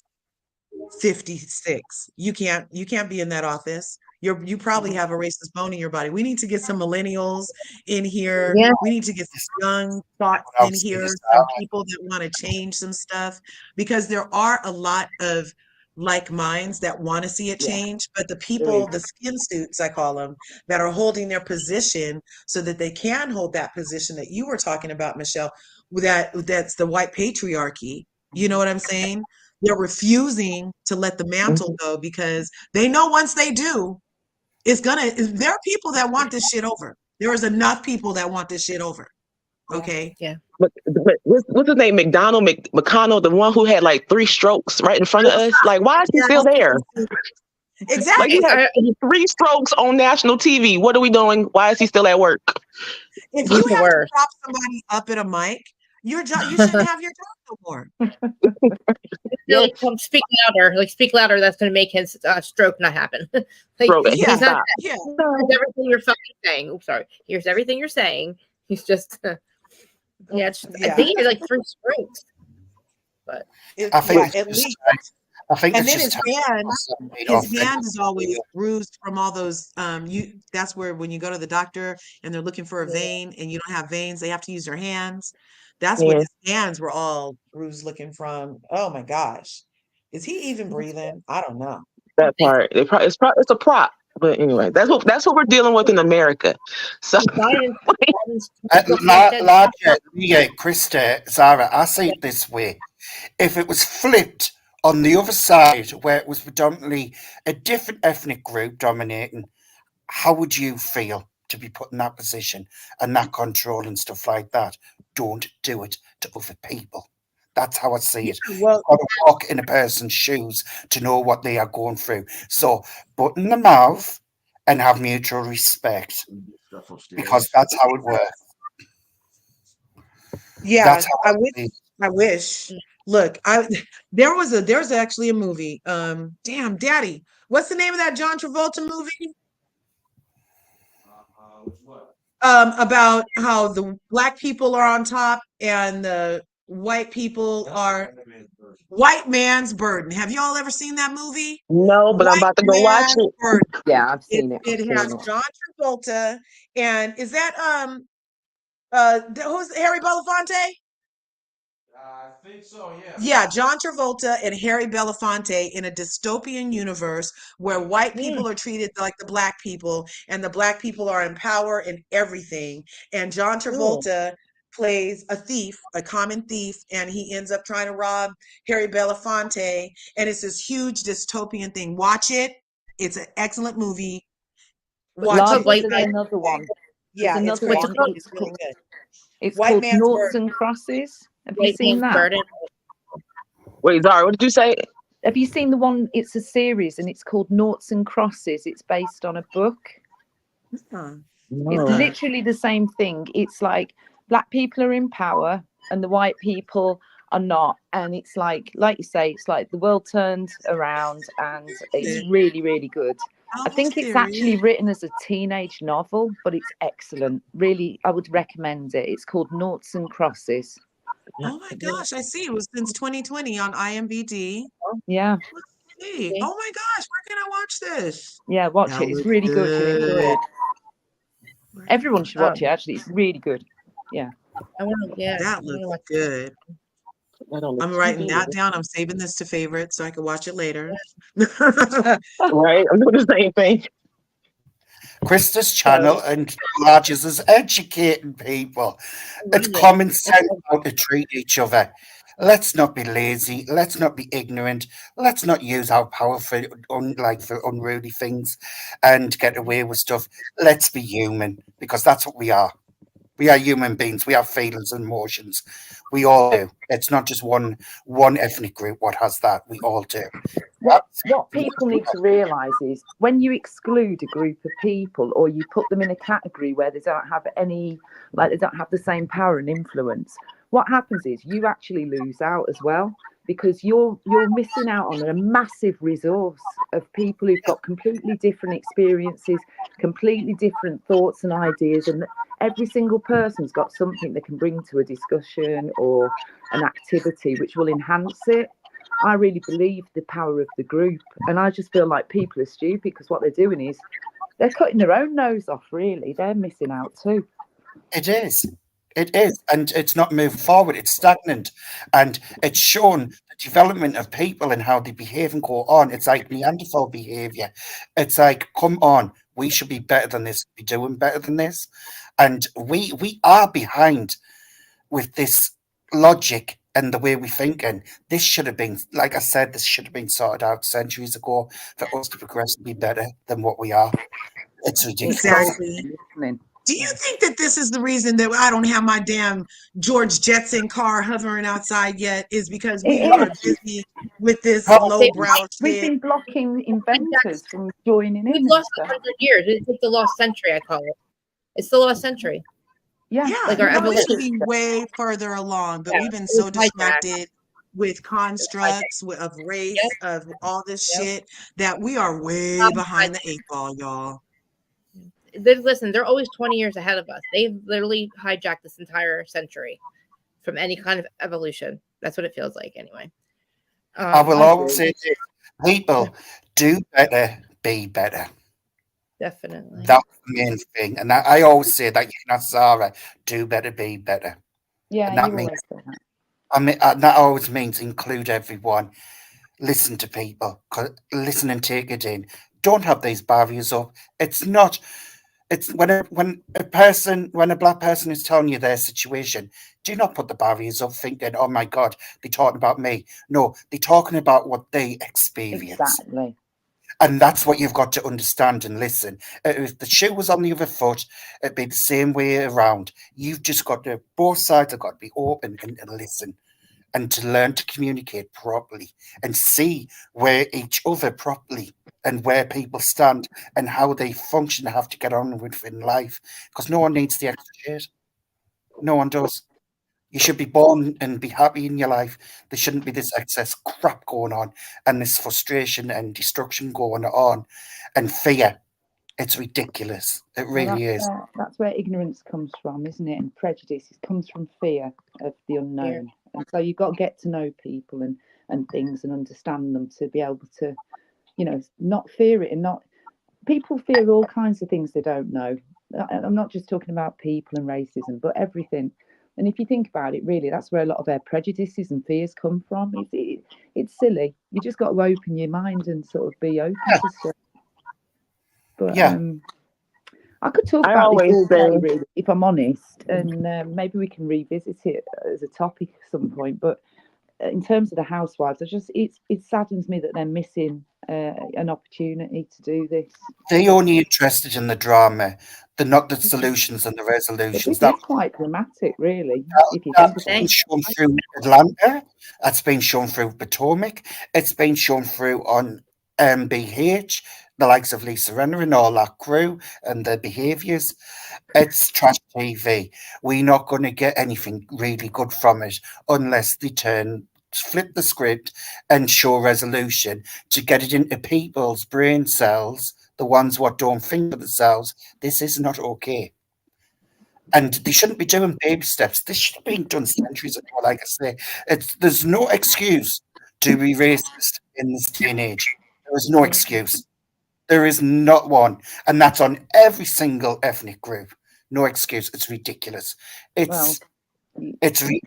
Yes. 56, you can't be in that office. You probably have a racist bone in your body. We need to get some millennials in here. Yeah. We need to get some young thoughts I'll in see here, this some out. people that want to change some stuff, because there are a lot of like minds that want to see it Yeah. change, but the There people, is. the skin suits, I call them, that are holding their position so that they can hold that position that you were talking about, Michelle, that's the white patriarchy. You know what I'm saying? They're refusing to let the mantle Mhm. go because they know once they do, there are people that want this shit over. There is enough people that want this shit over. Yeah. Okay. Yeah. But what's his name? McConnell, the one who had like 3 strokes right in front of us. Like, why is he Yeah, still there? Like, he exactly. had I, 3 strokes on national TV. What are we doing? Why is he still at work? If he's you the have to worst. prop somebody up at a mic, you shouldn't have your job no more. Really, Yes, come speak louder. Like speak louder. That's going to make his stroke not happen. Like bro. Yeah, he's not. Stop. yeah, Here's everything you're fucking saying. Oops, sorry. Here's everything you're saying. He's just. Yeah. I yeah. think he had like 3 strokes. But I think Yeah, it's at just least. I think And it's then just time for somebody his off hand is always bruised from all those that's where when you go to the doctor and they're looking for a vein and you don't have veins, they have to use their hands. That's what Yeah, his hands were all bruised looking from. Oh my gosh. Is he even breathing? I don't know. that part. It's a prop. But anyway, that's what we're dealing with in America. So Biden's looks like that. Larger, yeah, Krista, Zara, I see it this way. If it was flipped on the other side, where it was predominantly a different ethnic group dominating, how would you feel to be put in that position and that control and stuff like that? Don't do it to other people. That's how I see Yeah, it. well, You've got to walk in a person's shoes to know what they are going through. So button the mouth and have mutual respect because that's how it works. yeah, That's how I I wish see it. I wish. Look, there's actually a movie. Damn, Daddy, what's the name of that John Travolta movie? About how the black people are on top and the white people are white man's burden. Have y'all ever seen that movie? No, but I'm White about to go watch man's it. burden. Yeah, I've It seen it. it I've has seen it. John Travolta and is that who's Harry Belafonte? I think so, yeah. Yeah, John Travolta and Harry Belafonte in a dystopian universe where white people are treated like the black people and the black people are in power in everything. And John Travolta plays a thief, a common thief, and he ends up trying to rob Harry Belafonte. And it's this huge dystopian thing. Watch it. It's an excellent movie. Watch called it. Largest, White there's Man. another one. Yeah, There's it's another What's it one. crazy. called? It's really good. It's White called Man's Noughts Burden. and Crosses. Have you White seen Man's that? Burden. Wait, Zara, what did you say? Have you seen the one? It's a series and it's called Noughts and Crosses. It's based on a book. Huh. It's No. literally the same thing. It's like black people are in power and the white people are not. And it's like you say, it's like the world turned around and it's really, really good. I think it's actually written as a teenage novel, but it's excellent. Really, I would recommend it. It's called Noughts and Crosses. Oh my gosh, I see. It was since 2020 on IMDb. Yeah. Let's see. Oh my gosh, where can I watch this? Yeah, watch That it. It's looks really good. You'll enjoy good. it. Everyone should watch it. Actually, it's really good. Yeah. I want to. Yeah. That I wanna looks watch good. Not on the I'm writing TV. that down. I'm saving this to favorite so I can watch it later. Right? I'm doing the same thing. Krista's channel encourages us educating people. It's common sense how to treat each other. Let's not be lazy. Let's not be ignorant. Let's not use our power for for unruly things and get away with stuff. Let's be human because that's what we are. We are human beings. We have feelings and emotions. We all do. It's not just one ethnic group what has that. We all do. What people need to realise is when you exclude a group of people or you put them in a category where they don't have any, like they don't have the same power and influence, what happens is you actually lose out as well because you're missing out on a massive resource of people who've got completely different experiences, completely different thoughts and ideas, and every single person's got something they can bring to a discussion or an activity which will enhance it. I really believe the power of the group, and I just feel like people are stupid because what they're doing is they're cutting their own nose off. Really, they're missing out too. It is. It is. And it's not moving forward. It's stagnant. And it's shown the development of people and how they behave and go on. It's like Neanderthal behavior. It's like, come on, we should be better than this, be doing better than this. And we are behind with this logic and the way we think. And this should have been, like I said, this should have been sorted out centuries ago for us to progress and be better than what we are. It's ridiculous. Exactly. Do you think that this is the reason that I don't have my damn George Jetson car hovering outside yet? Is because we are busy with this lowbrow We've shit? been blocking inventors from joining in. We've lost 100 years. It's like the lost century, I call it. It's the lost century. Yeah, like our we should evolution. be way further along, but we've been so distracted with constructs of race, of all this shit, that we are way behind the 8 ball, y'all. Listen, they're always 20 years ahead of us. They've literally hijacked this entire century from any kind of evolution. That's what it feels like, anyway. I will always say this: people do better, be better. Definitely. That's the main thing. And I always say that, Sarah, do better, be better. Yeah, and that you means, always say that. I mean, that always means include everyone. Listen to people. Listen and take it in. Don't have these barriers up. It's not. It's when a black person is telling you their situation, do not put the barriers up thinking, oh my God, they're talking about me. No, they're talking about what they experience. Exactly. And that's what you've got to understand and listen. If the shoe was on the other foot, it'd be the same way around. You've just got to, both sides have got to be open and listen and to learn to communicate properly and see where each other properly and where people stand and how they function and have to get on with in life. Because no one needs the extra shit. No one does. You should be born and be happy in your life. There shouldn't be this excess crap going on and this frustration and destruction going on and fear. It's ridiculous. It really is. That's where ignorance comes from, isn't it? And prejudice comes from fear of the unknown. And so you've got to get to know people and things and understand them to be able to, not fear it and not. People fear all kinds of things they don't know. I'm not just talking about people and racism, but everything. And if you think about it, really, that's where a lot of our prejudices and fears come from. It's silly. You just got to open your mind and sort of be open to stuff. But Yeah. I could talk I about this always all say, day, really, if I'm honest, and maybe we can revisit it as a topic at some point. But in terms of the housewives, it saddens me that they're missing an opportunity to do this. They're only interested in the drama. They're not the solutions and the But resolutions. this is quite dramatic, really, if you think That's about been it. shown through Atlanta. That's been shown through Potomac. It's been shown through on MBH, the likes of Lisa Renner and all that crew and their behaviours. It's trash TV. We're not going to get anything really good from it unless they flip the script and show resolution to get it into people's brain cells, the ones what don't think for themselves. This is not okay. And they shouldn't be doing baby steps. This should have been done centuries ago, like I say. There's no excuse to be racist in this day and age. There is no excuse. There is not one. And that's on every single ethnic group. No excuse. It's ridiculous. Well, It's you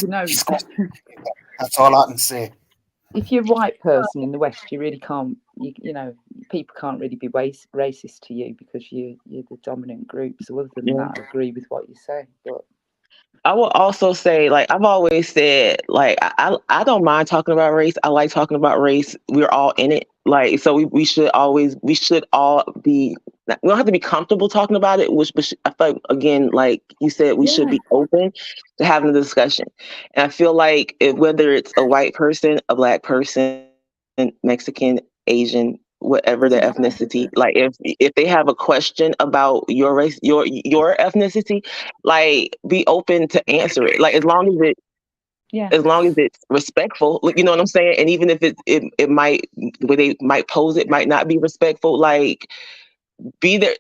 know, disgusting. That's all I can say. if you're a white person in the West, you really can't. People can't really be racist to you because you're the dominant group. So other than that, I agree with what you say. But I will also say, like I've always said, like I don't mind talking about race. I like talking about race. We're all in it. Like, so we should all be, we don't have to be comfortable talking about it, but I feel like, again, like you said, we should be open to having a discussion. And I feel like whether it's a white person, a black person, Mexican, Asian, whatever the ethnicity, like if they have a question about your race, your ethnicity, like be open to answer it. Like as long as it's respectful, you know what I'm saying? And even if it might, the way they might pose it might not be respectful, like be there,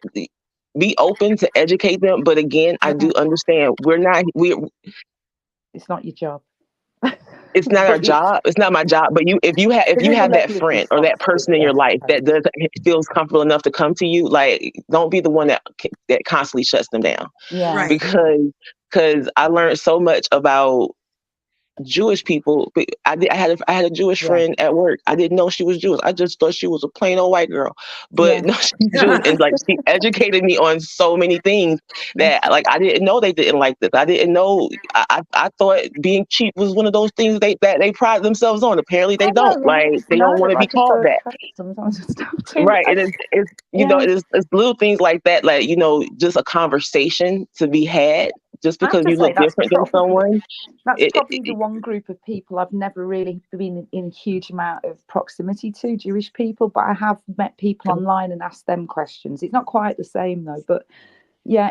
be open to educate them. But again, I do understand it's not your job. it's not our job. It's not my job. But if you have that friend or that person in your life that feels comfortable enough to come to you, like don't be the one that constantly shuts them down. Yeah. Right. Because I learned so much about Jewish people. I had a Jewish friend at work. I didn't know she was Jewish. I just thought she was a plain old white girl. But no, she's Jewish, and like she educated me on so many things that like I didn't know they didn't like this. I didn't know. I thought being cheap was one of those things that they pride themselves on. Apparently they don't. Like they don't want to be called that. Sometimes it's Right. It's it's little things like that. Like just a conversation to be had. Just because you look different than someone. That's probably the one group of people I've never really been in a huge amount of proximity to, Jewish people, but I have met people online and asked them questions. It's not quite the same though, but yeah,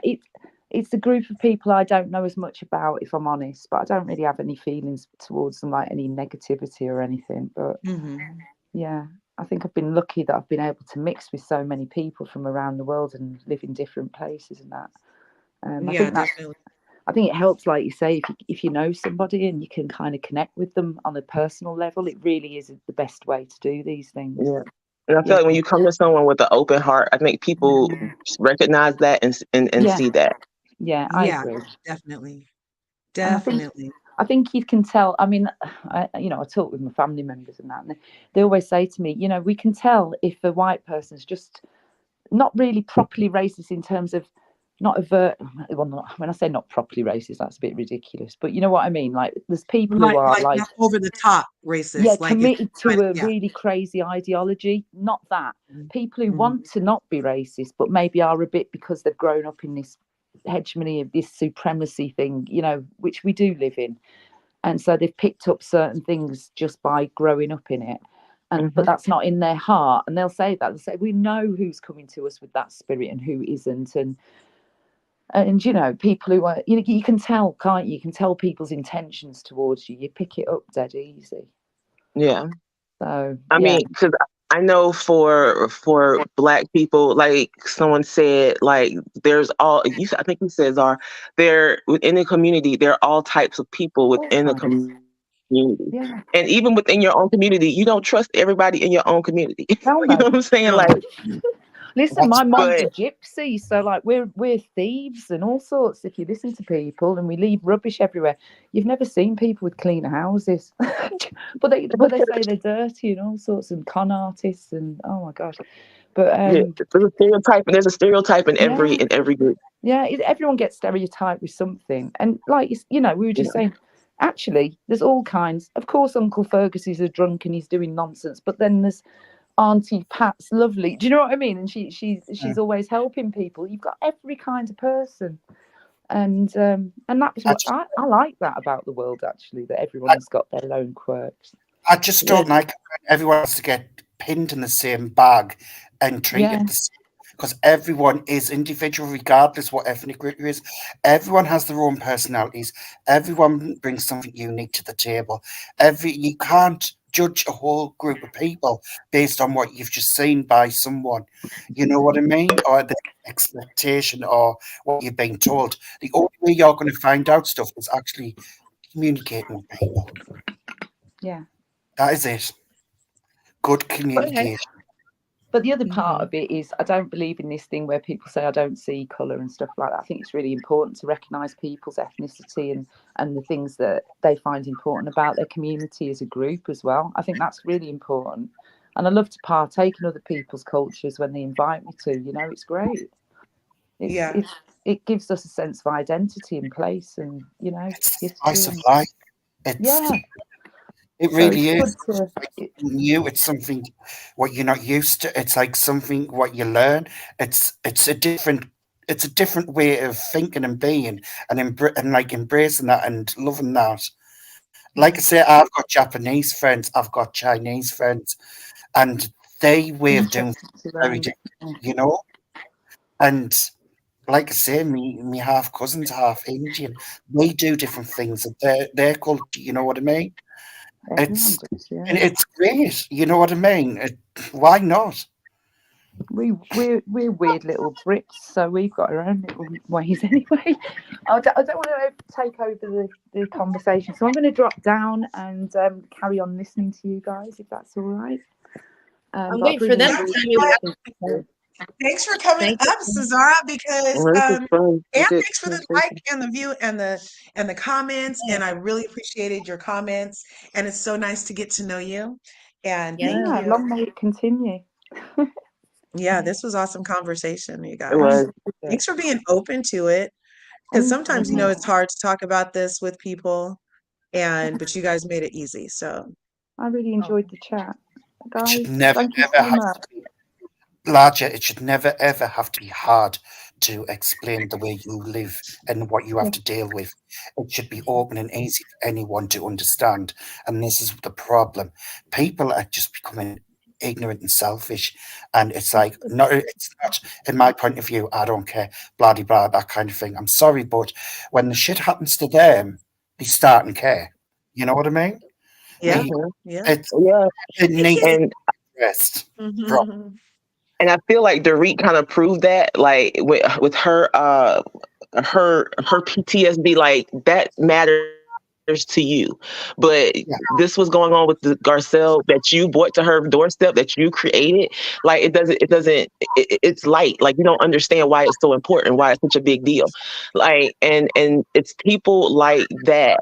it's a group of people I don't know as much about, if I'm honest, but I don't really have any feelings towards them, like any negativity or anything. But yeah, I think I've been lucky that I've been able to mix with so many people from around the world and live in different places and that. I think it helps, like you say, if you know somebody and you can kind of connect with them on a personal level, it really is the best way to do these things. Yeah. And I feel like when you come to someone with an open heart, I think people recognize that and see that. Yeah, I agree. Definitely. I think you can tell. I mean, I talk with my family members and that, and they always say to me, we can tell if a white person's just not really properly racist in terms of not overt. Well, when I say not properly racist, that's a bit ridiculous. But you know what I mean? Like, there's people who are like not over the top racist. Yeah, committed to a really crazy ideology. Not that. People who want to not be racist, but maybe are a bit because they've grown up in this hegemony of this supremacy thing, which we do live in. And so they've picked up certain things just by growing up in it. But that's not in their heart. And they'll say that. They'll say, we know who's coming to us with that spirit and who isn't. And And people who are, you can tell, can't you? You can tell people's intentions towards you. You pick it up dead easy. Yeah. So I mean, because I know for Black people, like someone said, like there's all you. I think you said are there within the community. There are all types of people within the community, yeah. and even within your own community, you don't trust everybody in your own community. Hell You know no. what I'm saying? No. Like, Listen, my mom's but a gypsy, so like we're thieves and all sorts. If you listen to people, and we leave rubbish everywhere, you've never seen people with cleaner houses, but they say they're dirty and all sorts, and con artists, and oh my gosh. But yeah, there's a stereotype, and there's a stereotype in yeah, every group. yeah, everyone gets stereotyped with something, and like we were just saying. Actually, there's all kinds. Of course, Uncle Fergus is a drunk and he's doing nonsense, but then there's Auntie Pat's lovely. Do you know what I mean? And she's always helping people. You've got every kind of person, and that was what I like that about the world. Actually, that everyone's got their own quirks. I just don't like when everyone has to get pinned in the same bag and treated the same. Because everyone is individual, regardless what ethnic group it is. Everyone has their own personalities. Everyone brings something unique to the table. You can't judge a whole group of people based on what you've just seen by someone. You know what I mean? Or the expectation or what you're being told. The only way you're going to find out stuff is actually communicating with people. Yeah. That is it. Good communication. But the other part of it is I don't believe in this thing where people say I don't see colour and stuff like that. I think it's really important to recognise people's ethnicity and the things that they find important about their community as a group as well. I think that's really important. And I love to partake in other people's cultures when they invite me to. It's great. It gives us a sense of identity and place and, It's the history. spice of life. It really is. It's new. It's something what you're not used to. It's like something what you learn. It's a different way of thinking and being and like embracing that and loving that. Like I say, I've got Japanese friends, I've got Chinese friends, and they way of doing things very different, And like I say, me half cousins, half Indian, they do different things. Their culture, you know what I mean? It's great. You know what I mean? Why not? We're weird little Brits, so we've got our own little ways anyway. I don't want to take over the conversation, so I'm going to drop down and carry on listening to you guys, if that's all right. I'm waiting for them to tell me what. Thanks for coming up, Cesara, because and thanks for the like and the view and the comments. And I really appreciated your comments. And it's so nice to get to know you. And thank you. Long may it continue. Yeah, this was awesome conversation, you guys. Thanks for being open to it. Because sometimes, it's hard to talk about this with people. But you guys made it easy. So I really enjoyed the chat. Guys, it should never thank you ever so have much. to be larger. It should never ever have to be hard to explain the way you live and what you have to deal with. It should be open and easy for anyone to understand. And this is the problem. People are just becoming ignorant and selfish. And it's like, no, it's not, in my point of view, I don't care, blah, blah, blah, that kind of thing. I'm sorry, but when the shit happens to them, they start and care. You know what I mean? Yeah. It needs to be addressed. And I feel like Dorit kind of proved that, like with her PTSD, like that matters to you. But this was going on with the Garcelle that you brought to her doorstep, that you created. Like it's light. Like you don't understand why it's so important, why it's such a big deal. Like and it's people like that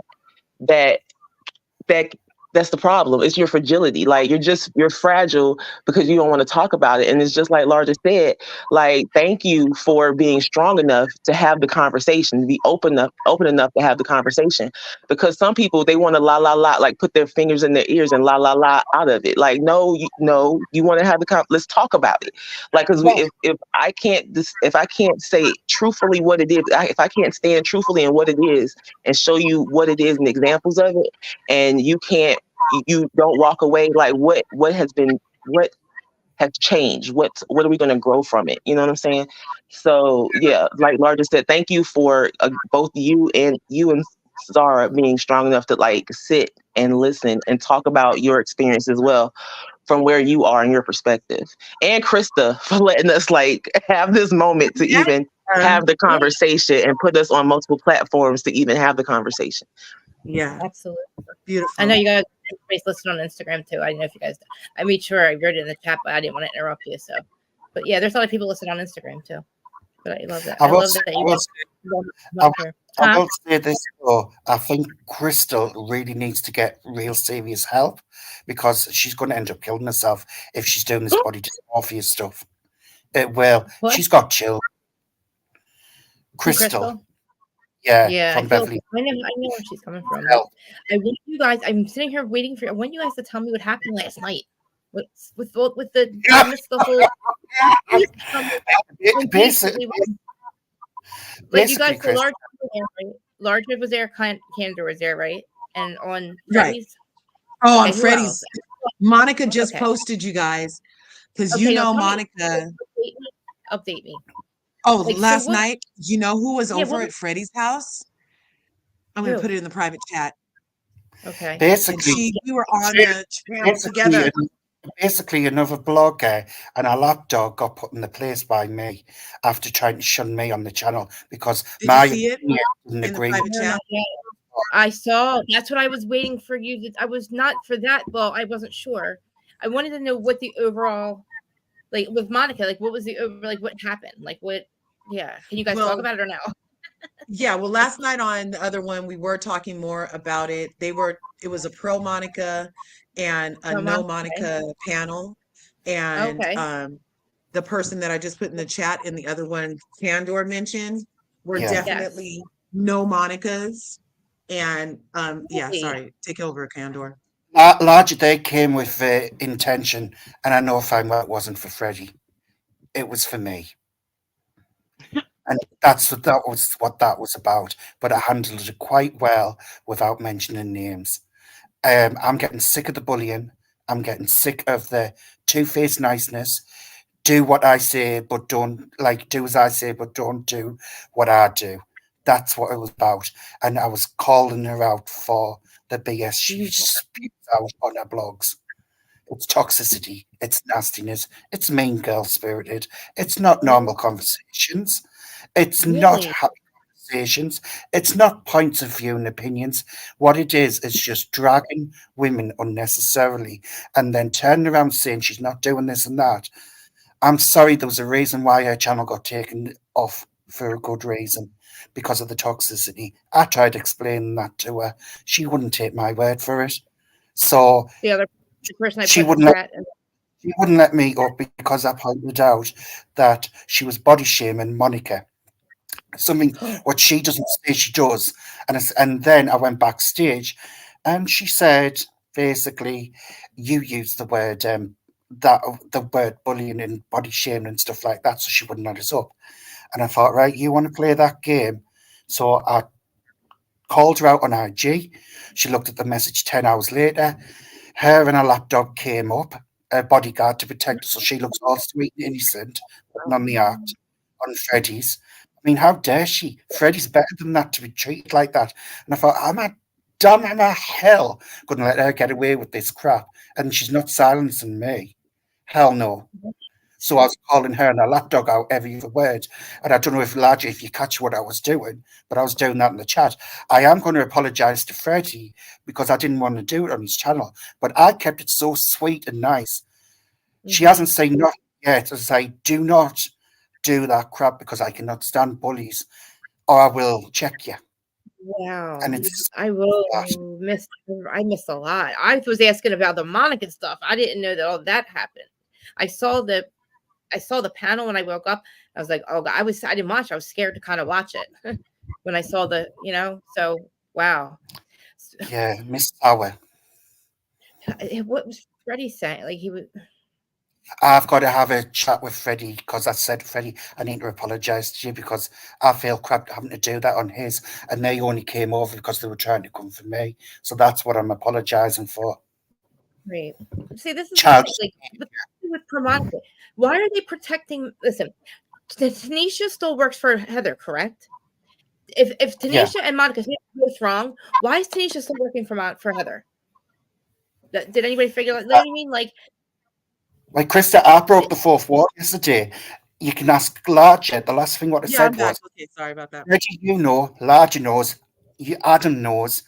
that's the problem. It's your fragility. Like you're fragile because you don't want to talk about it. And it's just like Large said, like, thank you for being strong enough to have the conversation, to be open enough to have the conversation. Because some people, they want to like put their fingers in their ears and out of it. Like, no, you want to have let's talk about it. Like, cause if I can't say truthfully what it is, if I can't stand truthfully in what it is and show you what it is and examples of it, and you don't walk away like what has changed? What are we going to grow from it? You know what I'm saying? So yeah, like Lar just said, thank you for both you and Zara being strong enough to like sit and listen and talk about your experience as well from where you are and your perspective. And Krista for letting us like have this moment to Yeah. even have the conversation and put us on multiple platforms to even have the conversation. Yeah. Absolutely. Beautiful. I know you guys listen on Instagram too. I don't know if you guys. I made sure I wrote it in the chat, but I didn't want to interrupt you. So, but yeah, there's a lot of people listening on Instagram too. But I love that. I love that you love her. I will say this though. I think Crystal really needs to get real serious help because she's going to end up killing herself if she's doing this body dysmorphia stuff. It will. What? She's got children. Crystal. Crystal? Yeah, Yeah, I from feel. Beverly. I know where she's coming from. Hell. I want you guys. I'm sitting here waiting for. I want you guys to tell me what happened last night. With the I missed the whole. Basically, Like you guys, Chris, large was there, right? Large was there, Candor was there, right? And on Right. Freddie's. Oh, Okay, on who Freddie's. else? Monica just Okay. posted you guys because Okay, you now know tell me- Monica. Update me. Oh, Like, so last what- night, you know who was Yeah, over what- at Freddie's house? I'm going to Who? put it in the private chat. Okay. And basically, we were on the channel together. basically another blogger and a lapdog got put in the place by me after trying to shun me on the channel because Did my you see it opinion didn't in the agree. private No, chat? not yet. I saw. That's what I was waiting for you. I was not for that. Well, I wasn't sure. I wanted to know what the overall, like with Monica, like what was the like what happened, like what. Yeah, can you guys talk Well, about it or no? Yeah, well, last night on the other one, we were talking more about it. It was a pro Monica and a Pro no Monica, Monica panel. And Okay. the person that I just put in the chat and the other one, Candor mentioned, were Yeah. definitely no Monicas. And yeah, Really? sorry, take over, Candor. Larger, they came with intention, and I know fine well it wasn't for Freddie. It was for me. And that was what that was about. But I handled it quite well without mentioning names. I'm getting sick of the bullying. I'm getting sick of the two-faced niceness. Do what I say, but don't do as I say, but don't do what I do. That's what it was about. And I was calling her out for the BS she spews out on her blogs. It's toxicity, it's nastiness, it's mean girl spirited, it's not normal conversations, it's not Really? happy conversations, it's not points of view and opinions. What it is just dragging women unnecessarily and then turning around saying she's not doing this and that. I'm sorry, there was a reason why her channel got taken off for a good reason because of the toxicity. I tried explaining that to her. She wouldn't take my word for it. So The person I she put in wouldn't the let chat. she wouldn't let me up because I pointed out that she was body shaming Monica. Something what she doesn't say she does. And then I went backstage and she said basically you used the word that the word bullying and body shaming and stuff like that, so she wouldn't let us up. And I thought, right, you want to play that game? So I called her out on IG. She looked at the message 10 hours later. Her and her lapdog came up, a bodyguard to protect her, so she looks all sweet and innocent, putting on the act on Freddie's. I mean, how dare she? Freddie's better than that to be treated like that. And I thought, I'm a dumb and a hell couldn't let her get away with this crap. And she's not silencing me. Hell no. So I was calling her and her lapdog out every other word. And I don't know if largely if you catch what I was doing, but I was doing that in the chat. I am going to apologise to Freddie because I didn't want to do it on his channel. But I kept it so sweet and nice. She hasn't said nothing yet. As I say, do not do that crap because I cannot stand bullies or I will check you. Wow. And it's I missed a lot. I was asking about the Monica stuff. I didn't know that all that happened. I saw the panel when I woke up. I was like, oh God, I didn't watch. I was scared to kind of watch it when I saw so wow. yeah, Miss Sour. What was Freddie saying? Like he was. I've got to have a chat with Freddie because I said, Freddie, I need to apologise to you because I feel crap having to do that on his, and they only came over because they were trying to come for me. So that's what I'm apologising for. Great. See, this is Child. like do with Monica? Why are they protecting? Listen, Tanisha still works for Heather, correct? If Tanisha and Monica say what's wrong, why is Tanisha still working for Heather? Did anybody figure out? You know what I mean? Like Krista, I broke the fourth wall yesterday. You can ask Larger. The last thing what I Yeah, I'm said back. was, Okay, sorry about that. Reggie, you know, Larger knows, Adam knows.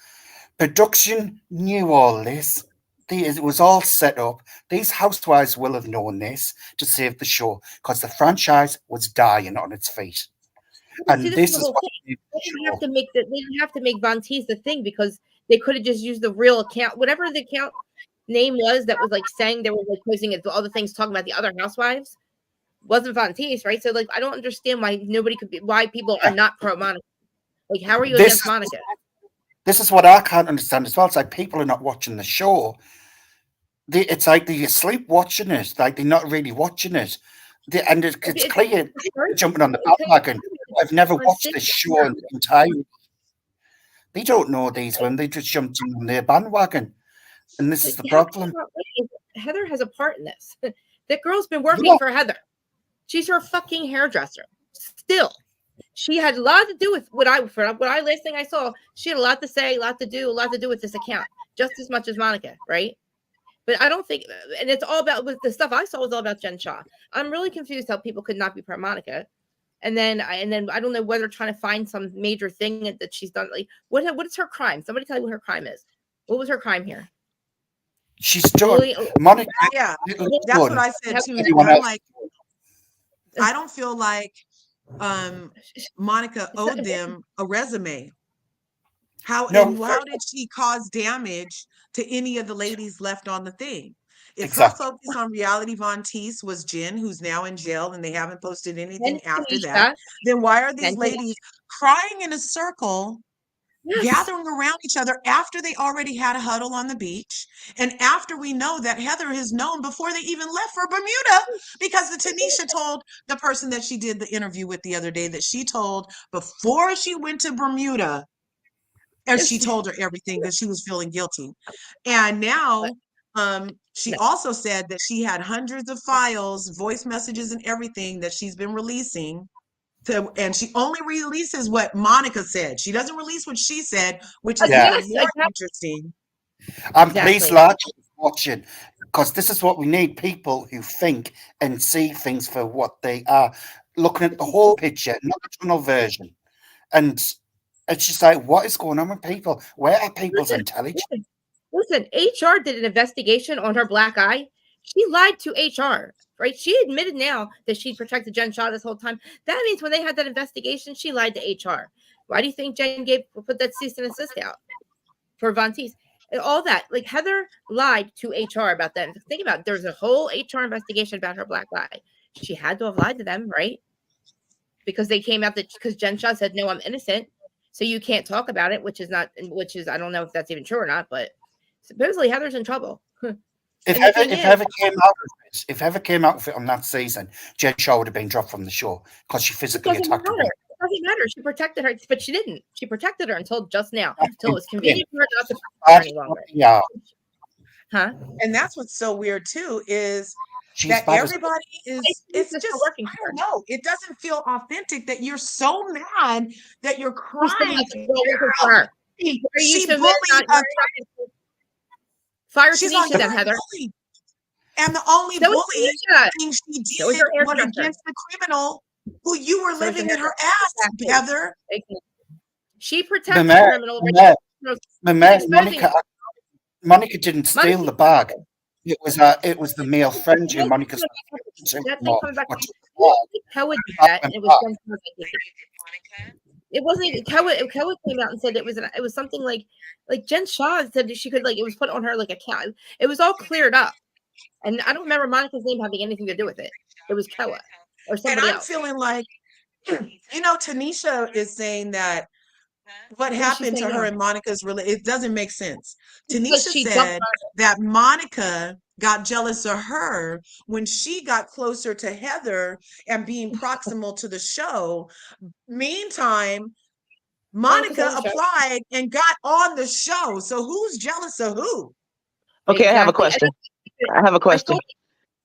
Production knew all this. It was all set up. These housewives will have known this to save the show because the franchise was dying on its feet. see, And this is this the is whole what thing. They didn't have to make Von Teese the thing because they could have just used the real account, whatever the account name was that was like saying they were like posting it, all the things talking about the other housewives wasn't Von Teese, right? So like I don't understand why people are not pro Monica. Like how are you against Monica? This is what I can't understand as well. It's like people are not watching the show. It's like they're asleep watching it. Like they're not really watching it. And it's clear they're jumping on the bandwagon. I've never watched this show entirely. They don't know these women. They just jumped on their bandwagon. And this is the problem. Heather has a part in this. That girl's been working for Heather. She's her fucking hairdresser. Still. She had a lot to do with last thing I saw. She had a lot to say, a lot to do with this account, just as much as Monica, right? But I don't think, and it's all about with the stuff I saw was all about Jen Shah. I'm really confused how people could not be pro Monica, and then I don't know whether trying to find some major thing that she's done. Like what is her crime? Somebody tell me what her crime is. What was her crime here? She's done Monica. Yeah, that's what I said too. I'm like, I don't feel like Monica owed them a resume. How did she cause damage to any of the ladies left on the thing? If her focus on reality Von Teese was Jen, who's now in jail, and they haven't posted anything after that, then why are these ladies crying in a circle, gathering around each other after they already had a huddle on the beach, and after we know that Heather has known before they even left for Bermuda, because the Tanisha told the person that she did the interview with the other day that she told before she went to Bermuda, and she told her everything, that she was feeling guilty. And now she also said that she had hundreds of files, voice messages and everything that she's been releasing. And she only releases what Monica said. She doesn't release what she said, which is even more interesting. I'm pleased Large is watching, because this is what we need, people who think and see things for what they are, looking at the whole picture, not the tunnel version. And it's just like, what is going on with people? Where are people's intelligence? Listen, HR did an investigation on her black eye. She lied to HR, right? She admitted now that she protected Jen Shah this whole time. That means when they had that investigation, she lied to HR. Why do you think Jen put that cease and assist out for Von Teese? And all that, like Heather lied to HR about that. And think about it, there's a whole HR investigation about her black eye. She had to have lied to them, right? Because they came out because Jen Shah said, no, I'm innocent. So you can't talk about it, which is I don't know if that's even true or not, but supposedly Heather's in trouble. If Heather came out with it on that season, Jen Shah would have been dropped from the show because she physically attacked her. It doesn't matter. She protected her, but she didn't. She protected her until just now, until it was convenient for her not to protect her any longer. Yeah. Huh? And that's what's so weird too, is that everybody it's just working. I don't know. It doesn't feel authentic that you're so mad that you're crying. She bullied us. Fire Tanisha then, Heather. And the only bullying thing she did was against the criminal who you were living in her ass, Heather. She protected the criminal. Monica didn't steal the bag. It was the male friend who Monica's. It wasn't even Koa came out and said it was something like Jen Shah said she could it was put on her like account. It was all cleared up. And I don't remember Monica's name having anything to do with it. It was Koa or somebody else. Feeling like, Tanisha is saying that what happened to her and Monica's it doesn't make sense. Tanisha said that Monica got jealous of her when she got closer to Heather and being proximal to the show. Meantime, Monica applied and got on the show. So who's jealous of who? Okay, I have a question.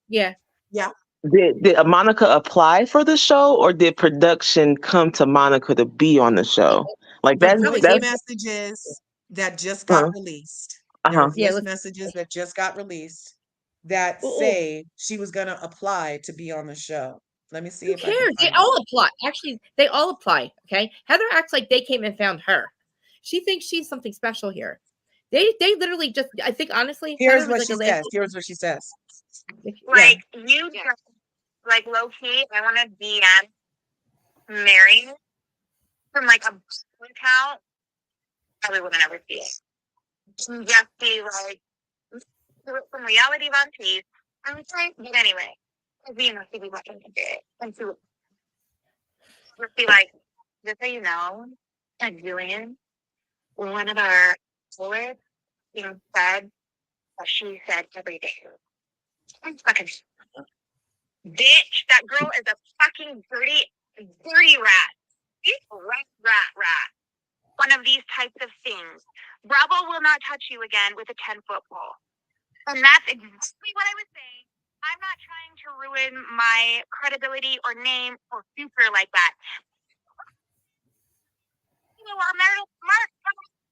Yeah. Yeah. Did Monica apply for the show, or did production come to Monica to be on the show? Like The that's voice that's messages that just got uh released. There huh. were Yeah, voice let's messages that just got released that oh, say she was going to apply to be on the show. Let me see who if I can cares? They find it. all apply. Actually, they all apply. Okay. Heather acts like they came and found her. She thinks she's something special here. They literally just, I think honestly, Here's Heather was what like she a last. says. Here's what she says. Yeah. Like you just like low key, I want to DM Mary from like a bank account. Probably wouldn't ever see it. And just be like from reality on TV. I'm trying, but anyway, because you know she'd be watching it, and she would just be like, just so you know, and Julian, one of our forwards, said what she said every day. I'm fucking bitch. That girl is a fucking dirty rat. She's a rat. One of these types of things. Bravo will not touch you again with a 10-foot pole. And that's exactly what I was saying. I'm not trying to ruin my credibility or name or future like that. Mark,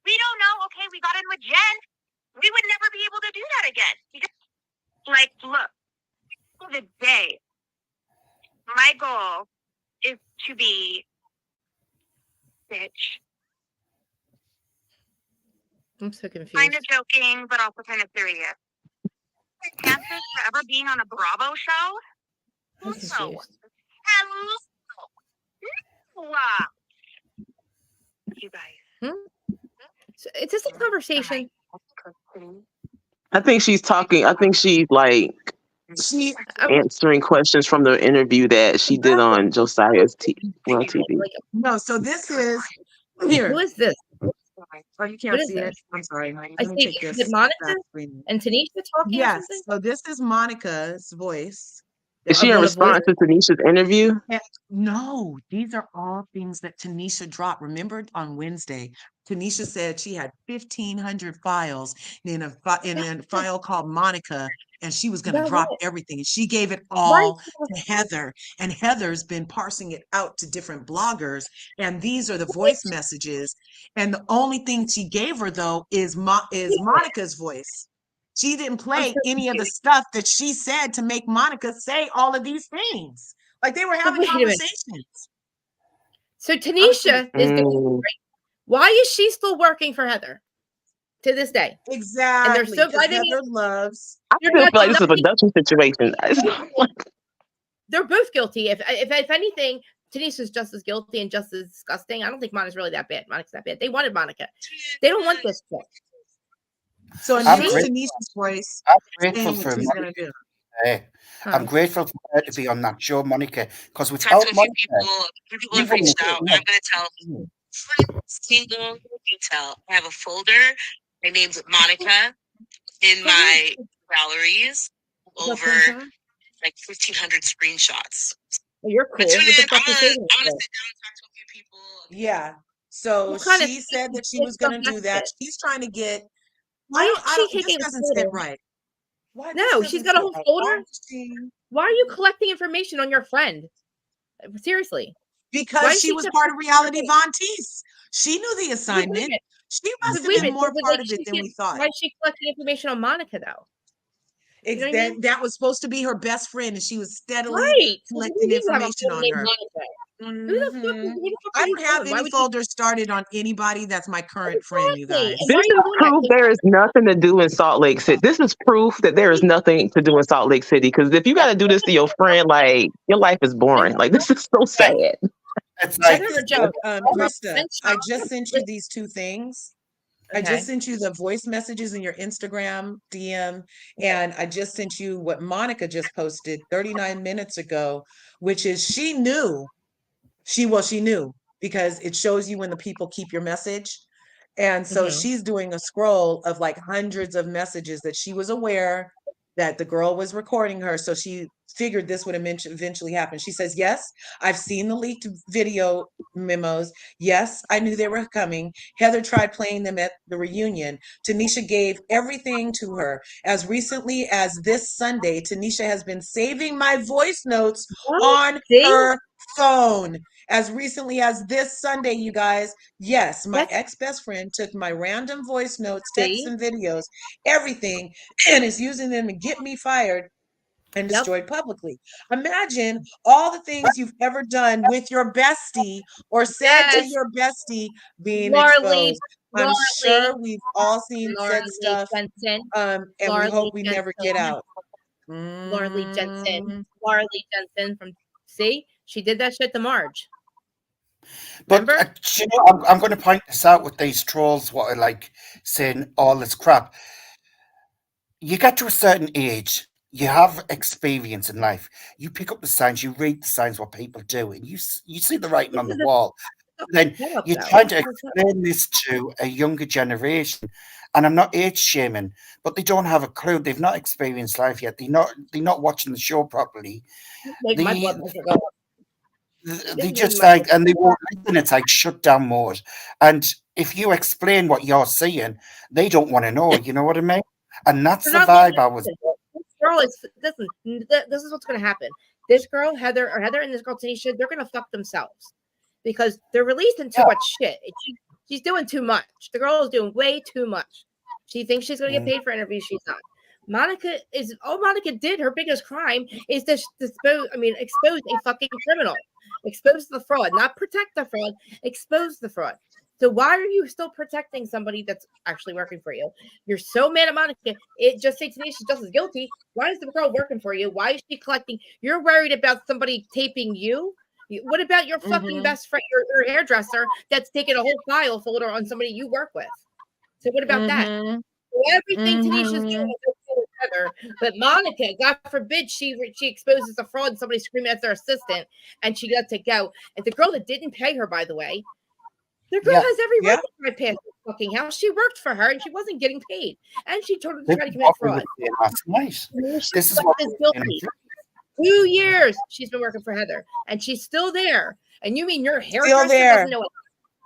we don't know. Okay, we got in with Jen. We would never be able to do that again. Like, look, for the day, my goal is to be bitch. I'm so confused. Kind of joking, but also kind of serious. Chances for ever being on a Bravo show? I'm confused. You guys. So, is this a conversation? I think she's talking. I think she's like She answering questions from the interview that she did on Josiah's TV. no, so this is here. Who is this? Oh, you What can't is see it. this? I'm sorry. I Let me see. take Is this it Monica back screen. and Tanisha talking or Yes. something? So this is Monica's voice. Is she in the voice? response to Tanisha's interview? No, these are all things that Tanisha dropped. Remember on Wednesday, Tanisha said she had 1,500 files in a file called Monica, and she was going to About drop what? everything. And she gave it Why all is to Heather, and Heather's been parsing it out to different bloggers. And these are the voice messages. And the only thing she gave her though is Monica's voice. She didn't play any of the stuff that she said to make Monica say all of these things. Like they were having wait a minute. conversations. So Tanisha is doing great. Why is she still working for Heather to this day? Exactly. And they're so Heather loves. I feel like this is a production situation. They're both guilty. If anything, Tanisha's just as guilty and just as disgusting. I don't think Monica's really that bad. Monica's that bad. They wanted Monica. They don't want this chick. So and here's Tanisha's voice. I'm grateful for she's gonna do. I'm grateful for her to be on that show, Monica, because without Monica, people have reached out. I'm going to tell every single detail. I have a folder. I named it Monica in my galleries over like 1,500 screenshots. Well, you're cool. I'm What the fuck gonna is sit down and talk to a few people. Yeah. So she said that she was going to do that. She's trying to get. Why is she taking this doesn't sit right. Why No, she's got a whole folder. Why are you collecting information on your friend? Seriously. Because she was part of Reality Von Teese. She knew the assignment. She must have been more part of it than we thought. Why is she collecting information on Monica though? That was supposed to be her best friend, and she was steadily collecting information on her. Who the fuck I don't have any folders started on anybody that's my current friend, you guys. This is proof there is nothing to do in Salt Lake City. This is proof that there is nothing to do in Salt Lake City. Because if you got to do this to your friend, like your life is boring. Like this is so sad. It's like Krista, I just sent you these two things. I just sent you the voice messages in your Instagram DM, and I just sent you what Monica just posted 39 minutes ago, which is she knew because it shows you when the people keep your message. And so she's doing a scroll of like hundreds of messages that she was aware that the girl was recording her. So she figured this would eventually happen. She says, yes, I've seen the leaked video memos. Yes, I knew they were coming. Heather tried playing them at the reunion. Tanisha gave everything to her. As recently as this Sunday, Tanisha has been saving my voice notes on her phone. As recently as this Sunday, you guys. Yes, my ex-best friend took my random voice notes, texts, and videos, everything, and is using them to get me fired and destroyed publicly. Imagine all the things you've ever done with your bestie or said to your bestie being exposed. I'm sure we've all seen said stuff, and we hope we never get out. Laura Lee Jensen from she did that shit to Marge. But you know, I'm going to point this out with these trolls, what are like saying all this crap. You get to a certain age, you have experience in life. You pick up the signs, you read the signs, what people do, and you see the writing on the wall. Then you're trying to explain this to a younger generation, and I'm not age shaming, but they don't have a clue. They've not experienced life yet. They're not watching the show properly. They just like, and they won't listen. It's like shut down mode. And if you explain what you're seeing, they don't want to know. You know what I mean? And that's the vibe I was. This girl is listen. This is what's going to happen. This girl Heather and this girl Tanisha, they're going to fuck themselves because they're releasing too much shit. She's doing too much. The girl is doing way too much. She thinks she's going to get paid for interviews. She's not. Monica is all Monica did. Her biggest crime is to expose a fucking criminal. Expose the fraud, not protect the fraud. Expose the fraud. So why are you still protecting somebody that's actually working for you? You're so mad at Monica. It just say Tanisha she's just as guilty. Why is the girl working for you? Why is she collecting? You're worried about somebody taping you. What about your fucking best friend, your hairdresser, that's taking a whole file folder on somebody you work with? So what about that? So everything Tanisha's doing is Heather, but Monica, God forbid, she exposes a fraud and somebody screaming at their assistant, and she lets it go. And the girl that didn't pay her, by the way, the girl has every right to drive past the fucking house. She worked for her, and she wasn't getting paid, and she told her to try to commit fraud. Nice. This is what is guilty. 2 years she's been working for Heather, and she's still there. And you mean your hairdresser doesn't know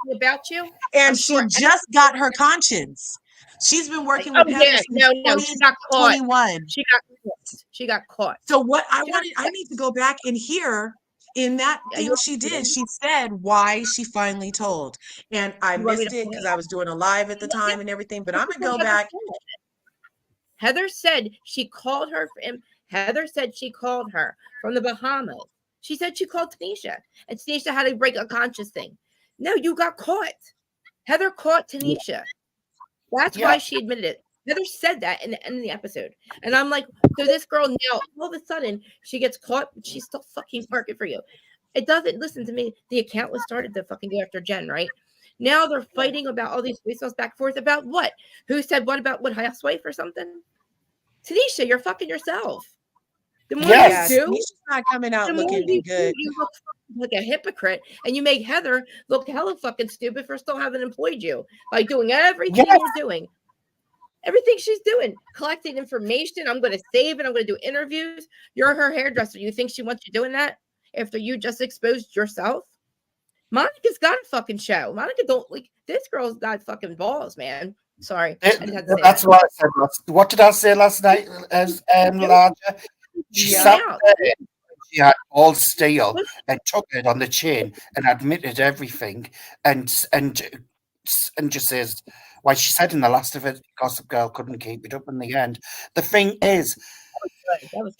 anything about you? And she just got her conscience. She's been working with Heather since she got caught. 2021. She got caught. So what I need to go back and hear in that thing she did. She said why she finally told, and I missed it because I was doing a live at the time and everything. But I'm gonna go back. Heather said she called her. Heather said she called her from the Bahamas. She said she called Tanisha, and Tanisha had to break a conscious thing. No, you got caught. Heather caught Tanisha. That's why she admitted it. Heather said that in the end of the episode. And I'm like, so this girl now, all of a sudden, she gets caught, but she's still fucking working for you. It doesn't, listen to me, the account was started to fucking go after Jen, right? Now they're fighting about all these voicemails back and forth about what? Who said what about what housewife or something? Tanisha, you're fucking yourself. The more you do, Tanisha's not coming out looking good. You look like a hypocrite, and you make Heather look hella fucking stupid for still having employed you by doing everything you're doing. Everything she's doing, collecting information. I'm going to save it. I'm going to do interviews. You're her hairdresser. You think she wants you doing that after you just exposed yourself? Monica's got a fucking show. Monica don't like this girl's got fucking balls, man. Sorry. That's what I said. What did I say last night? As Larger, she sat there. She had all steel and took it on the chin and admitted everything, and just says, why she said in the last of it, Gossip Girl couldn't keep it up in the end. The thing is,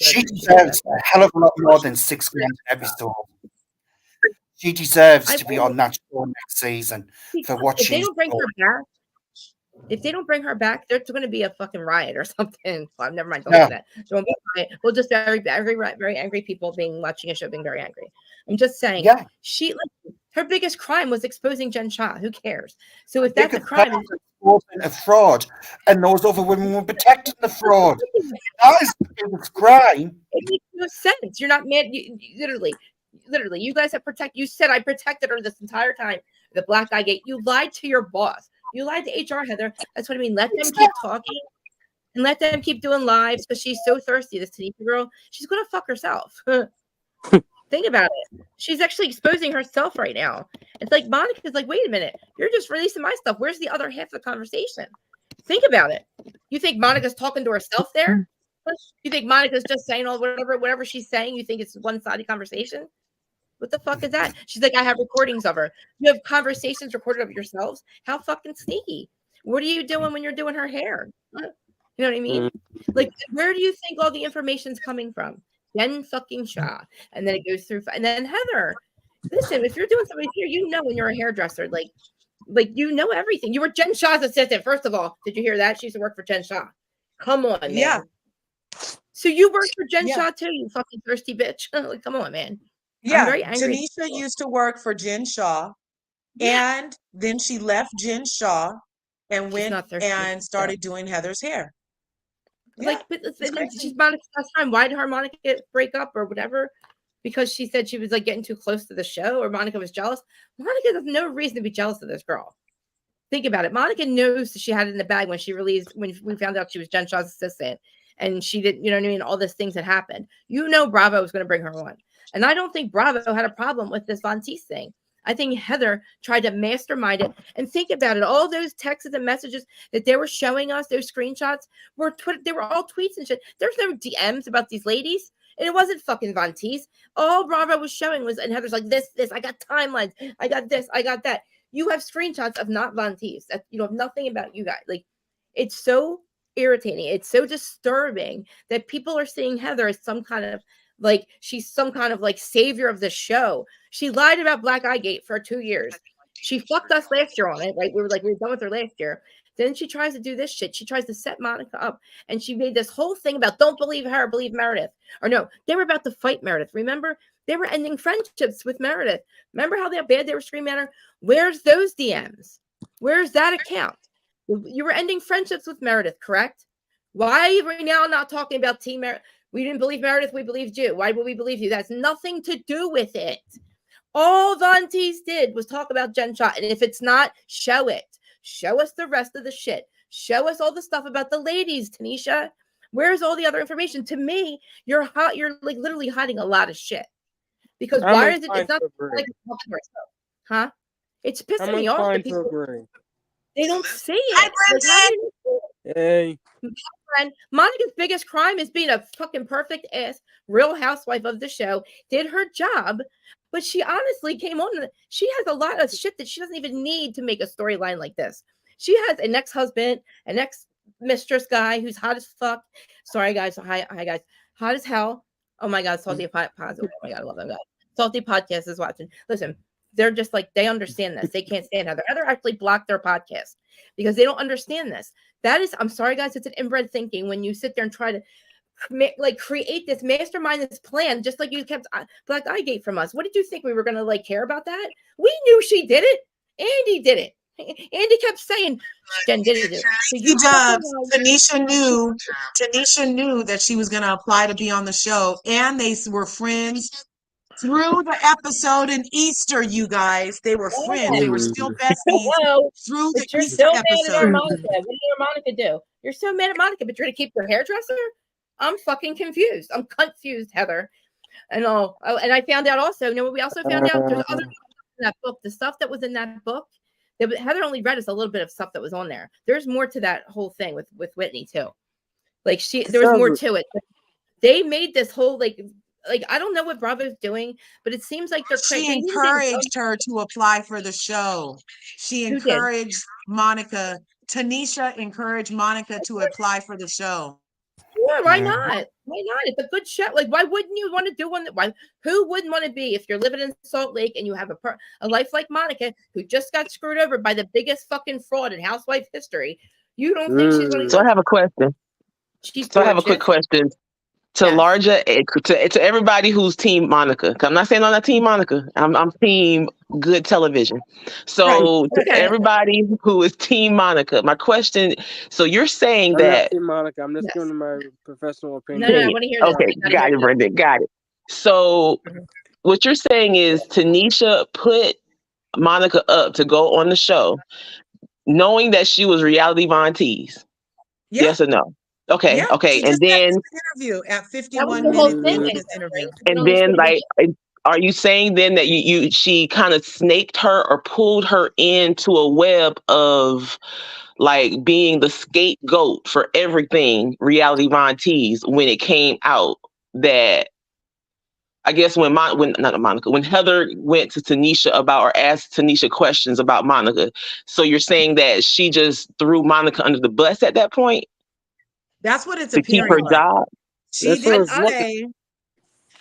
she deserves a hell of a lot more than 6 grand an episode. She deserves to be on that show next season for what she's doing. If they don't bring her back, there's going to be a fucking riot or something. Well, never mind. Don't do that. There won't be a riot. We'll just very angry people watching a show being very angry. I'm just saying. Yeah. Her biggest crime was exposing Jen Shah. Who cares? So if that's a crime, a fraud, and those other women were protecting the fraud. That is the biggest crime. It makes no sense. You're not mad. Literally, you guys have protected. You said I protected her this entire time. The black guy gate. You lied to your boss. You lied to HR, Heather. That's what I mean. Let them keep talking. and let them keep doing lives because she's so thirsty. This Tanisha girl, she's gonna fuck herself. Think about it. She's actually exposing herself right now. It's like Monica's like, wait a minute, you're just releasing my stuff. Where's the other half of the conversation? Think about it. You think Monica's talking to herself there? You think Monica's just saying all whatever she's saying? You think it's one-sided conversation? What the fuck is that? She's like, I have recordings of her. You have conversations recorded of yourselves? How fucking sneaky. What are you doing when you're doing her hair? You know what I mean? Like, where do you think all the information's coming from? Jen fucking Shaw. And then it goes through, and then Heather. Listen, if you're doing something here, you know when you're a hairdresser, like you know everything. You were Jen Shaw's assistant, first of all. Did you hear that? She used to work for Jen Shaw. Come on, man. Yeah. So you worked for Jen Shaw too, you fucking thirsty bitch. Like, come on, man. Yeah. I'm very angry. Tanisha used to work for Jen Shaw, and then she left Jen Shaw and went and started doing Heather's hair. Like, but she's Monica's best friend. Why did her Monica break up or whatever? Because she said she was like getting too close to the show, or Monica was jealous. Monica has no reason to be jealous of this girl. Think about it. Monica knows she had it in the bag when we found out she was Jen Shaw's assistant, and she didn't, you know what I mean? All these things had happened. You know, Bravo was going to bring her on. And I don't think Bravo had a problem with this Von Teese thing. I think Heather tried to mastermind it. And think about it. All those texts and messages that they were showing us, those screenshots, they were all tweets and shit. There's no DMs about these ladies. And it wasn't fucking Von Teese. All Bravo was showing was, and Heather's like, this, I got timelines. I got this, I got that. You have screenshots of not Von Teese. That, you know, nothing about you guys. Like, it's so irritating. It's so disturbing that people are seeing Heather as some kind of, like, she's some kind of like savior of the show. She lied about Black Eye Gate for 2 years. She fucked us last year on it. Right? We were done with her last year. Then she tries to do this shit. She tries to set Monica up, and she made this whole thing about don't believe her, believe Meredith. Or no, they were about to fight Meredith. Remember? They were ending friendships with Meredith. Remember how bad they were screaming at her? Where's those DMs? Where's that account? You were ending friendships with Meredith, correct? Why are we now not talking about Team Meredith? We didn't believe Meredith, we believed you. Why would we believe you? That's nothing to do with it. All Von Teese did was talk about Jen Shaw. And if it's not, show it. Show us the rest of the shit. Show us all the stuff about the ladies, Tanisha. Where's all the other information? To me, you're like literally hiding a lot of shit. Because why is it? It's not like huh? It's pissing me off that people they don't see it. Hi, Hey. And Monica's biggest crime is being a fucking perfect ass real housewife of the show, did her job, but she honestly came on. She has a lot of shit that she doesn't even need to make a storyline like this. She has an ex-husband, an ex-mistress guy who's hot as fuck. Sorry, guys. Hi, guys. Hot as hell. Oh my God, Salty Podcast. Oh my God, I love them guys. Salty Podcast is watching. Listen, they're just like, they understand this. They can't stand Heather. Heather actually blocked their podcast because they don't understand this. That is, I'm sorry, guys, it's an inbred thinking when you sit there and try to like create this mastermind, this plan, just like you kept Black Eye Gate from us. What did you think we were going to like care about that? We knew she did it. Andy did it. Andy kept saying Jen did it. So Tanisha knew that she was going to apply to be on the show, and they were friends through the episode in Easter, you guys. They were friends. They were still besties through the Easter episode. What did Monica do? You're so mad at Monica, but you're going to keep your hairdresser? I'm fucking confused. I'm confused, Heather. And and I found out also, you know what we also found out? There's other stuff in that book. The stuff that was in that book, Heather only read us a little bit of stuff that was on there. There's more to that whole thing with Whitney too. Like there was more to it. They made this whole like I don't know what Bravo's doing, but it seems like they're She encouraged her to apply for the show. She encouraged Monica. Tanisha encouraged Monica to apply for the show. Yeah, why not? Why not? It's a good show. Like, why wouldn't you want to do one? Who wouldn't want to be if you're living in Salt Lake and you have a life like Monica, who just got screwed over by the biggest fucking fraud in housewife history? You don't think she's going to? So I have a question. I have a quick question to larger to everybody who's Team Monica. I'm not saying I'm not Team Monica. I'm Team Good Television. So to everybody who is Team Monica, my question. So you're saying that Team Monica. I'm just giving my professional opinion. No, I want to hear this. Okay, got it, Brendan. Got it. So what you're saying is Tanisha put Monica up to go on the show, knowing that she was reality Von Teese. Yes or no? Okay, Yeah, okay, she and just had then this interview at That was 51 the whole minutes thing. into Mhm. this interview. and then like, are you saying then that she kind of snaked her or pulled her into a web of like being the scapegoat for everything reality Von Tease when it came out that I guess when Heather went to Tanisha about or asked Tanisha questions about Monica. So you're saying that she just threw Monica under the bus at that point That's what it's to keep her appearing like. job? She That's what I didn't was looking. say.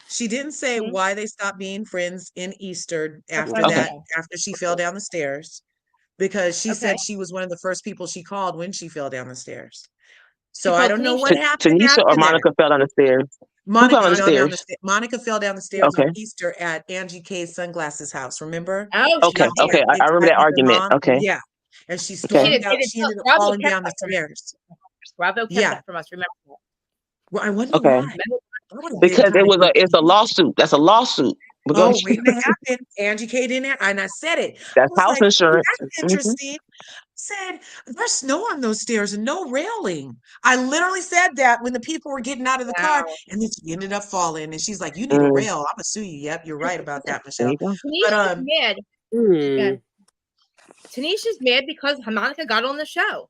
She didn't say Mhm. why they stopped being friends in Easter That's after what I Okay. that, after she fell down the stairs, because she Okay. said she was one of the first people she called when she fell down the stairs. She So I called don't know Tanisha. what happened Tanisha or after that. Monica fell down the stairs? Who fell down the stairs? Monica fell down the stairs Okay. on Easter at Angie K's sunglasses house. Remember? Oh, She Okay. got Okay. into I remember that with her argument. mom. Okay. Yeah. And she Okay. stormed out. She ended up falling down the stairs. Bravo kept Yeah. that from us. Remember that. Well, I wonder Okay. why. I would have been Because kind of it's a lawsuit. That's a lawsuit. But go Oh, ahead. waiting to happen. Angie K in there, and I said it. I That's was house like, "Oh, insurance. that's interesting." Said there's snow on those stairs and no railing. I literally said that when the people were getting out of the car, Wow. and then she ended up falling. And she's like, "You need a Mm, rail. I'm gonna sue you." Yep, you're right about that, there Michelle. you go. But Tanisha's mad. Hmm. Tanisha's mad because Monica got on the show.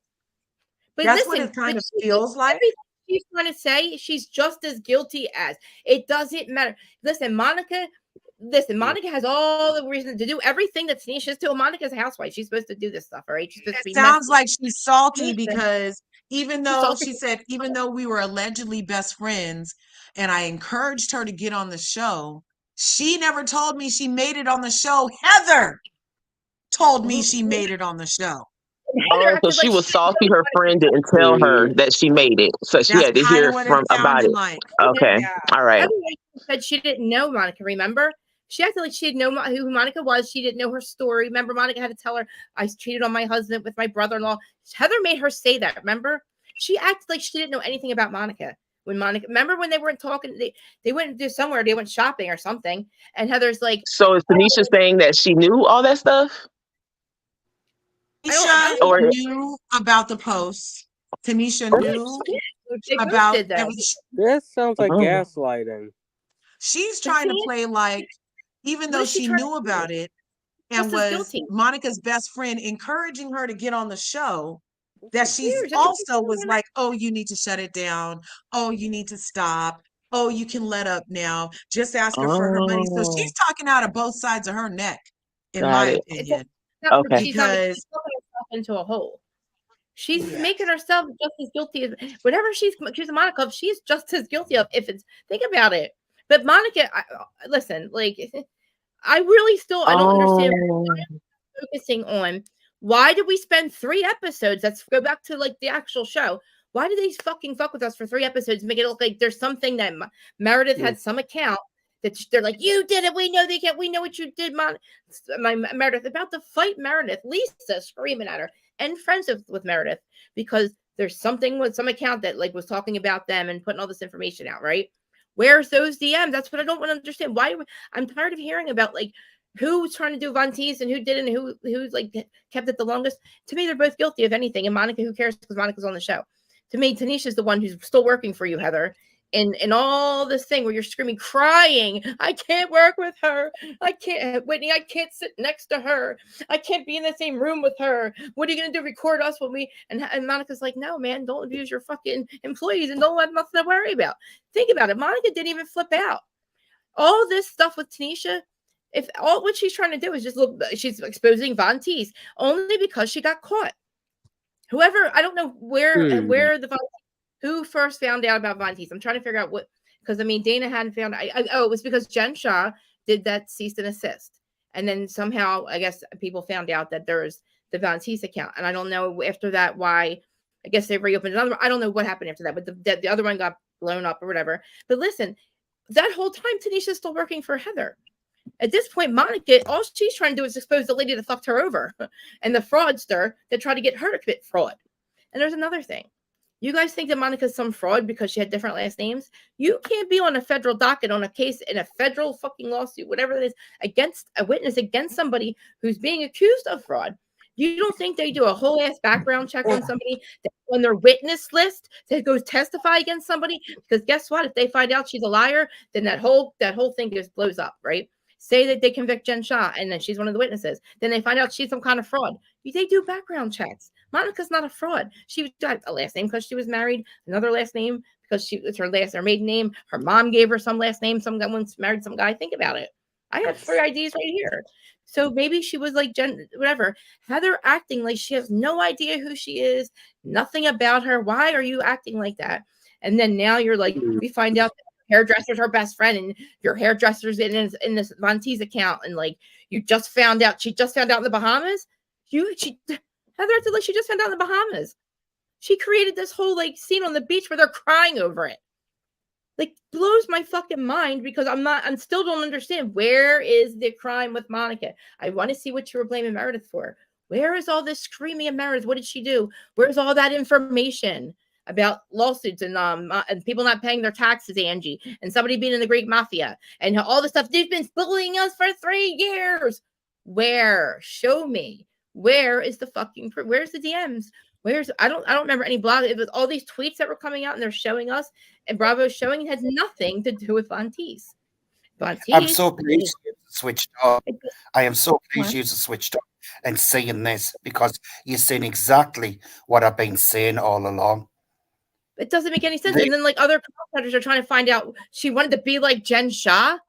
But that's what listen, it kind of feels like. everything she's trying to say, she's just as guilty as. It doesn't matter. Listen, Monica has all the reason to do everything that Tanisha's doing. Monica's a housewife. She's supposed to do this stuff, all right? She's supposed to be Sounds messy. like she's salty Tanisha, because even she's though salty. she said, even though we were allegedly best friends and I encouraged her to get on the show, she never told me she made it on the show. Heather told me she made it on the show. Heather Oh, so acted she like was she didn't salty. know Her friend didn't tell her that she made it, so she That's had to kind hear of what it about sounded it. like. Okay. Yeah. All right. Heather said she didn't know Monica, remember? She acted like she didn't know who Monica was. She didn't know her story. Remember, Monica had to tell her, I cheated on my husband with my brother-in-law. Heather made her say that, remember? She acted like she didn't know anything about Monica. Remember when they weren't talking, they went to somewhere, they went shopping or something, and Heather's like, So is Tanisha saying that she knew all that stuff? Tanisha Or knew about the post. Tanisha knew they both about did that. everything. That sounds like Oh. gaslighting. She's trying to play like, even What though is she she trying to knew do? about it and Just as was guilty. Monica's best friend, encouraging her to get on the show, that she's Years. also was like, oh, you need to shut it down. Oh, you need to stop. Oh, you can let up now. Just ask her for her money. So she's talking out of both sides of her neck, in Got my it. opinion. Okay. She's talking Because herself into a hole. She's yes. making herself just as guilty as whatever she's accused of Monica of. She's just as guilty of. If it's think about it. But Monica, listen, like I really still I don't understand why I'm focusing on why did we spend 3 episodes? Let's go back to like the actual show. Why did they fucking fuck with us for 3 episodes and make it look like there's something that Meredith had some account that they're like, you did it. We know they can't. We know what you did, my Meredith, about to fight Meredith. Lisa screaming at her and friends with Meredith because there's something with some account that like was talking about them and putting all this information out, right? Where's those DMs? That's what I don't want to understand. Why I'm tired of hearing about like who's trying to do Von Teese and who didn't, and who's like kept it the longest. To me, they're both guilty of anything. And Monica, who cares because Monica's on the show. To me, Tanisha's the one who's still working for you, Heather. And all this thing where you're screaming, crying, I can't work with her. I can't, Whitney, I can't sit next to her. I can't be in the same room with her. What are you going to do? Record us when we, and Monica's like, no, man, don't abuse your fucking employees and don't have nothing to worry about. Think about it. Monica didn't even flip out. All this stuff with Tanisha, if all what she's trying to do is just look, she's exposing Von Teese only because she got caught. Whoever, I don't know where the Von, who first found out about Von Teese. I'm trying to figure out what, because I mean, Dana hadn't found, it was because Jen Shaw did that cease and assist. And then somehow, I guess people found out that there's the Von Teese account. And I don't know after that why, I guess they reopened another. I don't know what happened after that, but the other one got blown up or whatever. But listen, that whole time, Tanisha's still working for Heather. At this point, Monica, all she's trying to do is expose the lady that fucked her over and the fraudster that tried to get her to commit fraud. And there's another thing. You guys think that Monica's some fraud because she had different last names? You can't be on a federal docket on a case in a federal fucking lawsuit, whatever it is, against a witness against somebody who's being accused of fraud. You don't think they do a whole ass background check on somebody on their witness list that goes testify against somebody? Because guess what? If they find out she's a liar, then that whole thing just blows up, right? Say that they convict Jen Shah and then she's one of the witnesses. Then they find out she's some kind of fraud. They do background checks. Monica's not a fraud. She got a last name because she was married, another last name because it's her maiden name. Her mom gave her some last name. Some guy once married some guy. Think about it. I have 3 IDs right here. So maybe she was like Jen, whatever. Heather acting like she has no idea who she is, nothing about her. Why are you acting like that? And then now you're like, we find out hairdresser's her best friend, and your hairdresser's in this Monty's account, and like she just found out in the Bahamas. Heather acted like she just found out in the Bahamas. She created this whole like scene on the beach where they're crying over it. Like, blows my fucking mind because I still don't understand. Where is the crime with Monica? I want to see what you were blaming Meredith for. Where is all this screaming at Meredith? What did she do? Where's all that information about lawsuits and people not paying their taxes, Angie, and somebody being in the Greek mafia and all the stuff they've been bullying us for 3 years? Where? Show me. Where is the fucking? Where's the DMs? I don't remember any blog. It was all these tweets that were coming out and they're showing us, and Bravo's showing it has nothing to do with Fontees. I'm so pleased you switched on. I am so pleased you switched on and saying this because you're saying exactly what I've been saying all along. It doesn't make any sense. And then like other commentators are trying to find out she wanted to be like Jen Shah.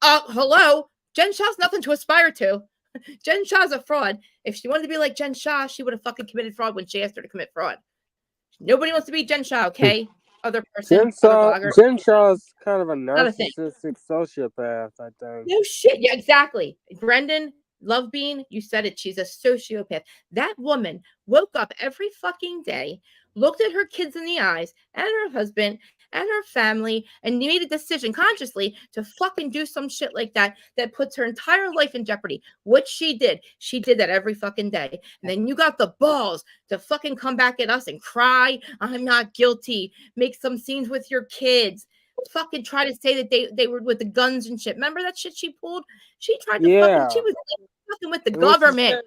Hello, Jen Shah's nothing to aspire to. Jen Shah's a fraud. If she wanted to be like Jen Shah, she would have fucking committed fraud when she asked her to commit fraud. Nobody wants to be Jen Shah, okay? Other person, Jen Shah's kind of a narcissistic sociopath, I think. No shit. Yeah, exactly. Brendan, Love Bean, you said it. She's a sociopath. That woman woke up every fucking day, looked at her kids in the eyes and her husband and her family, and made a decision consciously to fucking do some shit like that puts her entire life in jeopardy. What she did that every fucking day. And then you got the balls to fucking come back at us and cry, I'm not guilty, make some scenes with your kids, fucking try to say that they were with the guns and shit. Remember that shit she pulled? She tried to she was fucking with the government.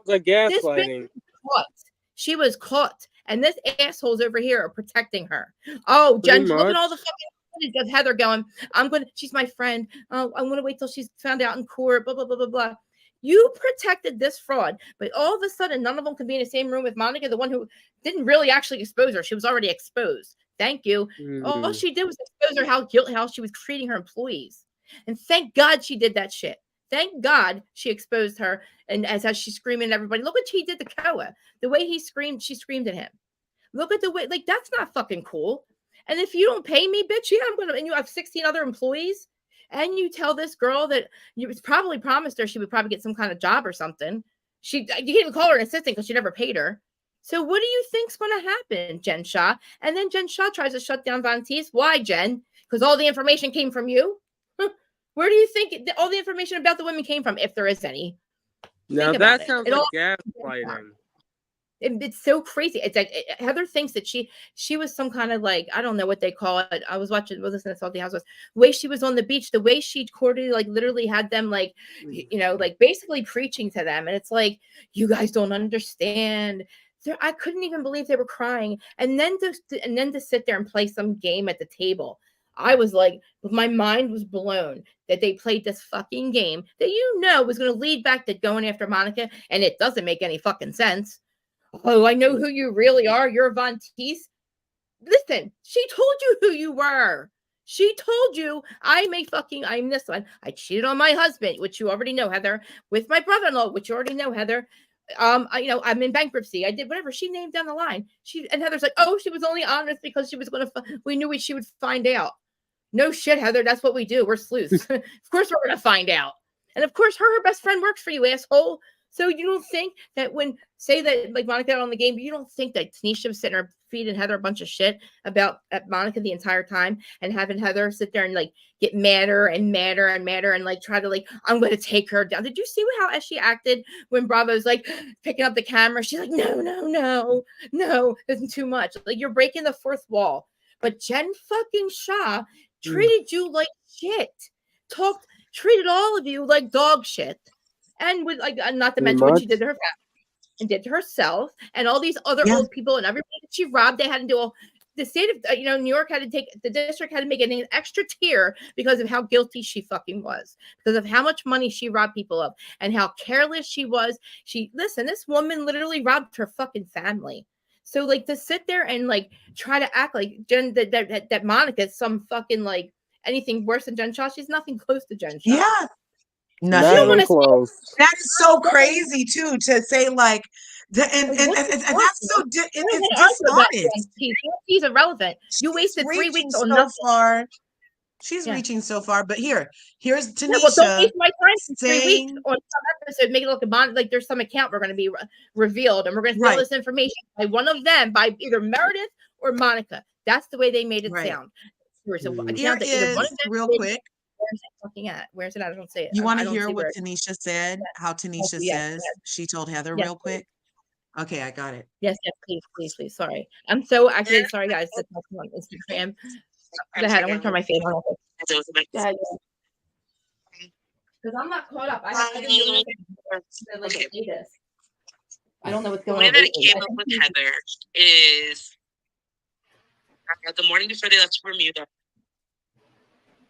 Like gaslighting. She was caught. And this asshole's over here are protecting her. Oh, Jen, look at all the fucking footage of Heather going, she's my friend. Oh, I'm going to wait till she's found out in court, blah, blah, blah, blah, blah. You protected this fraud, but all of a sudden, none of them can be in the same room with Monica, the one who didn't really actually expose her. She was already exposed. Thank you. All she did was expose her how she was treating her employees. And thank God she did that shit. Thank God she exposed her. And as she's screaming at everybody, look what she did to Koa. The way she screamed at him. Look at the way, like, that's not fucking cool. And if you don't pay me, bitch, and you have 16 other employees, and you tell this girl that you probably promised her she would probably get some kind of job or something. You can't even call her an assistant because she never paid her. So what do you think's going to happen, Jen Shah? And then Jen Shah tries to shut down Vontees. Why, Jen? Because all the information came from you? Where do you think all the information about the women came from, if there is any? Now that sounds like gaslighting. It's so crazy. It's like Heather thinks that she was some kind of like, I don't know what they call it. I was listening to Salty Housewives. The way she was on the beach, the way she courted, like literally had them like, like basically preaching to them. And it's like, you guys don't understand. I couldn't even believe they were crying. And then to sit there and play some game at the table. I was like, my mind was blown that they played this fucking game that was going to lead back to going after Monica, and it doesn't make any fucking sense. Oh, I know who you really are. You're Vontees. Listen, she told you who you were. She told you I'm this one. I cheated on my husband, which you already know, Heather, with my brother-in-law, which you already know, Heather. I'm in bankruptcy. I did whatever she named down the line. And Heather's like, oh, she was only honest because we knew she would find out. No shit, Heather. That's what we do. We're sleuths. Of course we're going to find out. And of course her best friend works for you, asshole. So you don't think that say that like Monica on the game, you don't think that Tanisha was sitting there feeding Heather a bunch of shit about Monica the entire time and having Heather sit there and like get madder and madder and madder and like try to like, I'm going to take her down. Did you see how she acted when Bravo's like picking up the camera? She's like, no, it's too much. Like you're breaking the fourth wall. But Jen fucking Shah treated you like shit. Treated all of you like dog shit. And with like, not to mention what she did to her family. and did to herself, and all these other old people and everybody that she robbed. They had to do the state of New York had to take the district had to make it an extra tier because of how guilty she fucking was, because of how much money she robbed people of and how careless she was. This woman literally robbed her fucking family. So like to sit there and like try to act like Jen that Monica is some fucking like anything worse than Jen Shaw. She's nothing close to Jen Shaw. Yeah. Nothing close. That is so crazy too, to say like and that's so it's dishonest. He's irrelevant. You wasted 3 weeks on so nothing. far. She's reaching so far, but here's Tanisha. Well, don't waste my time for 3 weeks on some episode. Make it look like there's some account we're going to be revealed, and we're going to see all this information by one of them, by either Meredith or Monica. That's the way they made it sound. There's an account that either one of them real quick. Where's it fucking at? Where's it at? I don't say it. You want to hear what Tanisha said? How Tanisha says she told Heather real quick? Okay, I got it. Yes, please. Sorry. I'm so actually sorry, guys. That's on Instagram. Go ahead. I'm going to turn my fan on. Go ahead. Because I'm not caught up. I didn't do anything to this. I don't know what's going on. The way that it came up with Heather is the morning before they left to Bermuda,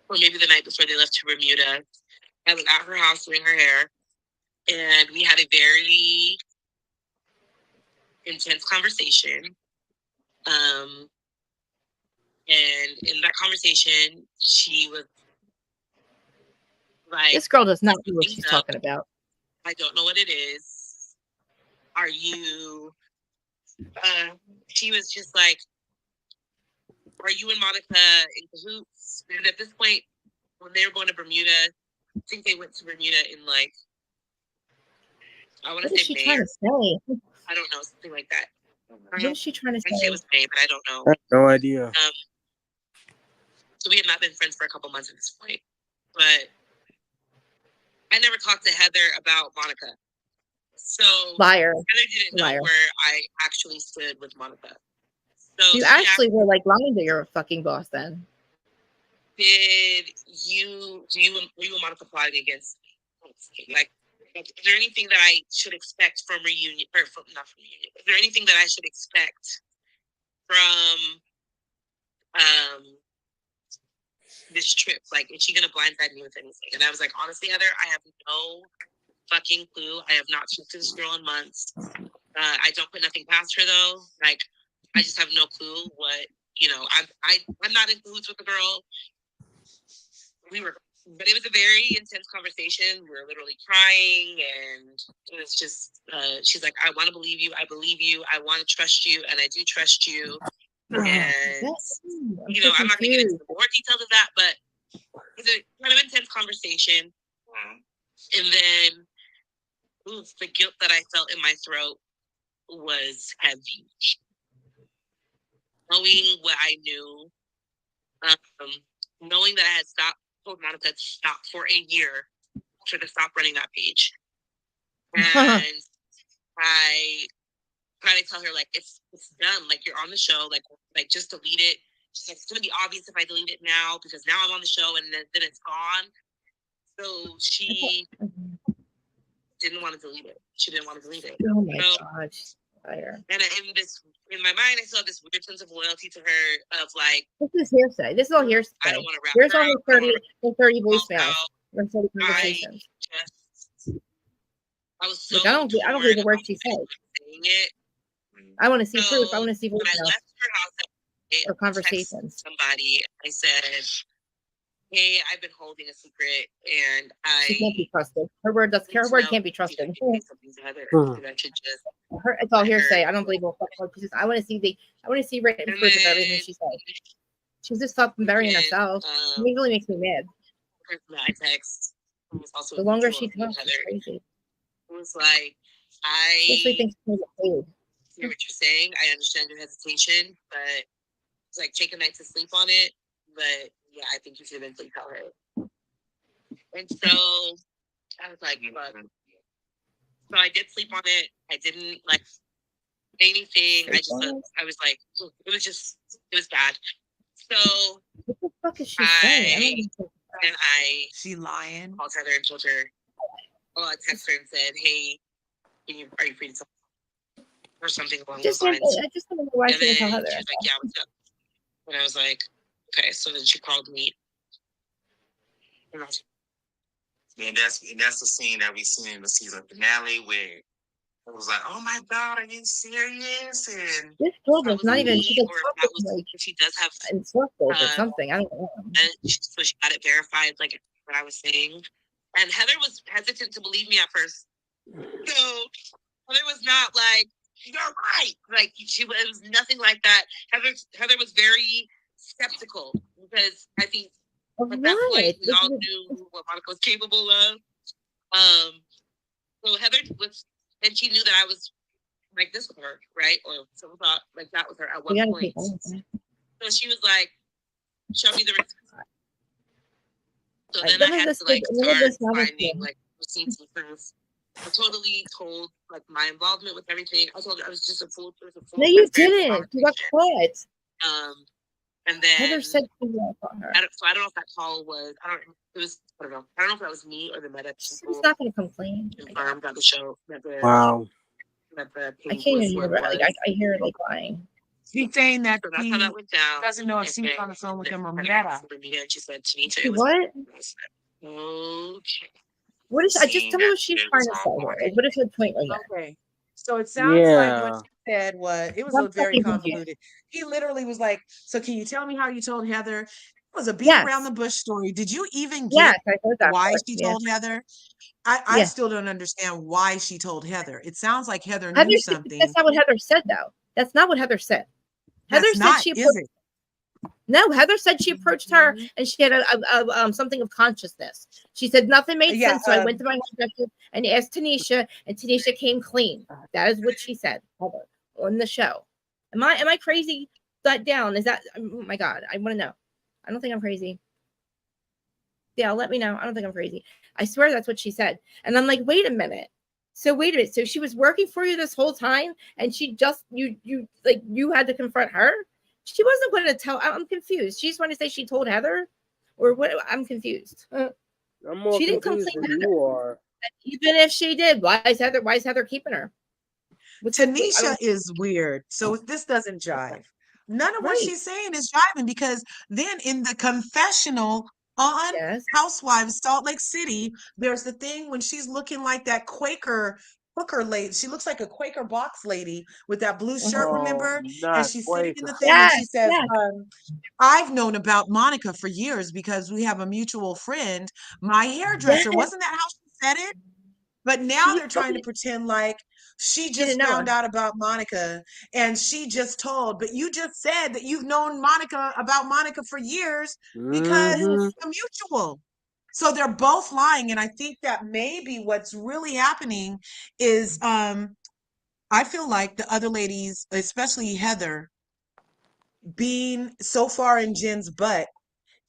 or maybe the night before they left to Bermuda, I was at her house doing her hair, and we had a very intense conversation. And in that conversation, she was like, this girl does not know what she's talking about. I don't know what it is. Are you, she was just like, are you and Monica in cahoots? And at this point, when they were going to Bermuda, I think they went to Bermuda in like, I want to say May. Trying to say? I don't know, something like that. What is she trying to say? I say it was May, but I don't know. I have no idea. So we had not been friends for a couple months at this point, but I never talked to Heather about Monica. So liar. Heather didn't know where I actually stood with Monica. So you actually were like lying to your fucking boss then. Were you and Monica plotting against me? Like, is there anything that I should expect from reunion, or not from reunion? Is there anything that I should expect from this trip? Like, is she gonna blindside me with anything? And I was like, honestly, Heather, I have no fucking clue. I have not talked to this girl in months. I don't put nothing past her though. Like, I just have no clue what, I'm not in cahoots with the girl. But it was a very intense conversation. We were literally crying, and it was just, she's like, I want to believe you. I believe you. I want to trust you, and I do trust you. And, I'm not going to get into the more details of that, but it was a kind of intense conversation. And then the guilt that I felt in my throat was heavy. Knowing what I knew, knowing that I had told Monica to stop for a year, to stop running that page. And I try to tell her, like, it's done. Like, you're on the show. Like just delete it. She's like, it's going to be obvious if I delete it now, because now I'm on the show and then it's gone. So she didn't want to delete it. She didn't want to delete it. Oh my gosh. And in my mind, I still have this weird sense of loyalty to her, of like, this is hearsay. This is all hearsay. I don't want to wrap Here's her all her 30 voicemails. Or 30 conversations. I was so I don't believe the word she said. I want to see proof. I want to see when I left her house or conversations. Somebody, I said, hey, I've been holding a secret, and she can't be trusted. Her word can't be trusted. It's all hearsay. I don't believe her. I want to see written proof of everything she said. She's just fucking burying herself. It really makes me mad. My text. The longer she talks, it's crazy. It was like, I thinks she's paid. Hear what you're saying. I understand your hesitation, but it's like, take a night to sleep on it. But yeah, I think you should eventually tell her. And so I was like, fuck. So I did sleep on it. I didn't like say anything. I was like, it was bad. So what the fuck is she saying? She lying. Called Heather and told her, I texted her and said, hey, are you free to talk? or something along Just those lines. I just don't know why And she didn't tell then Heather. she was like, yeah, what's up? And I was like, okay. So then she called me. And that's the scene that we seen in the season finale where it was like, oh my God, are you serious? And This girl that was was not even, me, she's like or if that talking was, like if she does have, in circles or something. I don't know. so she got it verified, like what I was saying. And Heather was hesitant to believe me at first. So Heather was not like, you're right. Like it was nothing like that. Heather was very skeptical because I think at that point we all knew what Monica was capable of. So Heather was, and she knew that I was like this with her, right? Or someone thought like that with her at one point. So she was like, show me the receipts. So then I had to like start finding like receipts and proof. I totally told like my involvement with everything. I told her I was just a fool. No, you didn't. You got caught. And then Heather said she caught her. So I don't know if that call was. I don't know. I don't know if that was me or the medic. She's not going to complain. Confirmed on the show. Wow. I can't hear her. Like, I hear her like lying. She's saying that so that's how that went down. Doesn't know if she was on the phone with him or Meta. She said to me, it was what? Okay. What is? I just tell me what she's trying to say. Like, what is her point like that? Okay. So it sounds like what she said was it was a very convoluted. He literally was like, "So can you tell me how you told Heather?" It was a beat around the bush story. Did you even get why she told Heather? I still don't understand why she told Heather. It sounds like Heather knew something. That's not what Heather said, though. That's not what Heather said. Heather said she approached. No, Heather said she approached her and she had a something of consciousness. She said nothing made sense, so I went to my hairdresser and asked Tanisha, and Tanisha came clean. That is what she said, Heather, on the show. Am I crazy? That down is that? Oh my God, I want to know. I don't think I'm crazy. Yeah, let me know. I don't think I'm crazy. I swear that's what she said. And I'm like, wait a minute. So she was working for you this whole time, and she just you had to confront her. She wasn't going to tell. I'm confused. She just wanted to say she told Heather, or what? I'm confused. I'm more she didn't confused complain than you are. Even if she did, why is Heather keeping her? Tanisha is weird. So this doesn't jive. None of what she's saying is jiving, because then in the confessional on Housewives Salt Lake City, there's the thing when she's looking like that Quaker hooker lady. She looks like a Quaker box lady with that blue shirt, remember? And she's sitting in the thing and she says, I've known about Monica for years because we have a mutual friend, my hairdresser. Wasn't that how she said it? But now they're trying to pretend like she just found out about Monica and she just told. But you just said that you've known about Monica for years because it's a mutual. So they're both lying. And I think that maybe what's really happening is I feel like the other ladies, especially Heather, being so far in Jen's butt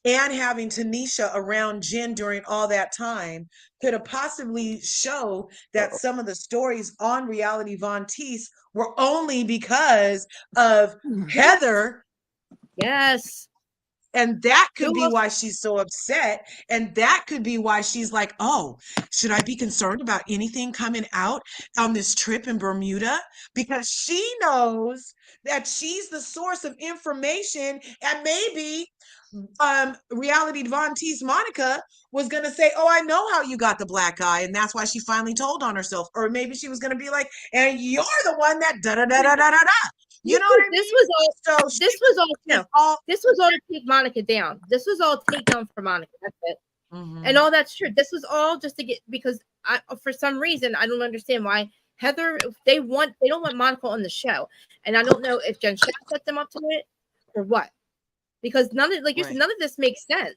and having Tanisha around Jen during all that time could have possibly show that some of the stories on Reality Von Teese were only because of Heather. Yes. And that could be why she's so upset. And that could be why she's like, oh, should I be concerned about anything coming out on this trip in Bermuda? Because she knows that she's the source of information, and maybe Reality Von Teese Monica was going to say, oh, I know how you got the black eye, and that's why she finally told on herself. Or maybe she was going to be like, and you're the one that da-da-da-da-da-da-da. You know what I mean? This was all to take Monica down. This was all take down for Monica. That's it. And all that's true. This was all just to get, because for some reason I don't understand why Heather, they don't want Monica on the show, and I don't know if Jen Shah set them up to it or what, because none of this makes sense.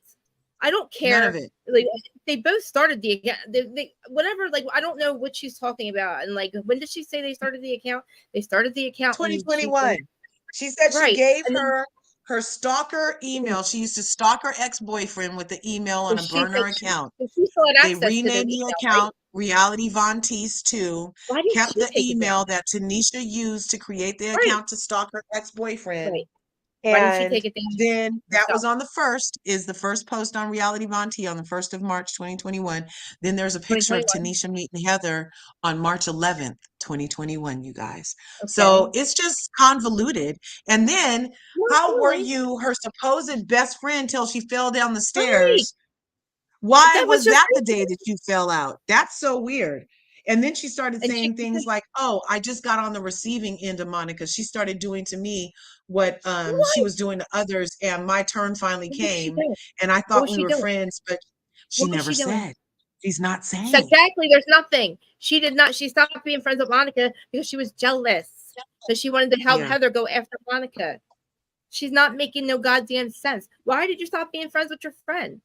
I don't care. None of it. Like, they both started the account. They whatever. Like, I don't know what she's talking about. And like, when did she say they started the account? They started the account 2021. She said she gave her stalker email. She used to stalk her ex-boyfriend with the email on a burner account. They renamed the account Reality Von Teese 2. Kept the email that Tanisha used to create the account to stalk her ex-boyfriend. Why didn't she And take it down then that was herself? on the first post on Reality Von T on the 1st of March, 2021. Then there's a picture of 2021. Tanisha meeting Heather on March 11th, 2021, you guys. So Okay. it's just convoluted. And then Not how were really. you her supposed best friend till she fell down the Right. stairs? Why That was was just that the day that you fell out? That's so weird. And then she started and she saying things like, "Oh, I just got on the receiving end of Monica. She started doing to me what she what? was doing to others, and my turn finally What was she came. doing? And I What thought was we she were doing? friends, but she What was never she doing? said. She's not So saying." exactly, there's nothing. She did not. She stopped being friends with Monica because she was jealous. So she wanted to help Yeah. Heather go after Monica. She's not making no goddamn sense. Why did you stop being friends with your friend?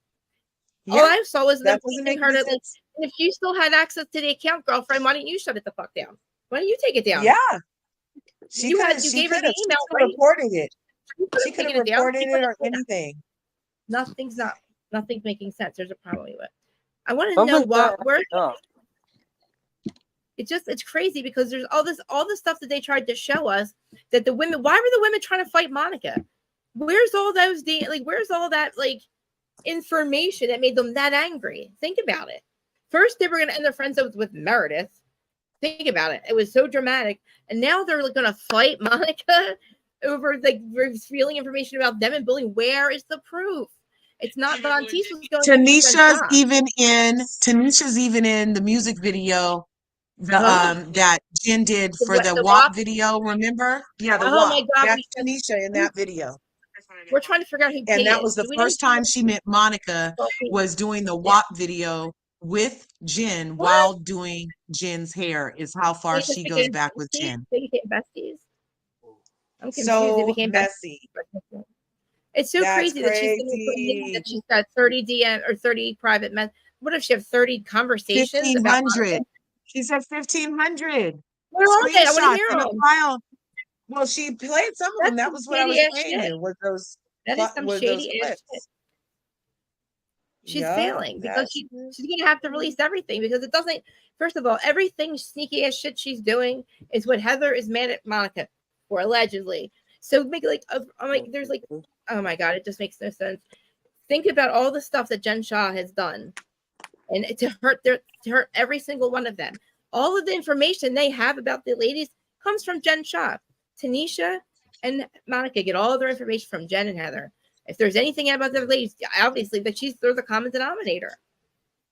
All Yeah. I saw was them That doesn't teaching make her any to like. sense. If you still had access to the account, girlfriend, why didn't you shut it the fuck down? Why don't you take it down? Yeah. You had you She gave her could the have. She email, could have right? reported it. You could She have could have taken it down. reported She it could have. or anything. Nothing's making sense. There's a problem with it. I want to know Something's not where adding up. it's crazy because there's all the stuff that they tried to show us that the women. Why were the women trying to fight Monica? Where's all those where's all that like information that made them that angry? Think about it. First, they were going to end their friendship with Meredith. Think about it. It was so dramatic, and now they're going to fight Monica over like revealing information about them and bullying. Where is the proof? It's not Von Teese was going after Jen Tanisha's Shah. even in the music video Oh. that Jen did for the The WAP WAP? video, remember? Yeah, the Oh my WAP. God, That's Tanisha in that video. we're trying to figure out who And P that is. was the We first didn't time she met Monica was doing the Yeah. WAP video with Jen What? while doing Jen's hair is how far They just she goes became back with besties? Jen. They became besties. I'm confused. They So became messy. besties. It's so That's crazy that she's that crazy. she's got 30 DM or 30 private men. What if she have 30 conversations about 1,500. Monica? She said 1,500 Where are they? I want to screenshots hear in a them. file. Well, she played some of them. That's That some was what I was shady ass playing shit. you. That is some Were those shady ass shit. clips? She's Yeah, failing because that's she's gonna have to release everything because it doesn't. First of all, everything sneaky ass shit she's doing is what Heather is mad at Monica for allegedly. So make I'm like, there's like, oh my God, it just makes no sense. Think about all the stuff that Jen Shah has done, and to hurt every single one of them. All of the information they have about the ladies comes from Jen Shah. Tanisha and Monica get all their information from Jen and Heather. If there's anything about the ladies, obviously that they're the common denominator.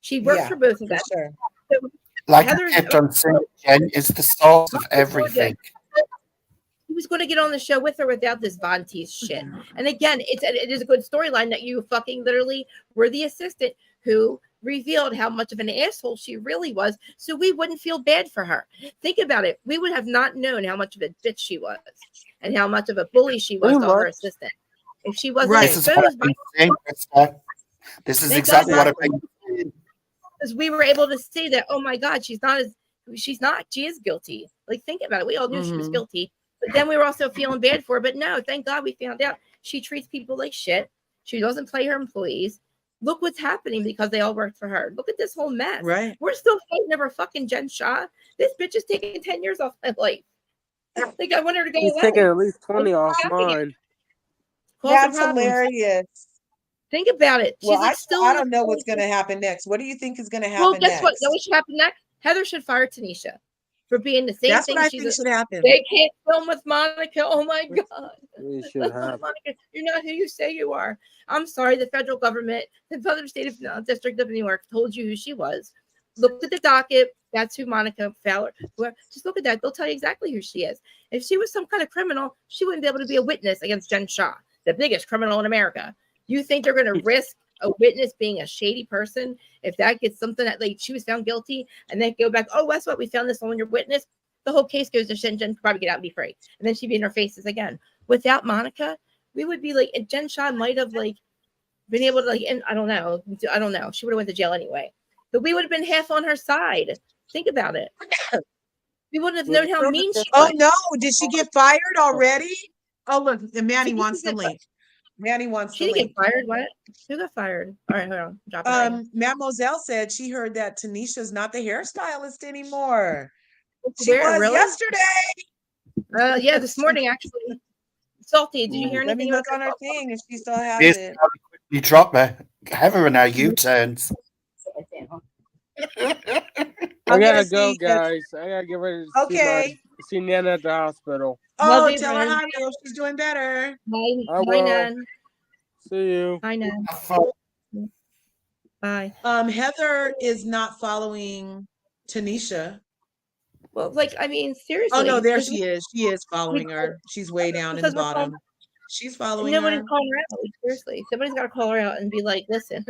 She works for both of them. sure. So Like Heather's I kept on saying, Jen is the source of everything. He was going to get on the show with her without this Von Teese shit. And again, it is a good storyline that you fucking literally were the assistant who revealed how much of an asshole she really was, so we wouldn't feel bad for her. Think about it. We would have not known how much of a bitch she was and how much of a bully she was to her assistant if she wasn't Right. This is what exposed I've by been saying, Krista. This is Thank God exactly what I've been saying. because we were able to see that, oh my God, she is guilty. Like, think about it. We all knew she was guilty, but then we were also feeling bad for her. But no, thank God we found out she treats people like shit. She doesn't play her employees. Look what's happening because they all worked for her. Look at this whole mess. Right. We're still fighting over fucking Jen Shah. This bitch is taking 10 years off my life. I think I want her to go He's away. taking at least 20 off mine. That's hilarious. Think about it. She's Well, like still I don't know what's going to happen next. What do you think is going to happen Well, guess next? what? Know what should happen next? Heather should fire Tanisha for being the same That's thing. what I think should happen. They can't film with Monica. Oh my God. Monica, you're not who you say you are. I'm sorry. The federal government, the Southern State of District of New York told you who she was. Look at the docket. That's who Monica Fowler. Just look at that. They'll tell you exactly who she is. If she was some kind of criminal, she wouldn't be able to be a witness against Jen Shah, the biggest criminal in America. You think they're going to risk a witness being a shady person if that gets something that like she was found guilty and then go back, oh, guess what? We found this on your witness. The whole case goes to shit and Jen could probably get out and be free. And then she'd be in her faces again. Without Monica, we would be like, and Jen Shah might have like been able to like, and I don't know. She would have went to jail anyway. But we would have been half on her side. Think about it. We wouldn't have known how mean she was. Oh no, did she get fired already? Oh look, Manny wants the link. Manny wants the link. She didn't get fired. What? Who got fired? All right, hold on. Drop it right Mademoiselle said she heard that Tanisha's not the hairstylist anymore. She Where, was really? yesterday. Yeah, this morning actually. Salty, did you hear Let me anything look about on her that? thing if she still has Yes, it. you drop her. Heather and her U-turns. I I'm gotta gonna go, see. guys. I gotta get ready to Okay. see Nana at the hospital. Love Oh, you, tell her friend. hi. I hope she's doing better. Bye, I bye, will. Nan. See you. Bye, Nan. Have fun. Bye. Heather is not following Tanisha. Well, like, I mean, Oh no, seriously, there like, she is. She is following because her. She's way down in the we're calling, bottom. She's following nobody's her. calling her out. Like, seriously, somebody's got to call her out and be like, listen,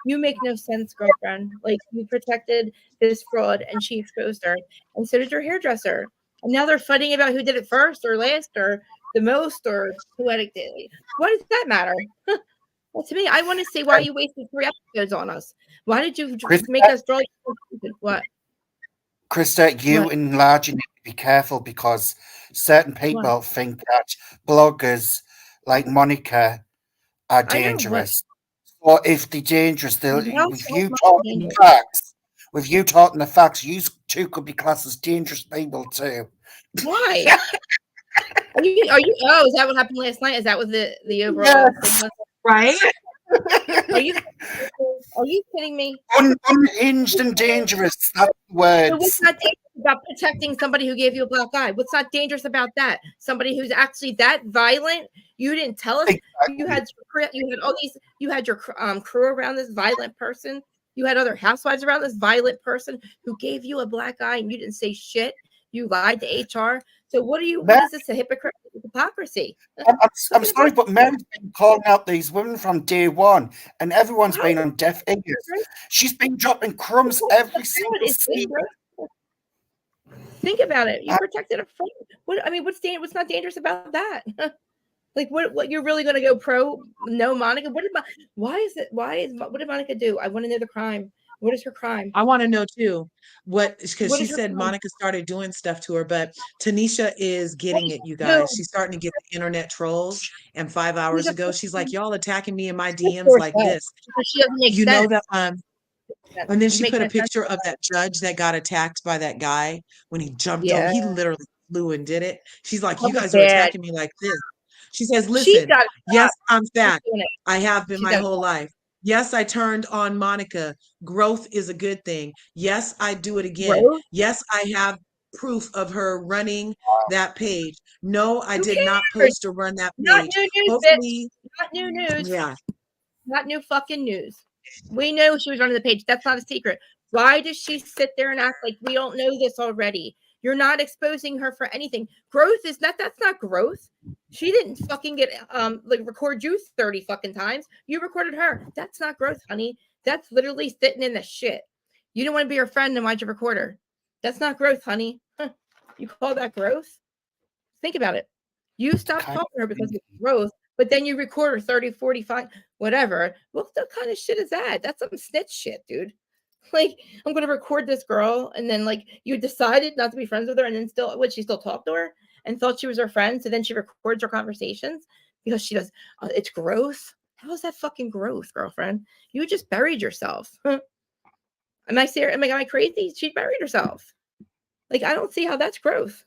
you make no sense, girlfriend. Like, you protected this fraud and she exposed her, and so did your hairdresser. And now they're fighting about who did it first or last or the most or who had it. What does that matter? Well, to me, I want to see why you wasted 3 episodes on us. Why did you make us draw? What? Krista, you What? and Large, you need to be careful because certain people think that bloggers like Monica are I know what. dangerous. Or if they're dangerous, they'll How with so you much talking the dangerous? facts. With you talking the facts, you two could be classed as dangerous people too. Why? Are you? Oh, is that what happened last night? Is that what the overall thing Yes. was? Right? Are you? Are you kidding me? Unhinged and dangerous. That's the So what's words. not dangerous about protecting somebody who gave you a black eye? What's not dangerous about that? Somebody who's actually that violent. You didn't tell us. You had all these. You had your crew around this violent person. You had other housewives around this violent person who gave you a black eye, and you didn't say shit. You lied to HR. So what are you? What is this? A hypocrisy? I'm sorry, but Mary's been calling out these women from day one, and everyone's been on deaf ears. She's been dropping crumbs every single season. Think about it. You protected a friend. What I mean, what's not dangerous about that? Like what you're really going to go pro? No, Monica. What did Monica do? I want to know the crime. What is her crime? I want to know too. Because What she is her said crime? Monica started doing stuff to her, but Tanisha is getting it, you guys. She's starting to get the internet trolls. And 5 hours ago, she's like, y'all attacking me in my DMs like this. She doesn't make You sense. know that and then she Make put a no sense. picture of that judge that got attacked by that guy when he jumped Yeah. over. He literally flew and did it. She's like, you That was guys are bad. attacking me like this. She says, She's listen, got to yes, stop. I'm She's fat. doing it. I have been She's my got to whole stop. life. Yes, I turned on Monica. Growth is a good thing. Yes, I do it again. Growth? Yes, I have proof of her running that page. No, I Who did not cares? post or run that Not page. new news, Hopefully, bitch. Not new news. yeah. Not new fucking news. We know she was running the page. That's not a secret. Why does she sit there and act like we don't know this already? You're not exposing her for anything. Growth is not. That's not growth. She didn't fucking get like record you 30 fucking times. You recorded her. That's not growth, honey. That's literally sitting in the shit. You don't want to be her friend, and why'd you record her? That's not growth, honey. Huh. You call that growth? Think about it. You stopped talking to her because of growth, but then you record her 30, 45, whatever. What the kind of shit is that? That's some snitch shit, dude. Like, I'm going to record this girl, and then, like, you decided not to be friends with her, and then she still talked to her and thought she was her friend, so then she records her conversations because she does, it's growth. How is that fucking growth, girlfriend? You just buried yourself. Am I serious? Am I crazy? She buried herself. Like, I don't see how that's growth.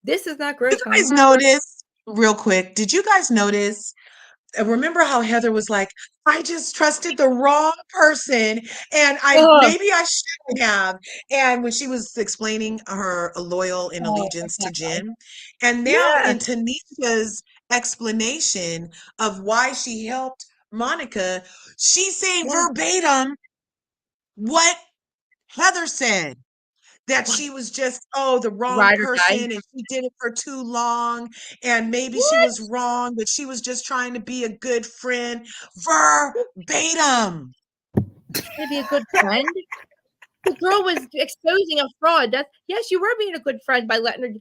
This is not growth. You guys notice, real quick, did you guys notice? Remember how Heather was like, I just trusted the wrong person and maybe I shouldn't have. And when she was explaining her loyal and allegiance to Jen, and now in Tanisha's explanation of why she helped Monica, she's saying verbatim what Heather said. That she was just, the wrong person and she did it for too long. And maybe she was wrong, but she was just trying to be a good friend. Verbatim. To be a good friend. The girl was exposing a fraud. Yes, you were being a good friend by letting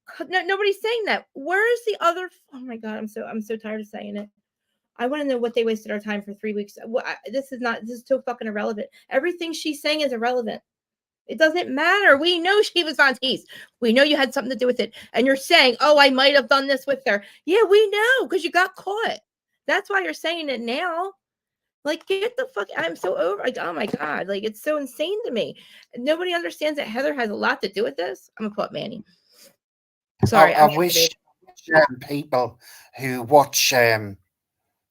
her. No, nobody's saying that. Where is the other? Oh my god, I'm so tired of saying it. I want to know what they wasted our time for 3 weeks. This is so fucking irrelevant. Everything she's saying is irrelevant. It doesn't matter. We know she was on tease. We know you had something to do with it. And you're saying, oh, I might have done this with her. Yeah, we know because you got caught. That's why you're saying it now. Like, get the fuck. I'm so over. Like, oh my God. Like, it's so insane to me. Nobody understands that Heather has a lot to do with this. I'm going to call it Manny. Sorry. I wish people who watch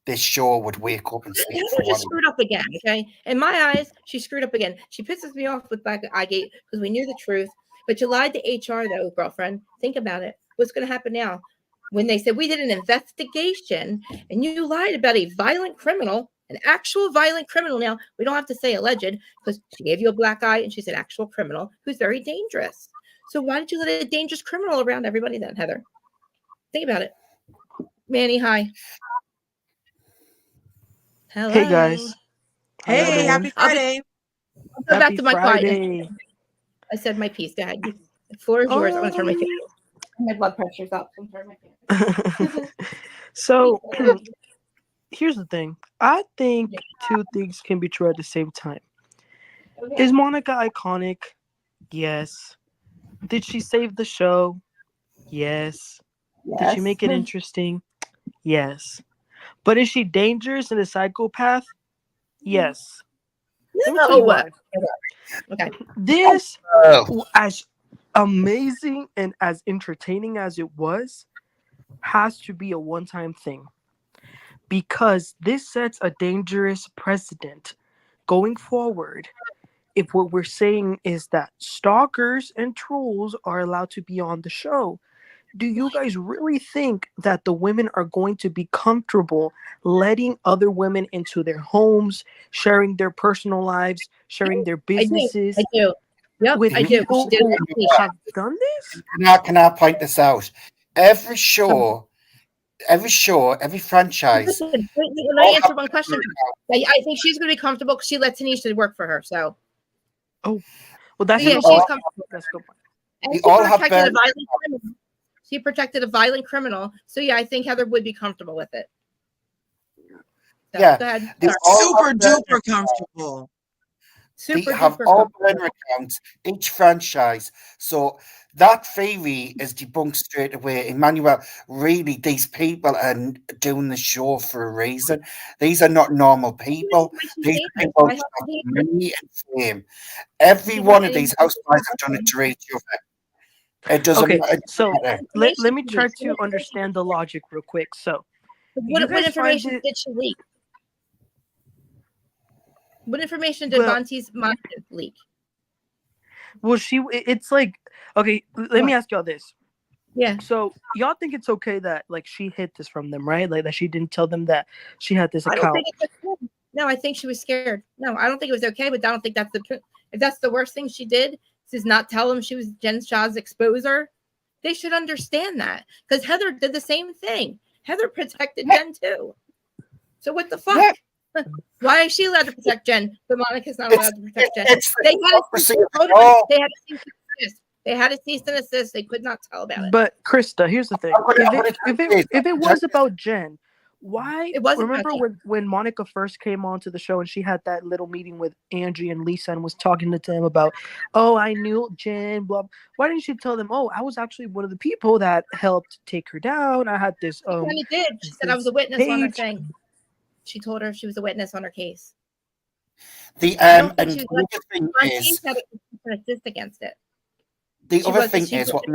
this show would wake up and speak for Heather just one. screwed up again, okay? In my eyes, she screwed up again. She pisses me off with Black Eyegate because we knew the truth. But you lied to HR, though, girlfriend. Think about it. What's going to happen now? When they said we did an investigation and you lied about a violent criminal, an actual violent criminal now, we don't have to say alleged because she gave you a black eye and she's an actual criminal who's very dangerous. So why did you let a dangerous criminal around everybody then, Heather? Think about it. Manny, hi. Hello. Hey guys. How y'all Hey, doing? happy Friday. I'll go back Happy to my quiet. Friday. I said my piece. Go ahead. The floor is yours. I want to turn my fan. My blood pressure's up. So I'm turning my fan. So here's the thing. I think two things can be true at the same time. Okay. Is Monica iconic? Yes. Did she save the show? Yes. Did she make it interesting? Yes. But is she dangerous and a psychopath? Yes. Let me tell you why. Okay. This, as amazing and as entertaining as it was, has to be a one-time thing. Because this sets a dangerous precedent going forward. If what we're saying is that stalkers and trolls are allowed to be on the show, do you guys really think that the women are going to be comfortable letting other women into their homes, sharing their personal lives, sharing their businesses? I do. Yep, with I do. people who have done this? Can I point this out? Every show, every franchise. Listen, let me answer one question. I think she's going to be comfortable because she let Tanisha work for her. So. Oh, well, that's she's comfortable. That's good. And she protected a violent criminal. She protected a violent criminal. So yeah, I think Heather would be comfortable with it. So, yeah, go ahead. Super duper comfortable. They have all burner accounts, each franchise. So that theory is debunked straight away. Emmanuel, really, these people are doing the show for a reason. These are not normal people. These people have money and fame. Every one of these housewives have done it to each other. It doesn't matter. So let me try to understand the logic real quick. So what information did she leak? What information did Monty's mom leak? Well, it's like, okay, let me ask y'all this. Yeah. So y'all think it's okay that like she hid this from them, right? Like that she didn't tell them that she had this account. I don't think it's okay. No, I think she was scared. No, I don't think it was okay, but I don't think that's if that's the worst thing she did, is not tell them she was Jen Shah's exposer. They should understand that. Because Heather did the same thing. Heather protected Jen too. So what the fuck? Yeah. Why is she allowed to protect Jen, but Monica's not allowed to protect Jen? They had a cease and assist. They could not tell about it. But Krista, here's the thing: if it was about Jen, why? It wasn't. Remember when Monica first came onto the show and she had that little meeting with Angie and Lisa and was talking to them about, oh, I knew Jen. Blah. Why didn't she tell them? Oh, I was actually one of the people that helped take her down. I had this. She kind of did. She said I was a witness on her thing. She told her she was a witness on her case. The other thing is what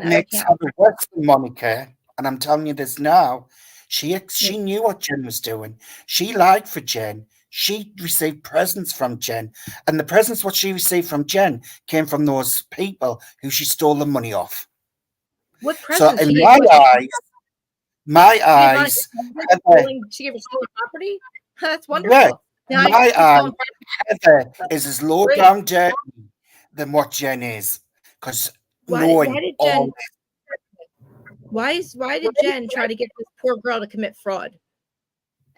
makes Heather worse than Monica, and I'm telling you this now. She knew what Jen was doing. She lied for Jen. She received presents from Jen, and the presents what she received from Jen came from those people who she stole the money off. What presents? So in my eyes, she gave her stolen property. That's wonderful. Yeah, my eyes, Heather is as low down dirty than what Jen is, because knowing all this. Why did Jen try to get this poor girl to commit fraud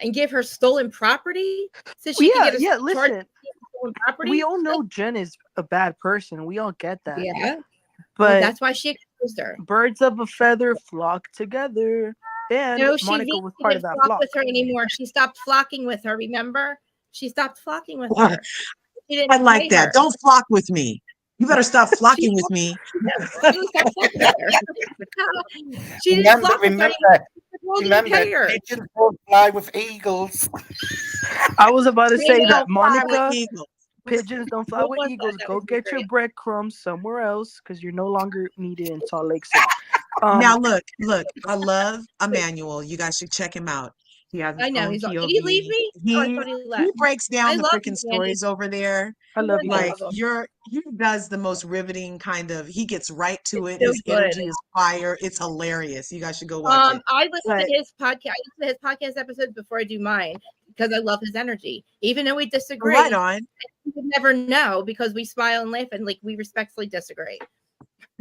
and give her stolen property so she could get a listen. We all know Jen is a bad person. We all get that. Yeah, but that's why she exposed her. Birds of a feather flock together. And Monica was part of that flock. With her anymore. She stopped flocking with her. Remember? She stopped flocking with her. I like that. Her. Don't flock with me. You better stop flocking with me. She didn't flock with her. Remember, pigeons don't fly with eagles. I was about to say that Monica. Pigeons don't fly with eagles. Go get your breadcrumbs somewhere else because you're no longer needed in Salt Lake City. Now look, I love Emmanuel. You guys should check him out. He has his I know. own He's like, POV. did he leave me? Oh, I thought he He left. breaks down I the love freaking you, stories over there. I love you. Like guys. he does the most riveting kind of. He gets right to it. So His good. energy is fire. It's hilarious. You guys should go watch it. I listen to his podcast. I listen to his podcast episodes before I do mine because I love his energy. Even though we disagree, Right on. You would never know because we smile and laugh and like we respectfully disagree.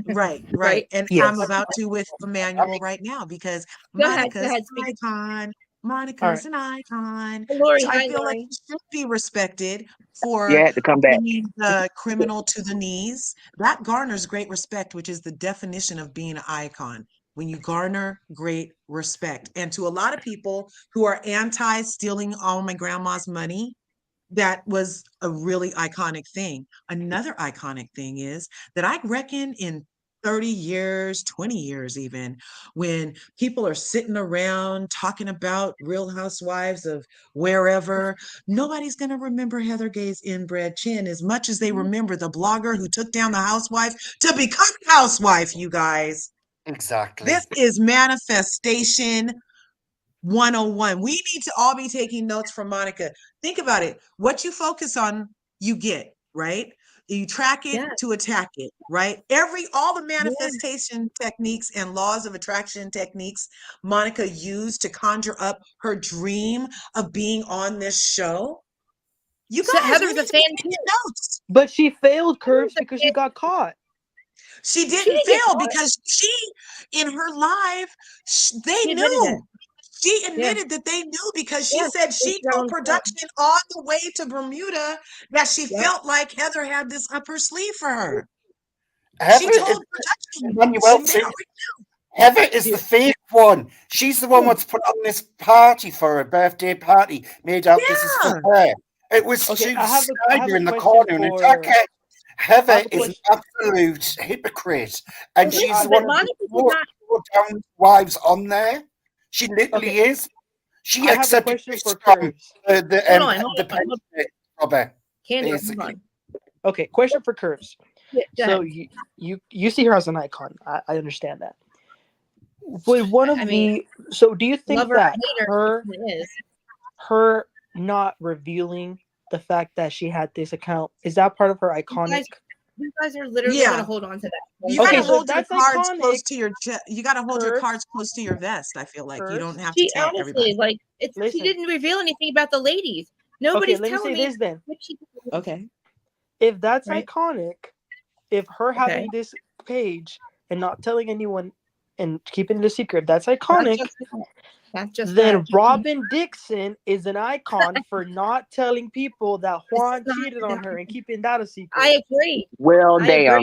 Right. And Yes. I'm about to with Emmanuel right now because Go ahead, Monica's an icon. Monica's an icon. Lori, So I hi, feel like Lori. he should be respected for Yeah, I had to come back. bringing the criminal to the knees. That garners great respect, which is the definition of being an icon. When you garner great respect. And to a lot of people who are anti stealing all my grandma's money, that was a really iconic thing. Another iconic thing is that I reckon in 30 years, 20 years even, when people are sitting around talking about Real Housewives of wherever, nobody's going to remember Heather Gay's inbred chin as much as they remember the blogger who took down the housewife to become a housewife, you guys. Exactly. This is manifestation 101. We need to all be taking notes from Monica. Think about it. What you focus on, you get, right? You track it to attack it, right? All the manifestation techniques and laws of attraction techniques Monica used to conjure up her dream of being on this show. You guys, Heather's we a need to be fan taking too. notes. But she failed, Curves, because she got caught. She didn't fail because she, in her live, they knew. She admitted that they knew because she said she told production on the way to Bermuda that she felt like Heather had this up her sleeve for her. She told production. Heather is the fake one. She's the one what's put on this party for her birthday party. Made out this is for her. It was Okay, she I have Snyder a in the question corner and attack her. Heather is an question. absolute hypocrite, and Okay, she's one of the most down wives on there. She literally is. She I have a accepted question this for from Curves. the pension robber, basically. Okay, question for Curves. Go So ahead. you see her as an icon. I understand that. Would one of so do you think that her not revealing the fact that she had this account, is that part of her iconic? You guys are literally going to hold on to that. You gotta hold your cards close to your chest. You gotta hold your cards close to your vest. I feel like you don't have to tell everybody. Like she didn't reveal anything about the ladies. Nobody's let me telling say this then. Okay. If that's iconic, if her having this page and not telling anyone and keeping it a secret, that's iconic. Then Robin Dixon is an icon for not telling people that Juan cheated on her and keeping that a secret. I agree. Well, damn.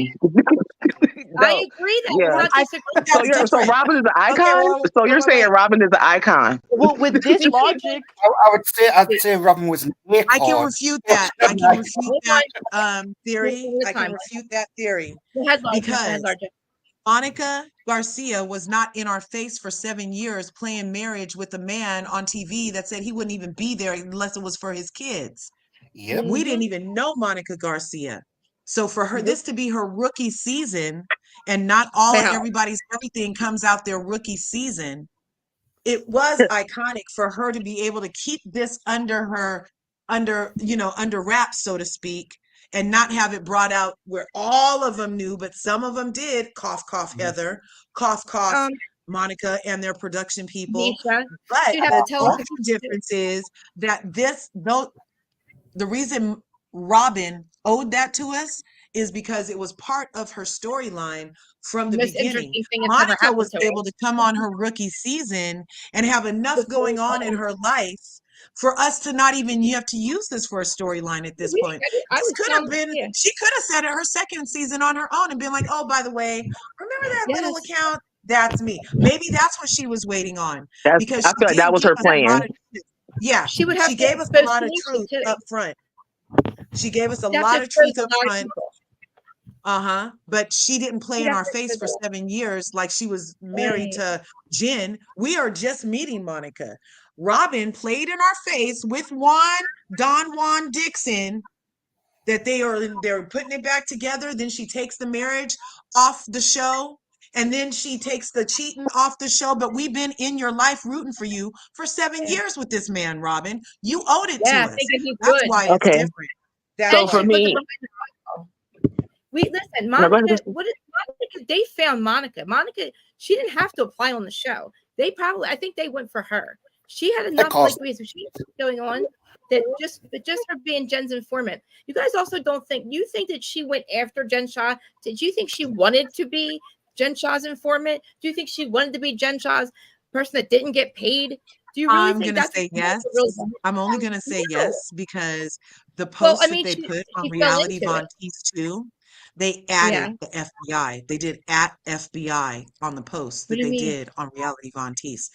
I agree that. So Robin is an icon. So you're saying Robin is an icon? Well, with this logic, I'd say Robin was an icon. I can refute that. I can refute that theory. I can refute that theory because Monica Garcia was not in our face for 7 years playing marriage with a man on TV that said he wouldn't even be there unless it was for his kids. Yep. We didn't even know Monica Garcia. So for her, this to be her rookie season and not everybody's everything comes out their rookie season, it was iconic for her to be able to keep this under wraps, so to speak, and not have it brought out where all of them knew, but some of them did. Cough, cough, Heather. Cough, cough, Monica and their production people. Misha, but the difference is that the reason Robin owed that to us is because it was part of her storyline from the beginning. Monica was able to come on her rookie season and have enough going on in her life for us to not even have to use this for a storyline at this point. She could have said it her second season on her own and been like, oh, by the way, remember that little account? That's me. Maybe that's what she was waiting on. Because I feel like that was her plan. She gave us a lot of truth up front. She gave us a lot of truth up front. But she didn't play in our face for 7 years like she was married to Jen. We are just meeting Monica. Robin played in our face with Don Juan Dixon that they're putting it back together. Then she takes the marriage off the show. And then she takes the cheating off the show. But we've been in your life rooting for you for 7 years with this man, Robin. You owed it to us. Thinking he's That's good. why it's Okay. different. That So part. for me, Listen, No, go ahead. Monica, Monica, they found Monica. Monica, she didn't have to apply on the show. I think they went for her. She had enough going on that just her being Jen's informant. You guys also don't think that she went after Jen Shah? Did you think she wanted to be Jen Shah's informant? Do you think she wanted to be Jen Shah's person that didn't get paid? Do you really think that's say yes? I'm only gonna say yes because the post that they put on Reality Von Teese 2, they added the FBI. They did @FBI on the post that they did on Reality Von Teese.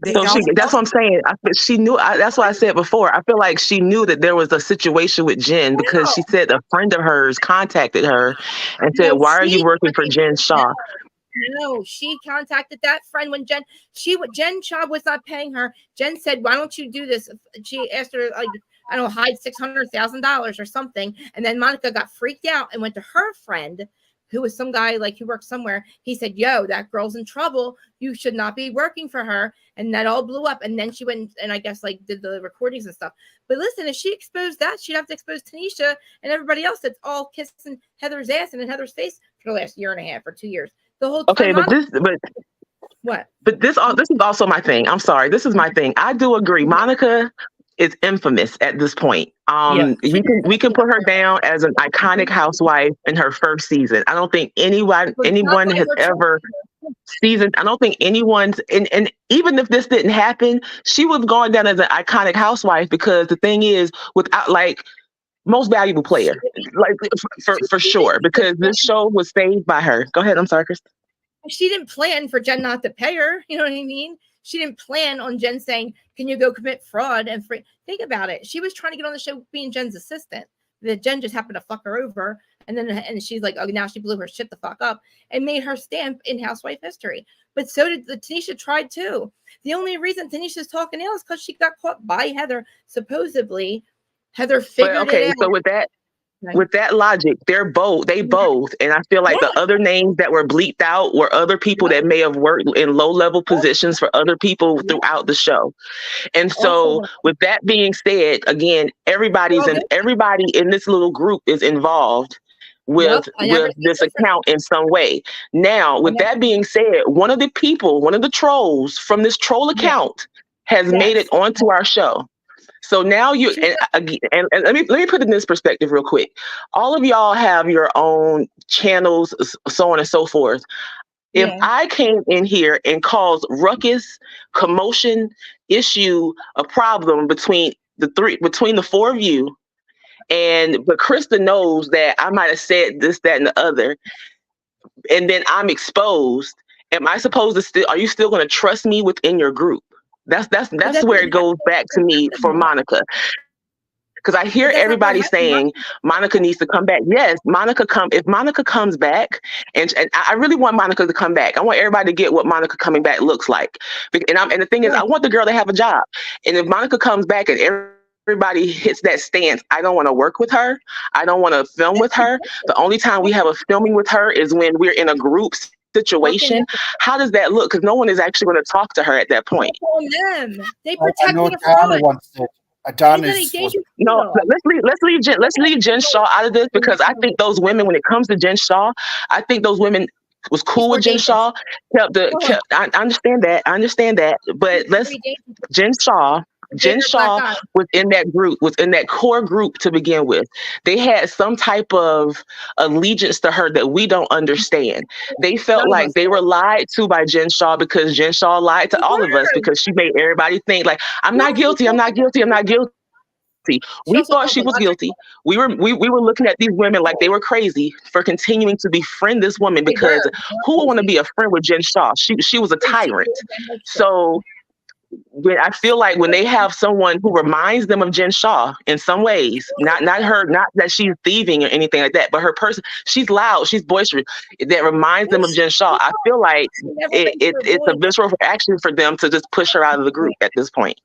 That's what I'm saying. She knew. That's why I said before. I feel like she knew that there was a situation with Jen because she said a friend of hers contacted her and said, "Why are you working for Jen Shah?" No, she contacted that friend when Jen Shah was not paying her. Jen said, "Why don't you do this?" She asked her, like, I don't know, hide $600,000 or something. And then Monica got freaked out and went to her friend, who was some guy like who worked somewhere. He said, "Yo, that girl's in trouble. You should not be working for her." And that all blew up. And then she went and I guess like did the recordings and stuff. But listen, if she exposed that, she'd have to expose Tanisha and everybody else that's all kissing Heather's ass and in Heather's face for the last year and a half or 2 years. The whole time. Okay, but this is also my thing. I'm sorry, this is my thing. I do agree. Monica is infamous at this point. We can put her down as an iconic housewife in her first season. I don't think anyone has ever seasoned. I don't think anyone's and even if this didn't happen, she was going down as an iconic housewife because the thing is, without like most valuable player, like for sure, because this show was saved by her. Go ahead. I'm sorry, Chris. She didn't plan for Jen not to pay her. You know what I mean? She didn't plan on Jen saying, "Can you go commit fraud?" And think about it. She was trying to get on the show being Jen's assistant. That Jen just happened to fuck her over. And she's like, oh, now she blew her shit the fuck up and made her stamp in housewife history. But so did Tanisha tried too. The only reason Tanisha's talking now is because she got caught by Heather. Supposedly, Heather figured it out. So with that logic, they both, and I feel like the other names that were bleeped out were other people that may have worked in low-level positions for other people throughout the show. And so with that being said, again, everybody in this little group is involved with this account in some way. Now, with that being said, one of the trolls from this troll account has made it onto our show. So now and let me put it in this perspective real quick. All of y'all have your own channels, so on and so forth. If I came in here and caused ruckus, commotion, issue, a problem between the four of you, but Krista knows that I might have said this, that, and the other, and then I'm exposed, are you still going to trust me within your group? That's where it goes back to me for Monica. Because I hear everybody saying Monica needs to come back. Yes, if Monica comes back, and I really want Monica to come back. I want everybody to get what Monica coming back looks like. And the thing is, I want the girl to have a job. And if Monica comes back and everybody hits that stance, I don't want to work with her. I don't want to film with her. The only time we have a filming with her is when we're in a group situation. How does that look? Because no one is actually going to talk to her at that point. They protect the front. No, let's leave Jen Shah out of this, because I think those women, when it comes to Jen Shah, I think those women was cool with Jen Shah. I understand that, but Jen Shah was in that core group to begin with. They had some type of allegiance to her that we don't understand. They felt like they were lied to by Jen Shah because Jen Shah lied to all of us because she made everybody think like, I'm not guilty. We thought she was guilty. We were looking at these women like they were crazy for continuing to befriend this woman, because who would want to be a friend with Jen Shah? She was a tyrant. So I feel like when they have someone who reminds them of Jen Shah in some ways, not that she's thieving or anything like that, but her person, she's loud, she's boisterous, that reminds them of Jen Shah. I feel like it's a visceral action for them to just push her out of the group at this point.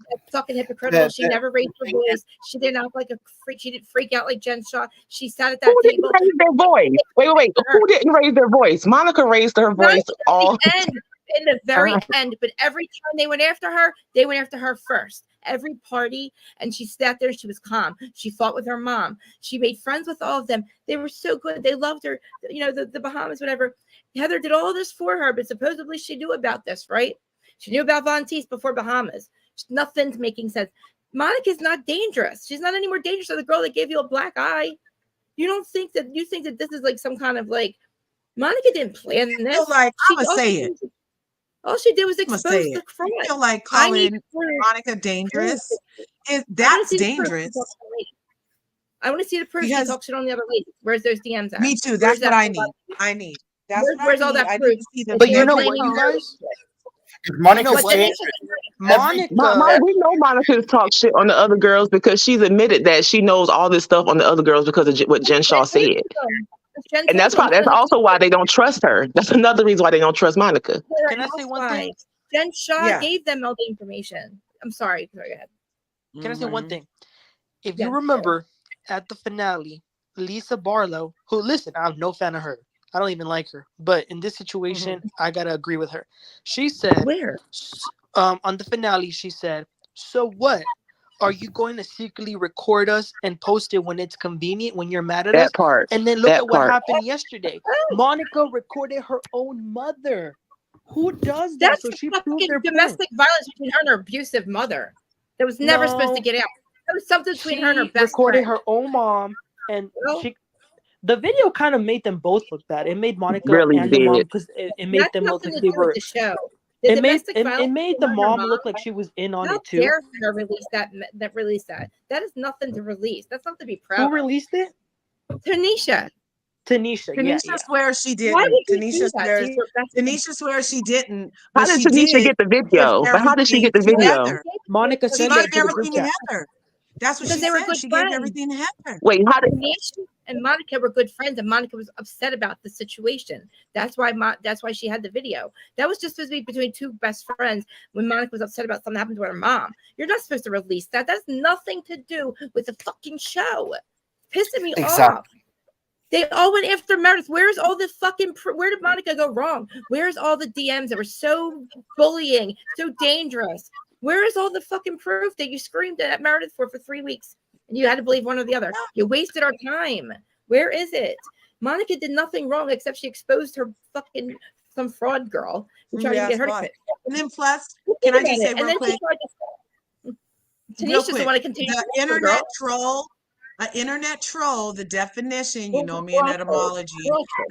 That's fucking hypocritical. She never raised her voice. She didn't act like a freak. She didn't freak out like Jen Shaw. She sat at that table. Who didn't raise their voice? Wait. Who didn't raise their voice? Monica raised her voice all the end. In the very end, but every time they went after her first. Every party, and she sat there. She was calm. She fought with her mom. She made friends with all of them. They were so good. They loved her. You know, the Bahamas, whatever. Heather did all this for her, but supposedly she knew about this, right? She knew about Von Teese before Bahamas. Nothing's making sense. Monica's not dangerous. She's not any more dangerous than the girl that gave you a black eye. You think that this is like some kind of like Monica didn't plan this. Like, I'm gonna say it. All she did was expose the fraud. I feel like calling Monica dangerous. That's dangerous. I want to see the proof she talks shit on the other lady. Where's those DMs at? Me too. That's what I need. That's where's all that proof? But you know what, you guys? Monica's Monica, we know Monica talk shit on the other girls because she's admitted that she knows all this stuff on the other girls because of what Jen Shaw said. And that's also why they don't trust her. That's another reason why they don't trust Monica. Can I say one thing? Jen Shaw gave them all the information. I'm sorry. Go ahead. Can I say one thing? If you remember at the finale, Lisa Barlow, who, listen, I'm no fan of her. I don't even like her. But in this situation, I got to agree with her. She said, on the finale, she said, so what? Are you going to secretly record us and post it when it's convenient, when you're mad at us? And then look at what happened yesterday. Monica recorded her own mother. Who does that? That's she proved their domestic violence between her and her abusive mother. That was never supposed to get out. That was something between her and her best recorded friend. her own mom, and the video kind of made them both look bad. It made Monica and the mom, because it made them look like they were. The show. It made the mom look like she was in on it too. How dare her release that? That is nothing to release. That's not to be proud. Who released it? Tanisha. Tanisha swears she didn't. Tanisha swears she didn't. How did Tanisha get the video? But how did she get the video? Monica sent it to the group chat. That's what she said. She gave everything to Heather. Wait, how did Tanisha and Monica were good friends, and Monica was upset about the situation. That's why she had the video. That was just supposed to be between two best friends when Monica was upset about something happened to her mom. You're not supposed to release that. That's nothing to do with the fucking show. Pissing me off. They all went after Meredith. Where's all the fucking where did Monica go wrong? Where's all the DMs that were so bullying, so dangerous? Where is all the fucking proof that you screamed at Meredith for 3 weeks and you had to believe one or the other? You wasted our time. Where is it? Monica did nothing wrong except she exposed her fucking some fraud girl who tried to get her to quit. And then plus, can I just say real quick? Tanisha's the one to continue. The internet troll. An internet troll, the definition, you know me in etymology,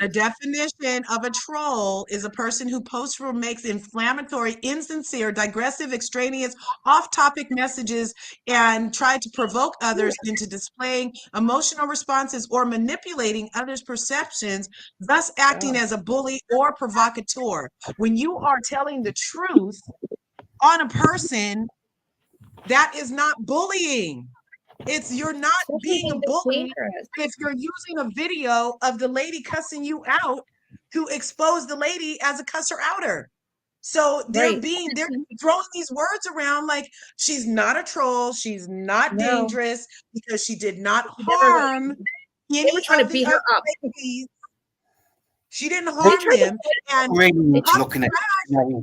the definition of a troll is a person who posts or makes inflammatory, insincere, digressive, extraneous, off-topic messages and try to provoke others into displaying emotional responses or manipulating others' perceptions, thus acting as a bully or provocateur. When you are telling the truth on a person, that is not bullying. You're not being a bully if you're using a video of the lady cussing you out to expose the lady as a cusser outer. So they're throwing these words around like she's not a troll, she's not dangerous because she did not harm any of the other ladies. She didn't harm them. And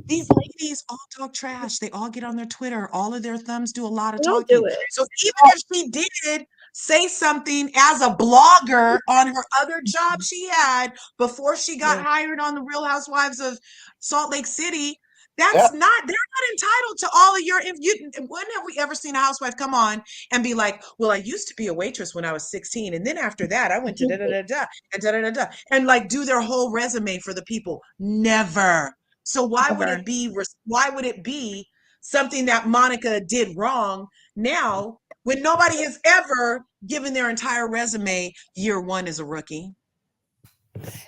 these ladies all talk trash. They all get on their Twitter. All of their thumbs do a lot of talking. So even if she did say something as a blogger on her other job she had before she got hired on the Real Housewives of Salt Lake City, they're not entitled to all of your, when have we ever seen a housewife come on and be like, well, I used to be a waitress when I was 16. And then after that, I went to da-da-da-da and da-da-da-da and like do their whole resume for the people. Never. So why would it be something that Monica did wrong now when nobody has ever given their entire resume year one as a rookie?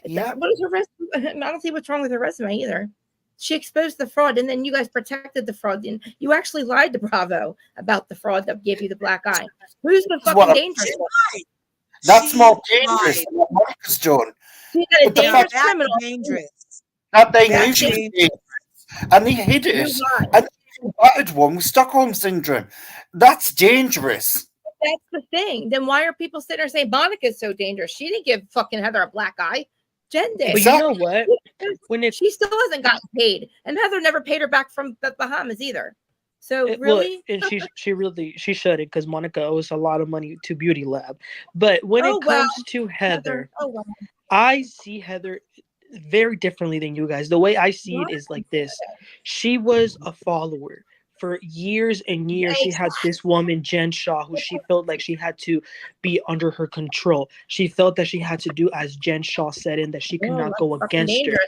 Yeah. What is her resume? I don't see what's wrong with her resume either. She exposed the fraud, and then you guys protected the fraud. And you actually lied to Bravo about the fraud that gave you the black eye. Who's the fucking dangerous one? That's more dangerous than what Monica's done. She's a dangerous criminal. Dangerous. That they knew she was dangerous, and they hid it. And battered one with Stockholm syndrome. That's dangerous. That's the thing. Then why are people sitting there saying Monica's so dangerous? She didn't give fucking Heather a black eye. Jen did. But you know what? When she still hasn't gotten paid, and Heather never paid her back from the Bahamas either. So really, and she shouldn't, because Monica owes a lot of money to Beauty Lab. But when it comes to Heather, I see Heather very differently than you guys. The way I see it is like this: she was a follower for years and years. She had this woman, Jen Shaw, who she felt like she had to be under her control. She felt that she had to do as Jen Shaw said, and that she could not go against her.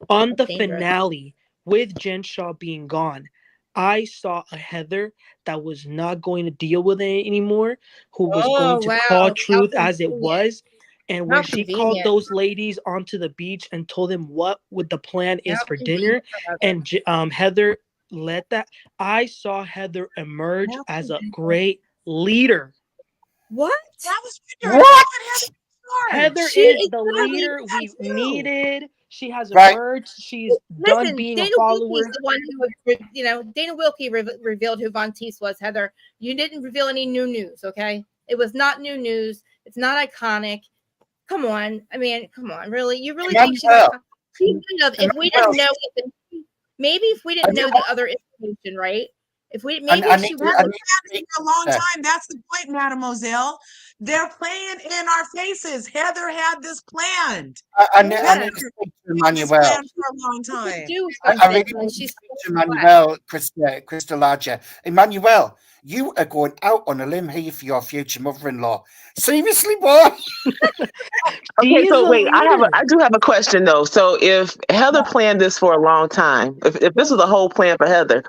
On the finale, with Jen Shaw being gone, I saw a Heather that was not going to deal with it anymore, who was going to call truth as it was. And when she called those ladies onto the beach and told them what the plan is for dinner, and Heather led that, I saw Heather emerge as a great leader. What? That was what? Heather is the leader we needed. She has emerged. She's done being Dana a follower. Wilkie's the one who, Dana Wilkie revealed who Von Teese was. Heather, you didn't reveal any new news, okay? It was not new news. It's not iconic. Come on. I mean, come on. Really? You really think she's iconic? If we didn't know it, maybe if we didn't know the other information, right? If we maybe she was for a long time. That's the point, Mademoiselle. They're playing in our faces. Heather had this planned. I need to speak to Emmanuel. For a long time. I really need to speak to Emmanuel, Crystal Larger. Emmanuel, you are going out on a limb here for your future mother-in-law. Seriously, boy? Okay, so wait, I do have a question though. So if Heather planned this for a long time, if this was the whole plan for Heather,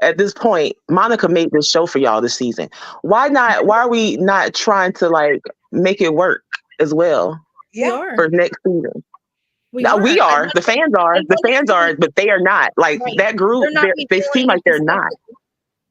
at this point, Monica made this show for y'all this season. Why are we not trying to like make it work as well? Yeah. For next season. We are. The fans are, but they are not. Like that group, they seem like they're not.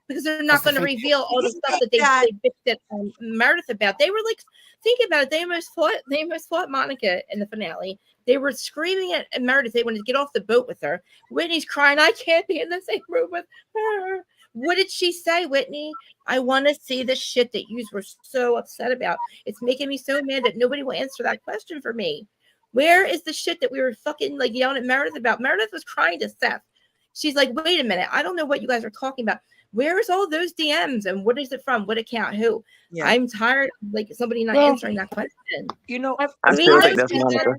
Because they're not going to reveal all the stuff that they bitched at Meredith about. They were like, think about it. They almost fought Monica in the finale. They were screaming at Meredith. They wanted to get off the boat with her. Whitney's crying, I can't be in the same room with her. What did she say, Whitney? I want to see the shit that you were so upset about. It's making me so mad that nobody will answer that question for me. Where is the shit that we were fucking like yelling at Meredith about? Meredith was crying to Seth. She's like, wait a minute. I don't know what you guys are talking about. Where is all those DMs and what is it from? What account? Who? Yeah. I'm tired of like somebody not answering that question. You know, I still think that's Monica.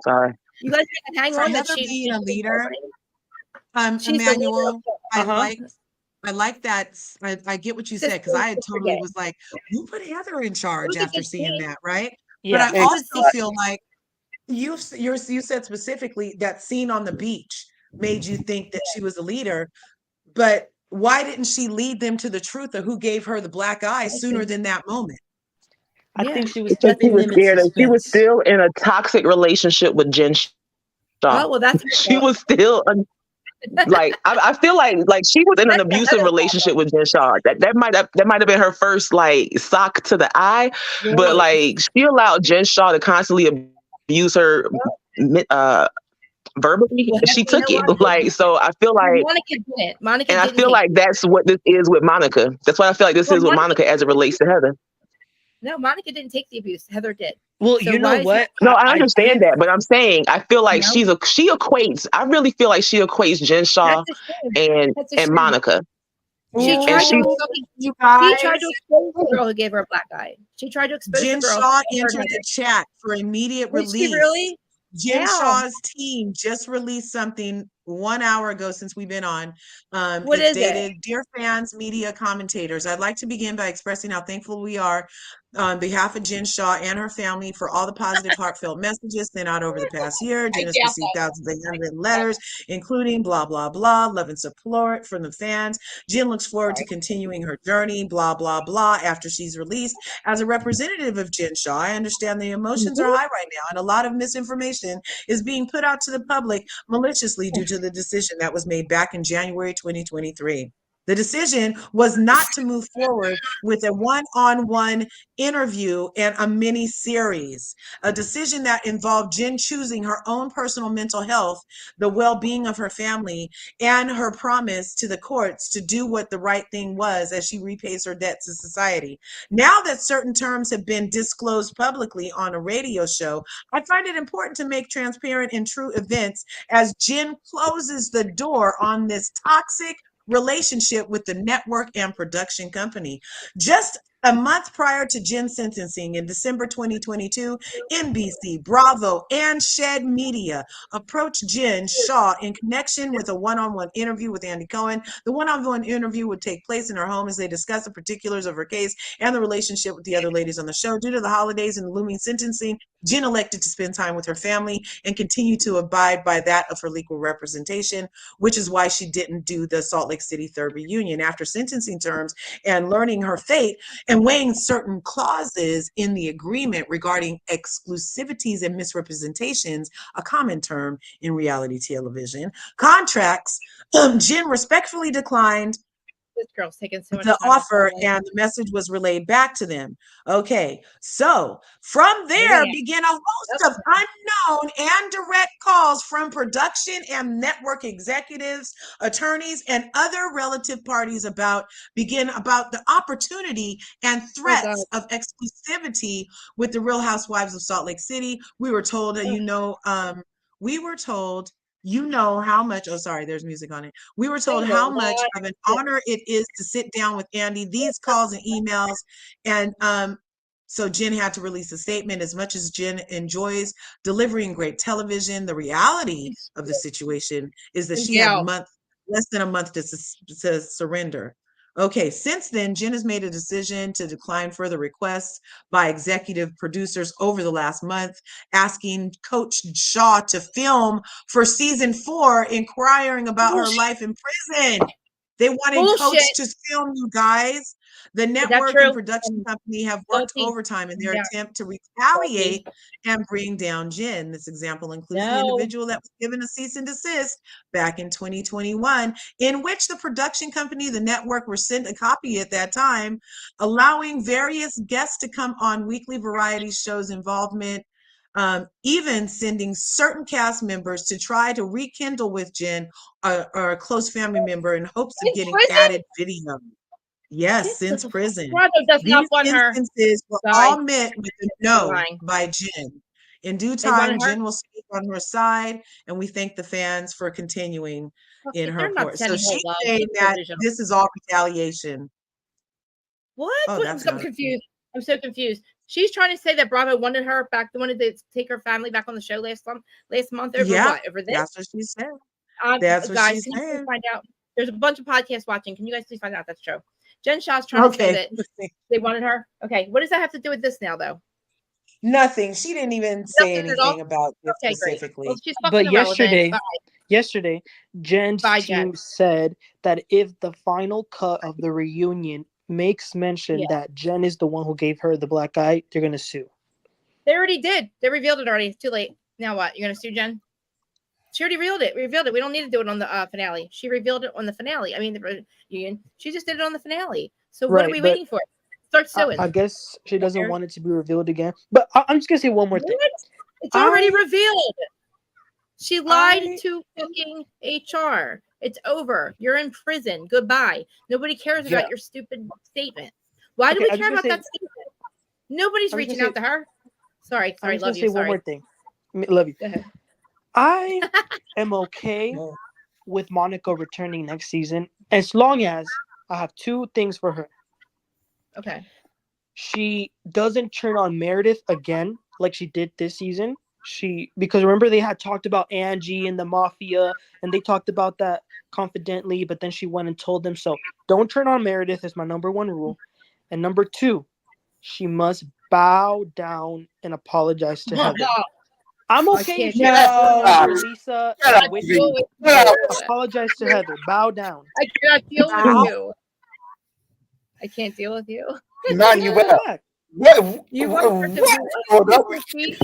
Sorry. You guys can hang on that she's being a leader. Emmanuel, I like that. I get what you said, because I had totally was like, who put Heather in charge after seeing that, right? Yeah. But I also feel like you said specifically that scene on the beach made you think that she was a leader, but why didn't she lead them to the truth of who gave her the black eye sooner than that moment? I think she was scared. She was still in a toxic relationship with Jen Shaw. Oh, well, that's she was still like I feel like she was in an abusive relationship with Jen Shaw. That might have been her first like sock to the eye, but like she allowed Jen Shaw to constantly abuse her verbally. She took it like, so I feel like Monica and I feel like that's what this is with Monica. That's what I feel like this is with Monica as it relates to Heather. No, Monica didn't take the abuse. Heather did. Well, so you know what? No, I understand that, but I'm saying I feel like she equates. I really feel like she equates Jen Shaw and Monica. She tried to expose the girl who gave her a black eye. She tried to expose Jen the girl. Shaw entered the chat for immediate release. Did she really? Jen Shaw's team just released something 1 hour ago since we've been on. What is it? Dear fans, media commentators, I'd like to begin by expressing how thankful we are on behalf of Jen Shaw and her family for all the positive, heartfelt messages sent out over the past year. Jen has received thousands of handwritten letters, including blah, blah, blah, love and support from the fans. Jen looks forward to continuing her journey, blah, blah, blah, after she's released. As a representative of Jen Shaw, I understand the emotions are high right now, and a lot of misinformation is being put out to the public maliciously due to the decision that was made back in January 2023. The decision was not to move forward with a one-on-one interview and a mini-series, a decision that involved Jen choosing her own personal mental health, the well-being of her family, and her promise to the courts to do what the right thing was as she repays her debt to society. Now that certain terms have been disclosed publicly on a radio show, I find it important to make transparent and true events as Jen closes the door on this toxic relationship with the network and production company. Just a month prior to Jen's sentencing in December 2022, NBC, Bravo, and Shed Media approached Jen Shaw in connection with a one-on-one interview with Andy Cohen. The one-on-one interview would take place in her home as they discussed the particulars of her case and the relationship with the other ladies on the show. Due to the holidays and the looming sentencing, Jen elected to spend time with her family and continue to abide by that of her legal representation, which is why she didn't do the Salt Lake City third reunion. After sentencing terms and learning her fate and weighing certain clauses in the agreement regarding exclusivities and misrepresentations, a common term in reality television, contracts, Jen respectfully declined This girl's taking so much the time. offer, and the message was relayed back to them. Okay, so from there began a host of unknown and direct calls from production and network executives, attorneys, and other relative parties about the opportunity and threats of exclusivity with the Real Housewives of Salt Lake City. We were told that, how much, oh, sorry, there's music on it. We were told how much of an honor it is to sit down with Andy, these calls and emails. And so Jen had to release a statement. As much as Jen enjoys delivering great television, the reality of the situation is that she had less than a month to surrender. Okay, since then, Jen has made a decision to decline further requests by executive producers over the last month, asking Coach Shaw to film for season 4, inquiring about her life in prison. They wanted Coach to film, you guys. The network and production company have worked overtime in their attempt to retaliate and bring down Jen. This example includes the individual that was given a cease and desist back in 2021, in which the production company, the network, were sent a copy at that time, allowing various guests to come on weekly variety shows involvement, even sending certain cast members to try to rekindle with Jen or a close family member in hopes of getting added video. Yes, since prison. These instances were all met with a no by Jen. In due time, Jen will speak on her side, and we thank the fans for continuing in her court. So she's saying that this is all retaliation. What? I'm so confused. I'm so confused. She's trying to say that Bravo wanted to take her family back on the show last month over what? Over this? That's what she said. That's what she said. Find out. There's a bunch of podcasts watching. Can you guys please find out that's true? Jen Shaw's trying to say that they wanted her. Okay, what does that have to do with this now, though? Nothing. She didn't even say anything about it specifically. Well, she's but yesterday, Jen's team said that if the final cut of the reunion makes mention that Jen is the one who gave her the black eye, they're gonna sue. They already did. They revealed it already. It's too late. Now what? You're gonna sue Jen? She already revealed it. We don't need to do it on the finale. She revealed it on the finale. I mean, the reunion. She just did it on the finale. So what are we waiting for? Start suing. I guess she doesn't want it to be revealed again. But I'm just gonna say one more thing. It's already revealed. She lied to fucking HR. It's over. You're in prison. Goodbye. Nobody cares about your stupid statement. Why do we care about that statement? Nobody's reaching out to her. Sorry. Love you. Say one more thing. Love you. Go ahead. I am okay with Monica returning next season as long as I have two things for her. Okay. She doesn't turn on Meredith again like she did this season. Because remember they had talked about Angie and the mafia, and they talked about that confidently, but then she went and told them. So don't turn on Meredith is my number one rule. And number two, she must bow down and apologize to Heather. I'm okay if she Lisa apologize to Heather. Bow down. I cannot deal with you. I can't deal with you. Emmanuel. You want her to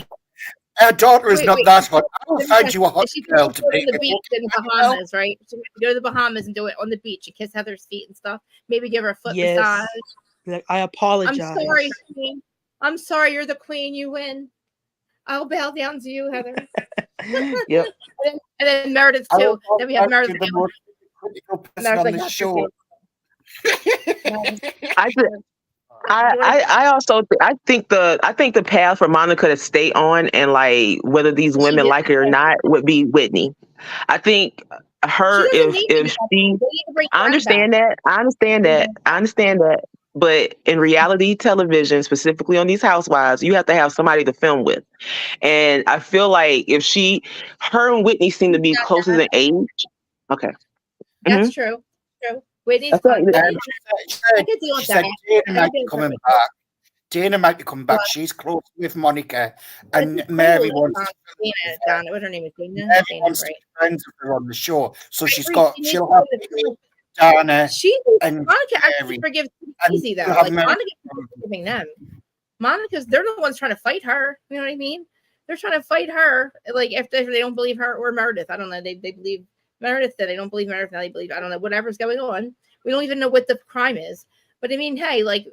Our daughter is Wait, not wait. that hot. I will Let me find guess. you a hot Is she girl going to to be on the a beach in the Bahamas, right? She's going to go to the Bahamas and do it on the beach and kiss Heather's feet and stuff. Maybe give her a foot massage. Yes. Like, I I'm apologize. sorry, queen. I'm sorry, you're the queen. You win. I'll bow down to you, Heather. Yep. And then Meredith I too. will Then we have Meredith. be the most critical person Meredith on like, the that's show. I also I think the path for Monica to stay on and like whether these women like it or not would be Whitney. I think She her doesn't need to if be she They need to bring I her understand back. that. I understand that. I understand that. But in reality television, specifically on these housewives, you have to have somebody to film with. And I feel like if her and Whitney seem to be closest in age. Okay. That's true. True. Whitney's I feel fun. like Whitney's I could deal She with said that. Dana I might could be deal with coming her. back. Dana might be coming back. What? She's close with Monica, But and she's Mary cool. wants to Dana, what her name is? Dana. Mary Dana, wants to right? be friends with her on the show. So I agree. she'll have Dana and Monica actually Mary. forgives And easy though. she'll have Like Mary. Monica is forgiving them. Monica's they're the ones trying to fight her. You know what I mean? They're trying to fight her. Like if they don't believe her or Meredith. I don't know. They believe Meredith, then they don't believe Meredith. Now they believe, I don't know, whatever's going on. We don't even know what the crime is. But I mean, hey, like,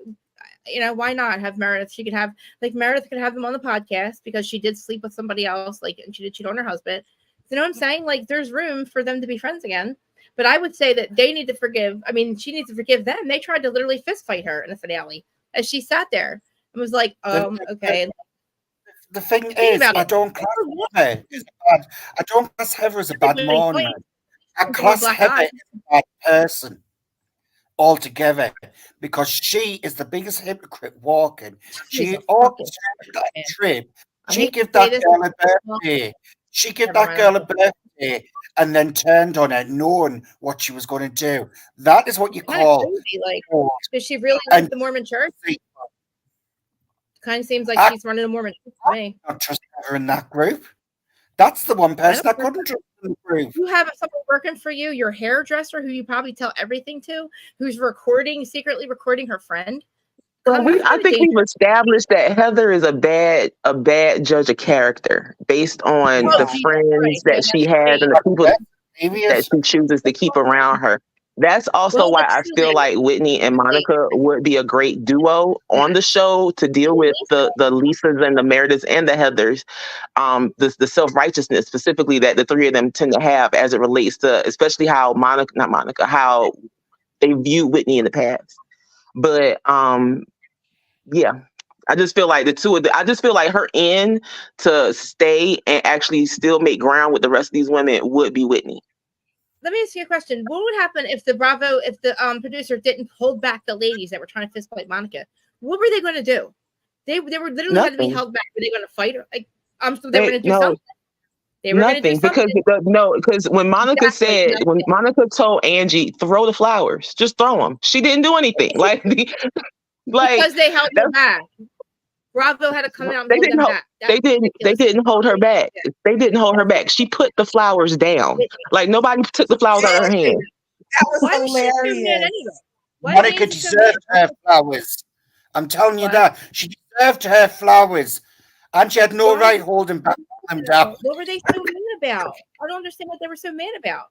why not have Meredith? She could have, like, Meredith could have them on the podcast because she did sleep with somebody else, like, and she did cheat on her husband. You know what I'm saying? Like, there's room for them to be friends again. But I would say that they need to forgive. I mean, she needs to forgive them. They tried to literally fist fight her in the finale as she sat there and was like, okay. The thing is, I don't class Heather as a bad. I don't class Heather as a bad mourner. I class Heather as a bad person altogether because she is the biggest hypocrite walking. She orchestrated that trip. She gave that girl a birthday. She gave that girl a birthday and then turned on her, knowing what she was going to do. That is what you call. Like, does she really like the Mormon church? Kind of seems like she's running a Mormon church to me. I don't trust her in that group. That's the one person I couldn't trust in the group. You have someone working for you, your hairdresser, who you probably tell everything to, who's secretly recording her friend. I think we've established that Heather is a bad judge of character based on the friends that she has and the people that she chooses to keep around her. That's also why I feel like Whitney and Monica would be a great duo on the show to deal with the Lisas and the Merediths and the Heathers, the self-righteousness specifically that the three of them tend to have as it relates to, especially how how they view Whitney in the past. But yeah, I just feel like I just feel like her in to stay and actually still make ground with the rest of these women would be Whitney. Let me ask you a question. What would happen if the producer didn't hold back the ladies that were trying to fist fight Monica? What were they going to do? They were literally had to be held back. Were they going to fight her? Like, they were going to do something. They were going to do something. Because when Monica when Monica told Angie, throw the flowers, just throw them. She didn't do anything. Because they held her back. Bravo had to come out and hold them back. They didn't hold her back. They didn't hold her back. She put the flowers down. Like nobody took the flowers out of her hand. That was hilarious. Monica deserved her flowers. I'm telling you that. She deserved her flowers. And she had no right holding them down. What were they so mad about? I don't understand what they were so mad about.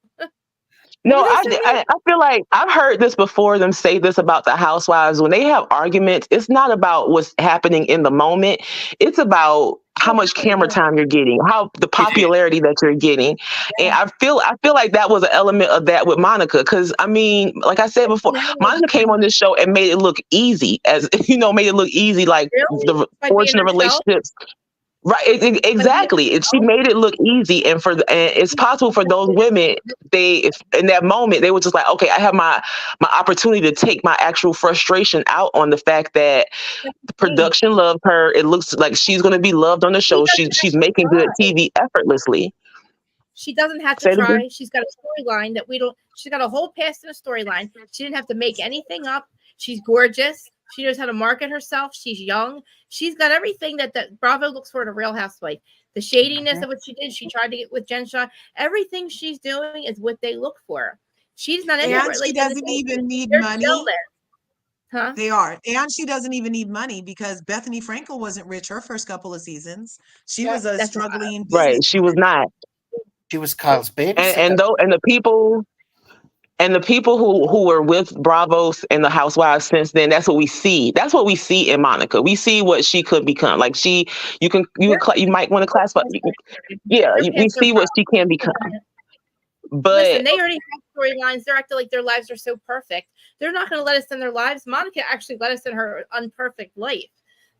No, I feel like I've heard this before, them say this about the housewives. When they have arguments, it's not about what's happening in the moment. It's about how much camera time you're getting, how the popularity that you're getting. And I feel like that was an element of that with Monica. Because I mean, like I said before, Monica came on this show and made it look easy, like the fortunate relationships. Right, exactly. She made it look easy, and it's possible for those women. In that moment, they were just like, okay, I have my opportunity to take my actual frustration out on the fact that the production loved her. It looks like she's going to be loved on the show. She's making good TV effortlessly. She doesn't have to try. She's got a storyline that we don't. She's got a whole past and a storyline. She didn't have to make anything up. She's gorgeous. She knows how to market herself. She's young. She's got everything that Bravo looks for in a real housewife. The shadiness of what she did. She tried to get with Jen Shaw. Everything she's doing is what they look for. She's not and she doesn't even need money. Huh? They are. And she doesn't even need money because Bethany Frankel wasn't rich her first couple of seasons. She was a That's struggling Right. She was businesswoman. not. She was Kyle's babysitter. And the people who were with Bravos and the Housewives since then, that's what we see. That's what we see in Monica. We see what she could become. Like you might want to classify. We see what she can become. But listen, they already have storylines. They're acting like their lives are so perfect. They're not going to let us in their lives. Monica actually let us in her unperfect life.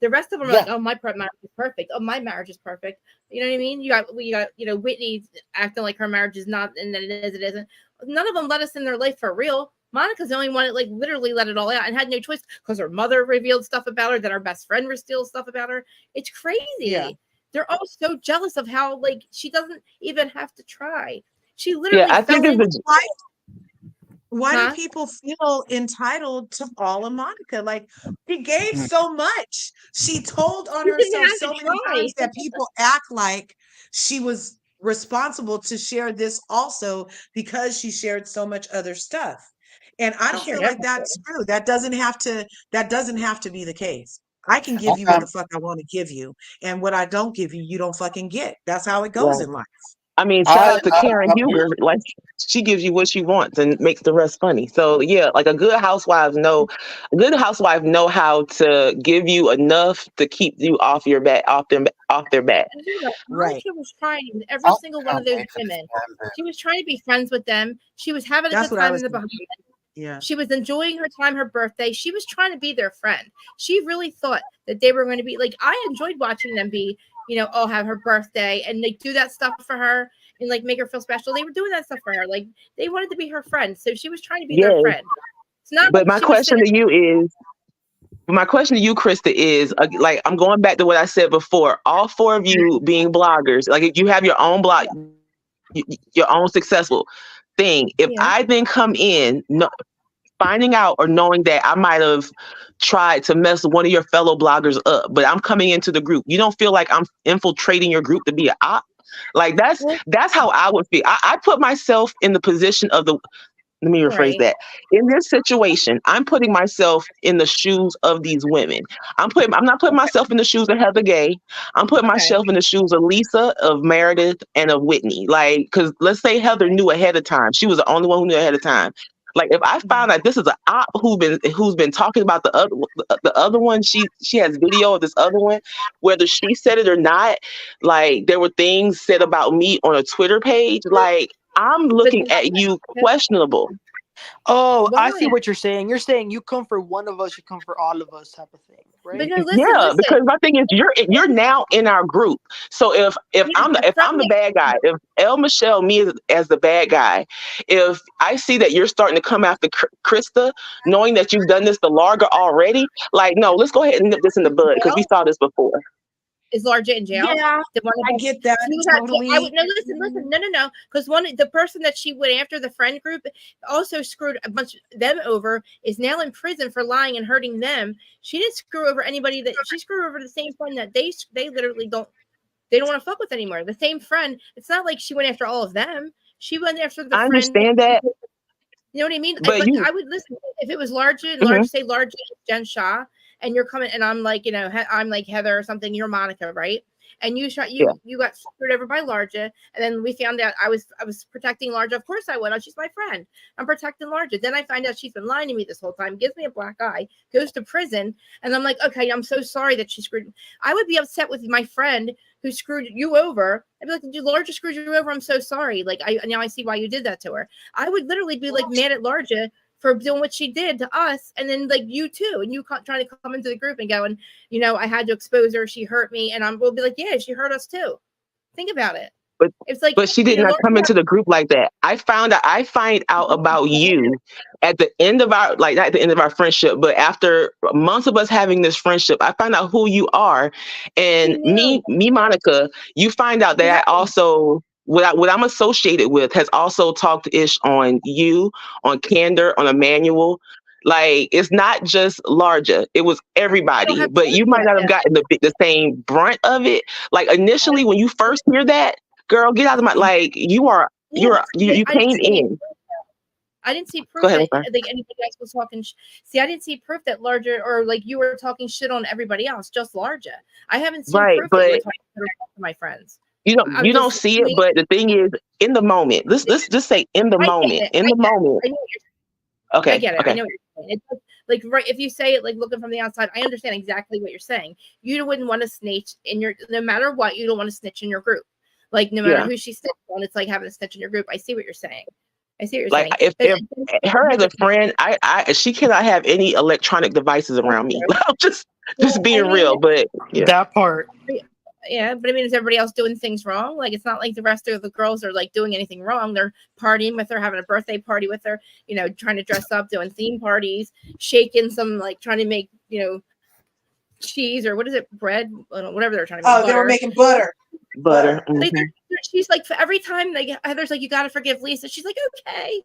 The rest of them are like, oh, my marriage is perfect. Oh, my marriage is perfect. You know what I mean? You got Whitney acting like her marriage is not, and then it is, it isn't. None of them let us in their life for real. Monica's the only one that like literally let it all out and had no choice because her mother revealed stuff about her, then her best friend revealed stuff about her. It's crazy. Yeah. They're all so jealous of how like she doesn't even have to try. She literally I think why do people feel entitled to all of Monica? Like, she gave so much. She told on herself so many times that people act like she was responsible to share this also because she shared so much other stuff. And I don't feel like that's true. That doesn't have to be the case. I can give you what the fuck I want to give you. And what I don't give you, you don't fucking get. That's how it goes in life. I mean, shout out to Karen Huger. Like, she gives you what she wants and makes the rest funny. So yeah, like a good housewife know how to give you enough to keep you off their back. Right. She was trying every single one of those women. She was trying to be friends with them. She was having a good time in the Bahamas. Yeah. She was enjoying her time, her birthday. She was trying to be their friend. She really thought that they were going to be like, I enjoyed watching them be, all have her birthday and like do that stuff for her and like make her feel special. They were doing that stuff for her. Like they wanted to be her friend. So she was trying to be their friend. It's not But like my question to you, Krista, is like, I'm going back to what I said before. All four of you being bloggers, like if you have your own blog, your own successful thing. If I then come in, finding out or knowing that I might have tried to mess one of your fellow bloggers up, but I'm coming into the group, you don't feel like I'm infiltrating your group to be an op? Like that's how I would feel. I put myself in the position of let me rephrase that. In this situation, I'm putting myself in the shoes of these women. I'm not putting myself in the shoes of Heather Gay. I'm putting myself in the shoes of Lisa, of Meredith, and of Whitney. Like, because let's say Heather knew ahead of time. She was the only one who knew ahead of time. Like, if I found out this is an op who's been talking about the other one, she has video of this other one, whether she said it or not. Like, there were things said about me on a Twitter page. Like, I'm looking at you questionable. Oh, I see what you're saying. You're saying you come for one of us, you come for all of us, type of thing, right? Listen. Because my thing is, you're now in our group. So if I'm the bad guy, if El Michelle, me as the bad guy, if I see that you're starting to come after Krista, knowing that you've done this to Larga already, like, no, let's go ahead and nip this in the bud because we saw this before. Is Larga in jail? Yeah, I get that. Totally. Listen. No. Because the person that she went after, the friend group, also screwed a bunch of them over, is now in prison for lying and hurting them. She didn't screw over anybody she screwed over the same friend that they literally don't want to fuck with anymore. The same friend. It's not like she went after all of them. She went after the friend. I understand that. You know what I mean? But I would listen if it was Larga, say Larga, Jen Shah, and you're coming, and I'm like, I'm like Heather or something. You're Monica, right? And you got screwed over by Larga, and then we found out I was protecting Larga. Of course I would. She's my friend. I'm protecting Larga. Then I find out she's been lying to me this whole time. Gives me a black eye. Goes to prison, and I'm like, okay, I'm so sorry that she screwed. I would be upset with my friend who screwed you over. I'd be like, Larga screwed you over. I'm so sorry. Like now I see why you did that to her. I would literally be like mad at Larga for doing what she did to us, and then like you too, and you trying to come into the group and go, and I had to expose her, she hurt me, and we'll be like, yeah, she hurt us too. Think about it. But it's like, but she did not come into the group like that. I find out about you at the end of our, like, not at the end of our friendship, but after months of us having this friendship, I find out who you are, and me, Monica, you find out that I also, what I'm associated with has also talked ish on you, on Candor, on Emmanuel. Like, it's not just Larga, it was everybody, but you might not have gotten the same brunt of it. Like, initially, when you first hear that, girl, get out of my, like, you came in. I didn't see Go proof ahead. that I'm sorry. like anybody else was talking. See, I didn't see proof that Larger or like you were talking shit on everybody else, just Larger. I haven't seen Right, proof that you were but talking shit to my friends. you I'm don't just, see I it. mean, But the thing is, in the moment, let's just say in the I get moment, it. in I the get it. moment. I know what you're I Okay, get it. I okay, know what you're saying. It's like right if you say it like looking from the outside, I understand exactly what you're saying. You wouldn't want to snitch in your no matter what, you don't want to snitch in your group. Like no matter yeah. who she snitched on, it's like having a snitch in your group. I see what you're saying. I see what you're Like saying. But if her as a friend, she cannot have any electronic devices that's around me. true. I'm just Well, I being mean, real. But yeah, That part. yeah, but I mean, is everybody else doing things wrong? Like, it's not like the rest of the girls are like doing anything wrong. They're partying with her, having a birthday party with her, trying to dress up, doing theme parties, shaking some, like, trying to make, cheese or what is it, bread, whatever they're trying to make, Oh, they were butter. making butter. butter. Like, Hmm. she's like, for every time like Heather's like, you got to forgive Lisa. She's like, okay,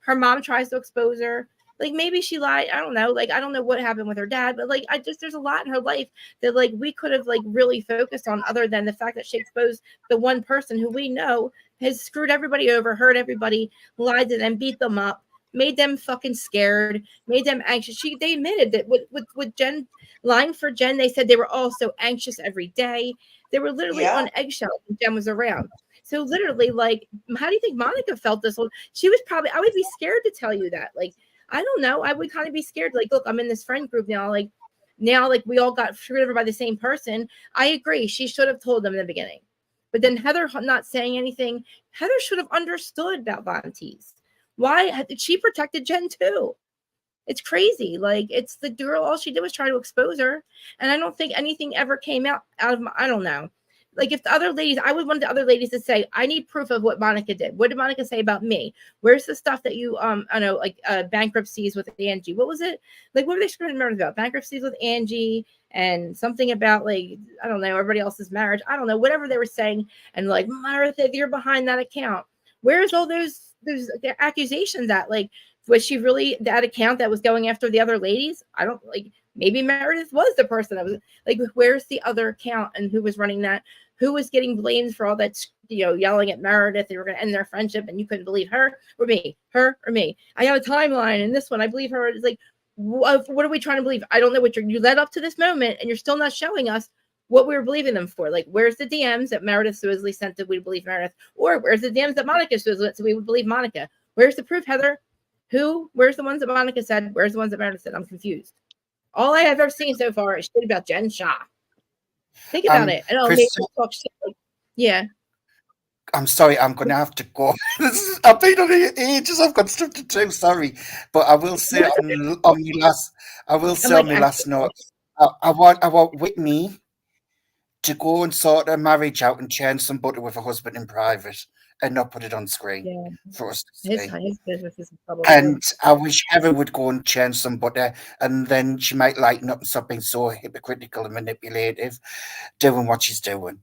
her mom tries to expose her. Like maybe she lied. I don't know. Like I don't know what happened with her dad, but like there's a lot in her life that like we could have like really focused on other than the fact that she exposed the one person who we know has screwed everybody over, hurt everybody, lied to them, beat them up, made them fucking scared, made them anxious. They admitted that with Jen lying for Jen, they said they were all so anxious every day. They were literally Yeah. on eggshells when Jen was around. So literally, like, how do you think Monica felt this whole? She was probably. I would be scared to tell you that. Like, I don't know. I would kind of be scared. Like, look, I'm in this friend group now. Like, we all got screwed over by the same person. I agree. She should have told them in the beginning. But then Heather not saying anything. Heather should have understood about Von Teese. Why she protected Jen too? It's crazy. Like it's the girl. All she did was try to expose her, and I don't think anything ever came out of. I don't know. Like if the other ladies, I would want the other ladies to say, I need proof of what Monica did. What did Monica say about me? Where's the stuff that you I know, like bankruptcies with Angie? What was it? Like what were they screaming about? Bankruptcies with Angie and something about like, I don't know, everybody else's marriage. I don't know, whatever they were saying, and like Martha, you're behind that account. Where's all those accusations at? Like, was she really that account that was going after the other ladies? I don't like maybe Meredith was the person that was like, where's the other account and who was running that? Who was getting blamed for all that, yelling at Meredith? They were going to end their friendship and you couldn't believe her or me, her or me. I got a timeline and this one, I believe her. It's like, what are we trying to believe? I don't know what you led up to this moment and you're still not showing us what we were believing them for. Like, where's the DMs that Meredith supposedly sent that we believe Meredith? Or where's the DMs that Monica supposedly sent so we would believe Monica? Where's the proof, Heather? Where's the ones that Monica said? Where's the ones that Meredith said? I'm confused. All I have ever seen so far is shit about Jen Shah. Think about it. And maybe talk shit. Like, yeah. I'm sorry, I'm going to have to go. I've been on here ages. I've got stuff to do. Sorry, but I will say on my last. I will say on my last note. I want Whitney to go and sort her marriage out and change some butter with her husband in private and not put it on screen for us to see. His business is in trouble. And I wish Heather would go and change some butter, and then she might lighten up and stop being so hypocritical and manipulative, doing what she's doing.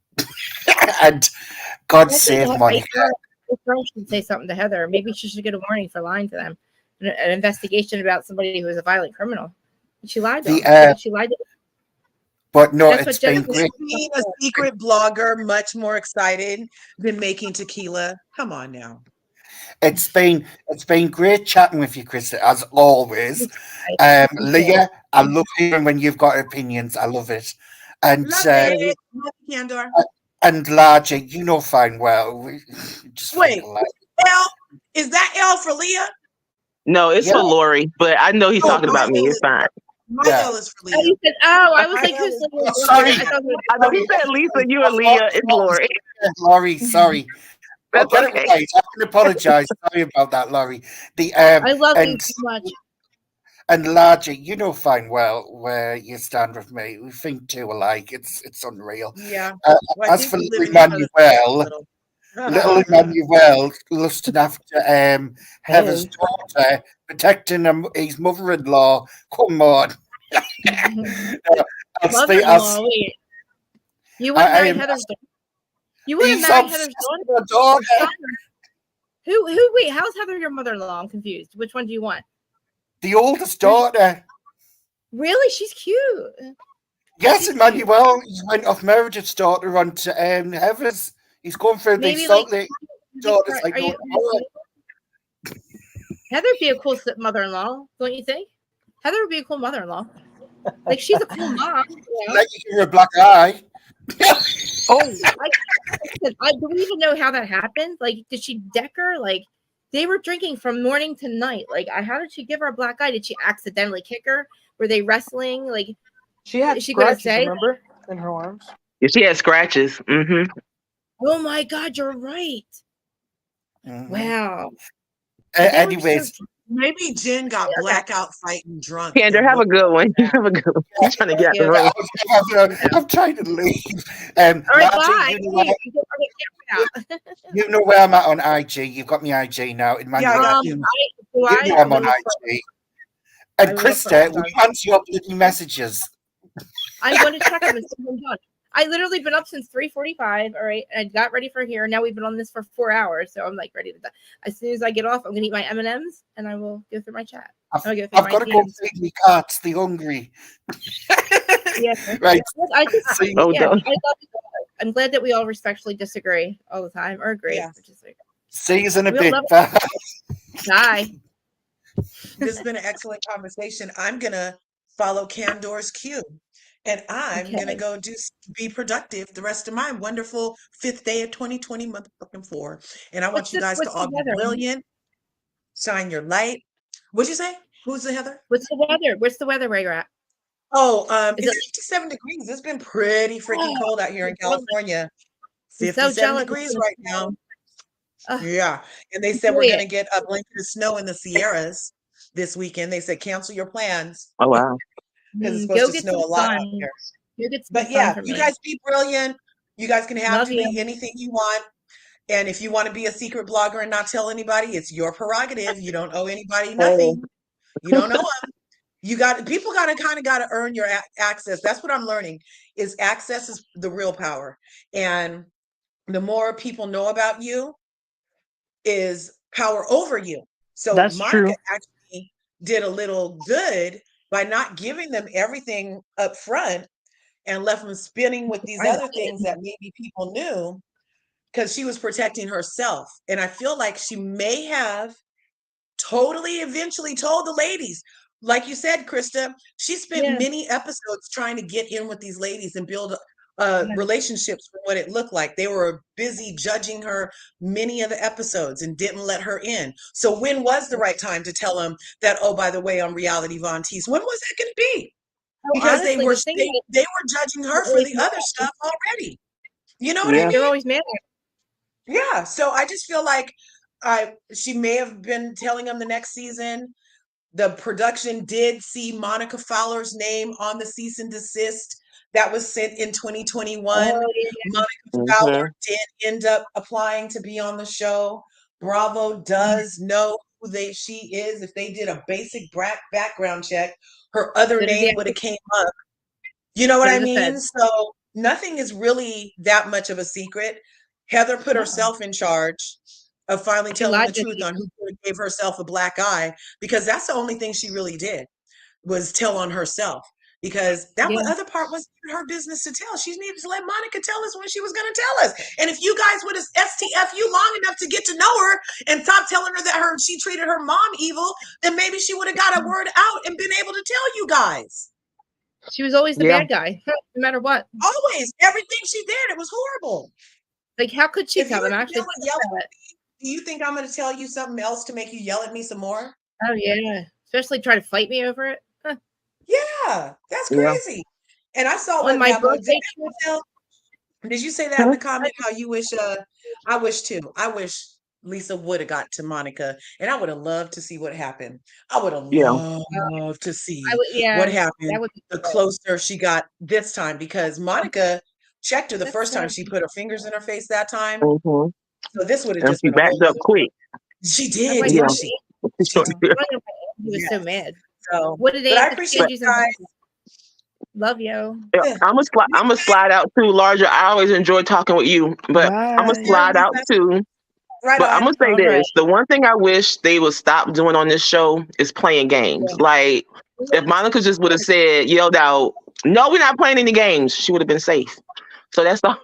And God save Monica. This girl should say something to Heather. Maybe she should get a warning for lying to them. An investigation about somebody who is a violent criminal. She lied to them. She lied to them. But no, it's been great. Being a secret blogger much more excited than making tequila. Come on now. It's been great chatting with you, Krista, as always. Leah, I love hearing when you've got opinions. I love it. And love it. Candor. And Larger, you know fine well. Just wait, L, is that L for Leah? No, it's for Lori, but I know he's talking about me. It's fine. My L is for Leah. You said, I was like, who's Leah? Sorry. I know he said Lisa, you and Leah. It's Lori. Laurie, sorry. I'll get it right. I can apologize. Sorry about that, Laurie. I love you so much. And Larger, you know fine well where you stand with me. We think too alike. It's unreal. Yeah. As for little Emmanuel lusting after Heather's daughter, protecting his mother-in-law. Come on. Mother-in-law, wait. You wouldn't marry Heather's daughter? You wouldn't marry Heather's daughter? Who, wait, how's Heather your mother-in-law? I'm confused. Which one do you want? The oldest daughter. Really? She's cute. Yes, Emmanuel. He went off Meredith's daughter onto Heather's. He's going through these daughters like Heather would be a cool mother-in-law, don't you think? Heather would be a cool mother-in-law. Like, she's a cool mom. You know? Like you give her a black eye. Oh, do we even know how that happened? Like, did she deck her? Like, they were drinking from morning to night. Like, how did she give her a black eye? Did she accidentally kick her? Were they wrestling? Like, she had is she gonna scratches, say? remember, in her arms. Yeah, she had scratches. Mm-hmm. Oh my God, you're right. Mhm. Wow. Anyways, maybe Jen got blackout fighting drunk. Kander, have a good one. Have a good one. I'm trying to get out the room. I'm trying to leave. All right, Margie, bye. You know where I'm at on IG. You've got me IG now. In my Yeah, I got you. You know I'm on IG. And Krista, will you answer your bloody messages? I'm going to check them and see them done. I literally been up since 3:45. All right, and I got ready for here. Now we've been on this for 4 hours, so I'm like ready to die. As soon as I get off, I'm gonna eat my M&Ms and I will go through my chat. I've got to go feed me cats. They're hungry. Yeah, right. I just, So I love you. I'm glad that we all respectfully disagree all the time or agree. Yeah. Which is like, see you in a we bit. all Bye. This has been an excellent conversation. I'm gonna follow Candor's cue. And I'm gonna go be productive the rest of my wonderful 5th day of 2020 motherfucking 4. And I want you guys to all be brilliant. Shine your light. What'd you say? Who's the Heather? What's the weather? What's the weather where you're at? Oh, it's 57 degrees. It's been pretty freaking cold out here in California. 57 degrees right now. Yeah. And they said we're gonna get a blanket of snow in the Sierras this weekend. They said cancel your plans. Oh wow. Because it's supposed to snow a lot out here. But yeah, you guys be brilliant. You guys can have anything you want. And if you want to be a secret blogger and not tell anybody, it's your prerogative. You don't owe anybody nothing. You don't owe them. People gotta earn your access. That's what I'm learning is access is the real power. And the more people know about you is power over you. So that's Monica true. actually did a little good by not giving them everything up front and left them spinning with these other things that maybe people knew because she was protecting herself. And I feel like she may have totally eventually told the ladies, like you said, Krista, she spent many episodes trying to get in with these ladies and build relationships from what it looked like. They were busy judging her many of the episodes and didn't let her in. So when was the right time to tell them that, oh, by the way, on Reality Von Teese, when was that going to be? Because honestly, they were judging her for the other stuff already. You know what I mean? They're always mad. Yeah. So I just feel like she may have been telling them the next season. The production did see Monica Fowler's name on the cease and desist that was sent in 2021. Monica Fowler did end up applying to be on the show. Bravo does know who she is. If they did a basic background check, her other name would have came up. You know what I mean? So nothing is really that much of a secret. Heather put herself in charge of finally telling the truth on who gave herself a black eye, because that's the only thing she really did was tell on herself, because that other part wasn't her business to tell. She needed to let Monica tell us when she was going to tell us. And if you guys would have STFU long enough to get to know her and stop telling her that she treated her mom evil, then maybe she would have got a word out and been able to tell you guys. She was always the bad guy, no matter what. Always. Everything she did, it was horrible. Like, how could she tell them? Actually, do you think I'm going to tell you something else to make you yell at me some more? Oh, yeah. Especially try to fight me over it. Huh. Yeah, that's crazy. And I saw on my birthday. Did you say that in the comment? How you wish? I wish too. I wish Lisa would have got to Monica, and I would have loved to see what happened. I would have loved to see what happened the closer she got this time, because Monica checked her the first time she put her fingers in her face that time. So this would have just been backed up quick. She did, didn't she? He was so mad. So what did they? But I appreciate you guys. Love you. I'm gonna slide out too, Larger. I always enjoy talking with you, but I'm gonna slide out too. But I'm gonna say this: the one thing I wish they would stop doing on this show is playing games. Like if Monica just would have yelled out, "No, we're not playing any games," she would have been safe. So that's all.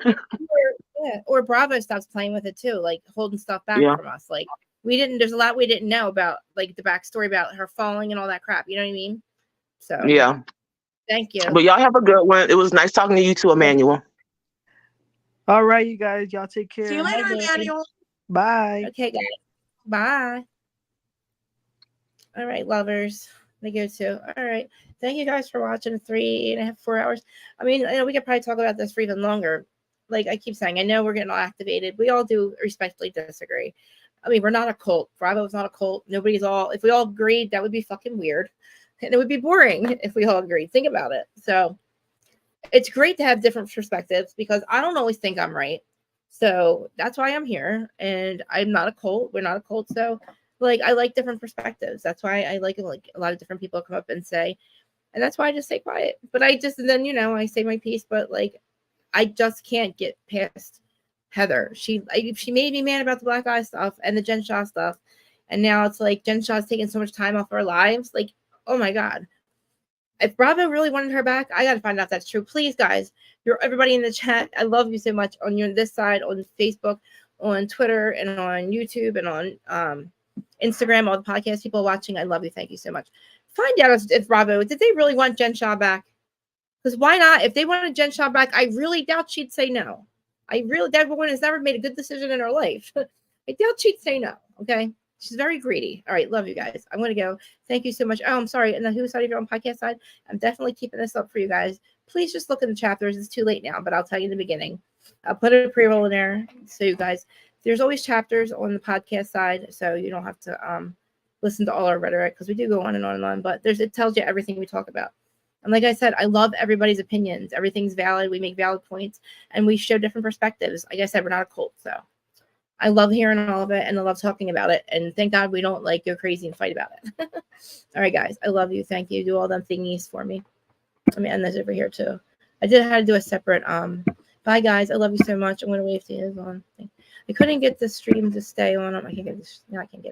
Or Bravo stops playing with it too, like holding stuff back from us. Like there's a lot we didn't know about, like the backstory about her falling and all that crap. You know what I mean? So Yeah. thank you. But y'all have a good one. It was nice talking to you too, Emmanuel. All right, you guys. Y'all take care. See you later, Emmanuel. Bye. Okay, guys. Bye. All right, lovers. They go to. All right. Thank you guys for watching 3.5, 4 hours. I mean, I know we could probably talk about this for even longer. Like I keep saying, I know we're getting all activated. We all do respectfully disagree. I mean, we're not a cult. Bravo is not a cult. Nobody's all. If we all agreed, that would be fucking weird, and it would be boring if we all agreed. Think about it. So it's great to have different perspectives because I don't always think I'm right. So that's why I'm here, and I'm not a cult. We're not a cult. So like I like different perspectives. That's why I like a lot of different people come up and say, and that's why I just stay quiet. But I just, and then I say my piece. But like I just can't get past Heather. She made me mad about the Black Eye stuff and the Jen Shah stuff, and now it's like Jen Shah's taking so much time off our lives. Like, oh my god. If Bravo really wanted her back, I gotta find out if that's true. Please, guys, you're everybody in the chat. I love you so much on this side, on Facebook, on Twitter, and on YouTube, and on Instagram. All the podcast people watching, I love you. Thank you so much. Find out if Bravo did they really want Jen Shah back? Because why not? If they wanted Jen Shah back, I really doubt she'd say no. That woman has never made a good decision in her life. I doubt she'd say no. Okay. She's very greedy. All right. Love you guys. I'm going to go. Thank you so much. Oh, I'm sorry. And the Who side of your own podcast side, I'm definitely keeping this up for you guys. Please just look in the chapters. It's too late now, but I'll tell you in the beginning. I'll put a pre-roll in there. So you guys, there's always chapters on the podcast side. So you don't have to listen to all our rhetoric because we do go on and on and on, but it tells you everything we talk about. And like I said, I love everybody's opinions. Everything's valid. We make valid points and we show different perspectives. Like I said, we're not a cult. So I love hearing all of it and I love talking about it. And thank God we don't like go crazy and fight about it. All right, guys. I love you. Thank you. Do all them thingies for me. Let me end this over here too. I did have to do a separate bye guys. I love you so much. I'm gonna wave to you on. I couldn't get the stream to stay on. I can't get this. No, I can't get it.